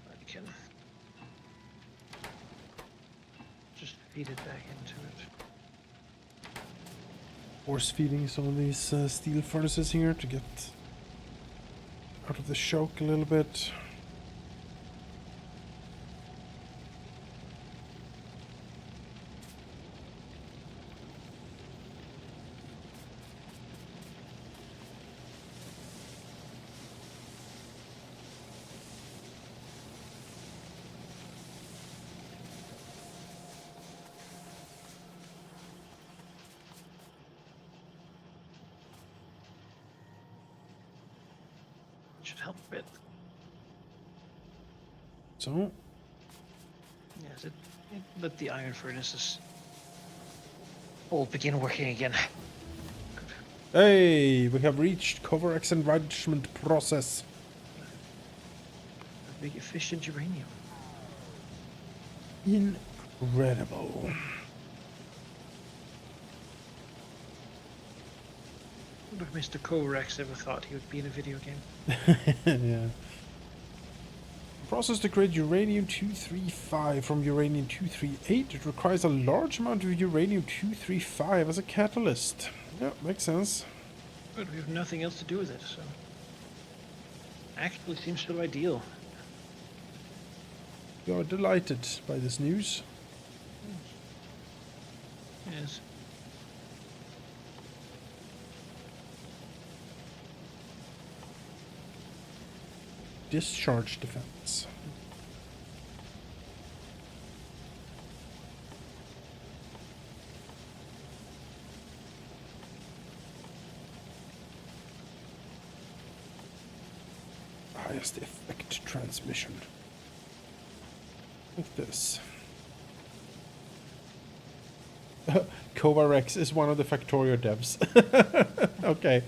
I can just feed it back into it. Force feeding some of these steel furnaces here to get out of the choke a little bit. Should help a bit. So, Yes, it let the iron furnaces all begin working again. hey, we have reached Kovacs enrichment process. A big efficient uranium. Incredible. I wonder if Mr. Korex ever thought he would be in a video game. Yeah. Process to create uranium-235 from uranium-238. It requires a large amount of uranium-235 as a catalyst. Yeah, makes sense. But we have nothing else to do with it, so actually seems so ideal. We are delighted by this news. Yes. Discharge defense. Highest effect transmission. Like this. Kovarex is one of the Factorio devs. Okay.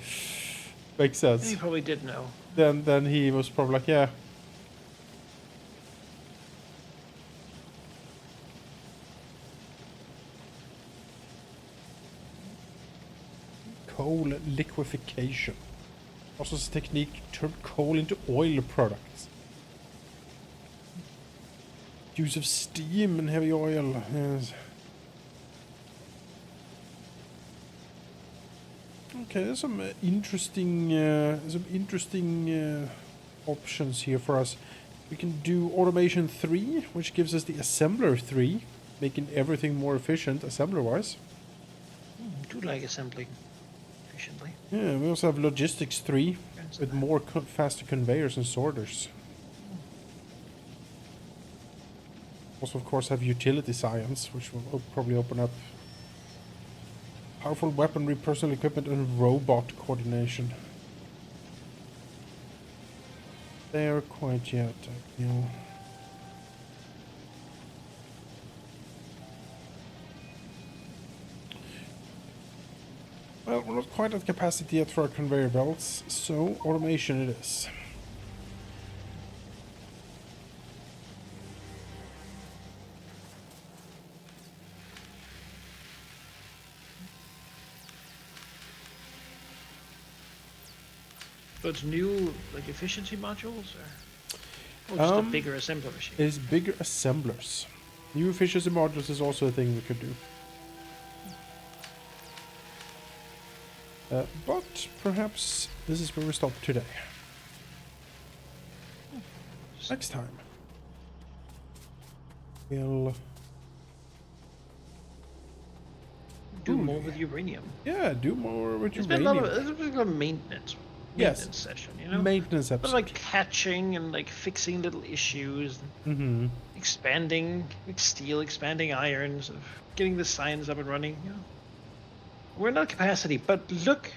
Makes sense. He probably did know. Then he was probably like, yeah. Coal liquefaction. Process technique to turn coal into oil products. Use of steam and heavy oil. Yes. Okay, there's some interesting options here for us. We can do automation 3, which gives us the assembler 3, making everything more efficient assembler-wise. Do like assembling efficiently. Yeah, we also have logistics 3 with more faster conveyors and sorters. Also, of course, have utility science, which will probably open up powerful weaponry, personal equipment, and robot coordination. There quite yet, you know. Well, we're not quite at capacity yet for our conveyor belts, so automation it is. So it's new, like, efficiency modules, or just a bigger assembler machine? It's bigger assemblers. New efficiency modules is also a thing we could do. But perhaps this is where we stop today. Next time, we'll Do more with uranium. do more with It's uranium. been a lot of maintenance Yes. session, you know? Maintenance But episode. like catching and like fixing little issues, expanding like steel, expanding iron, sort of getting the science up and running. You know, we're not capacity, but look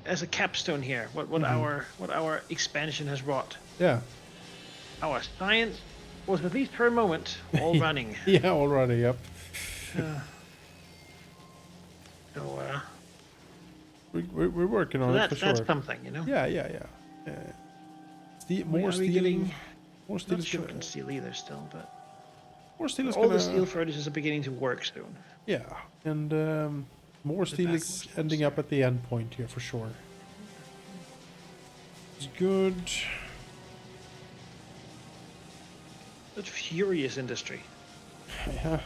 as a capstone here. What our expansion has wrought. Yeah. Our science was at least for a moment all running. Yeah, already. Yep. So We're working on it for sure. that's something, you know. Yeah. More Are we steel. getting More steel not is short gonna. on steel either, still, but More steel is all gonna. the steel furnaces are beginning to work soon. Yeah, and more steel is backwards ending up at the end point here for sure. It's good. That's furious industry. Yeah,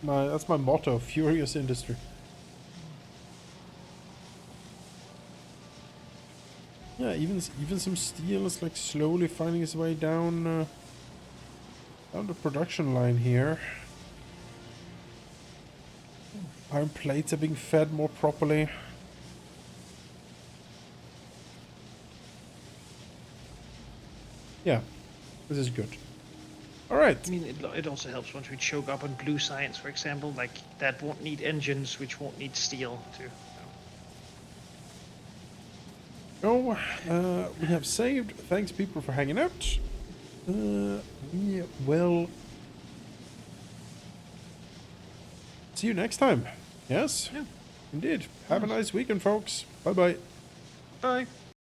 that's my motto: furious industry. Yeah, even some steel is like slowly finding its way down the production line here. Iron plates are being fed more properly. Yeah, this is good. All right. I mean, it also helps once we choke up on blue science, for example. Like that won't need engines, which won't need steel to. Oh, we have saved. Thanks, people, for hanging out. We will see you next time. Yes? Yeah. Indeed. Have a nice weekend, folks. Bye-bye. Bye.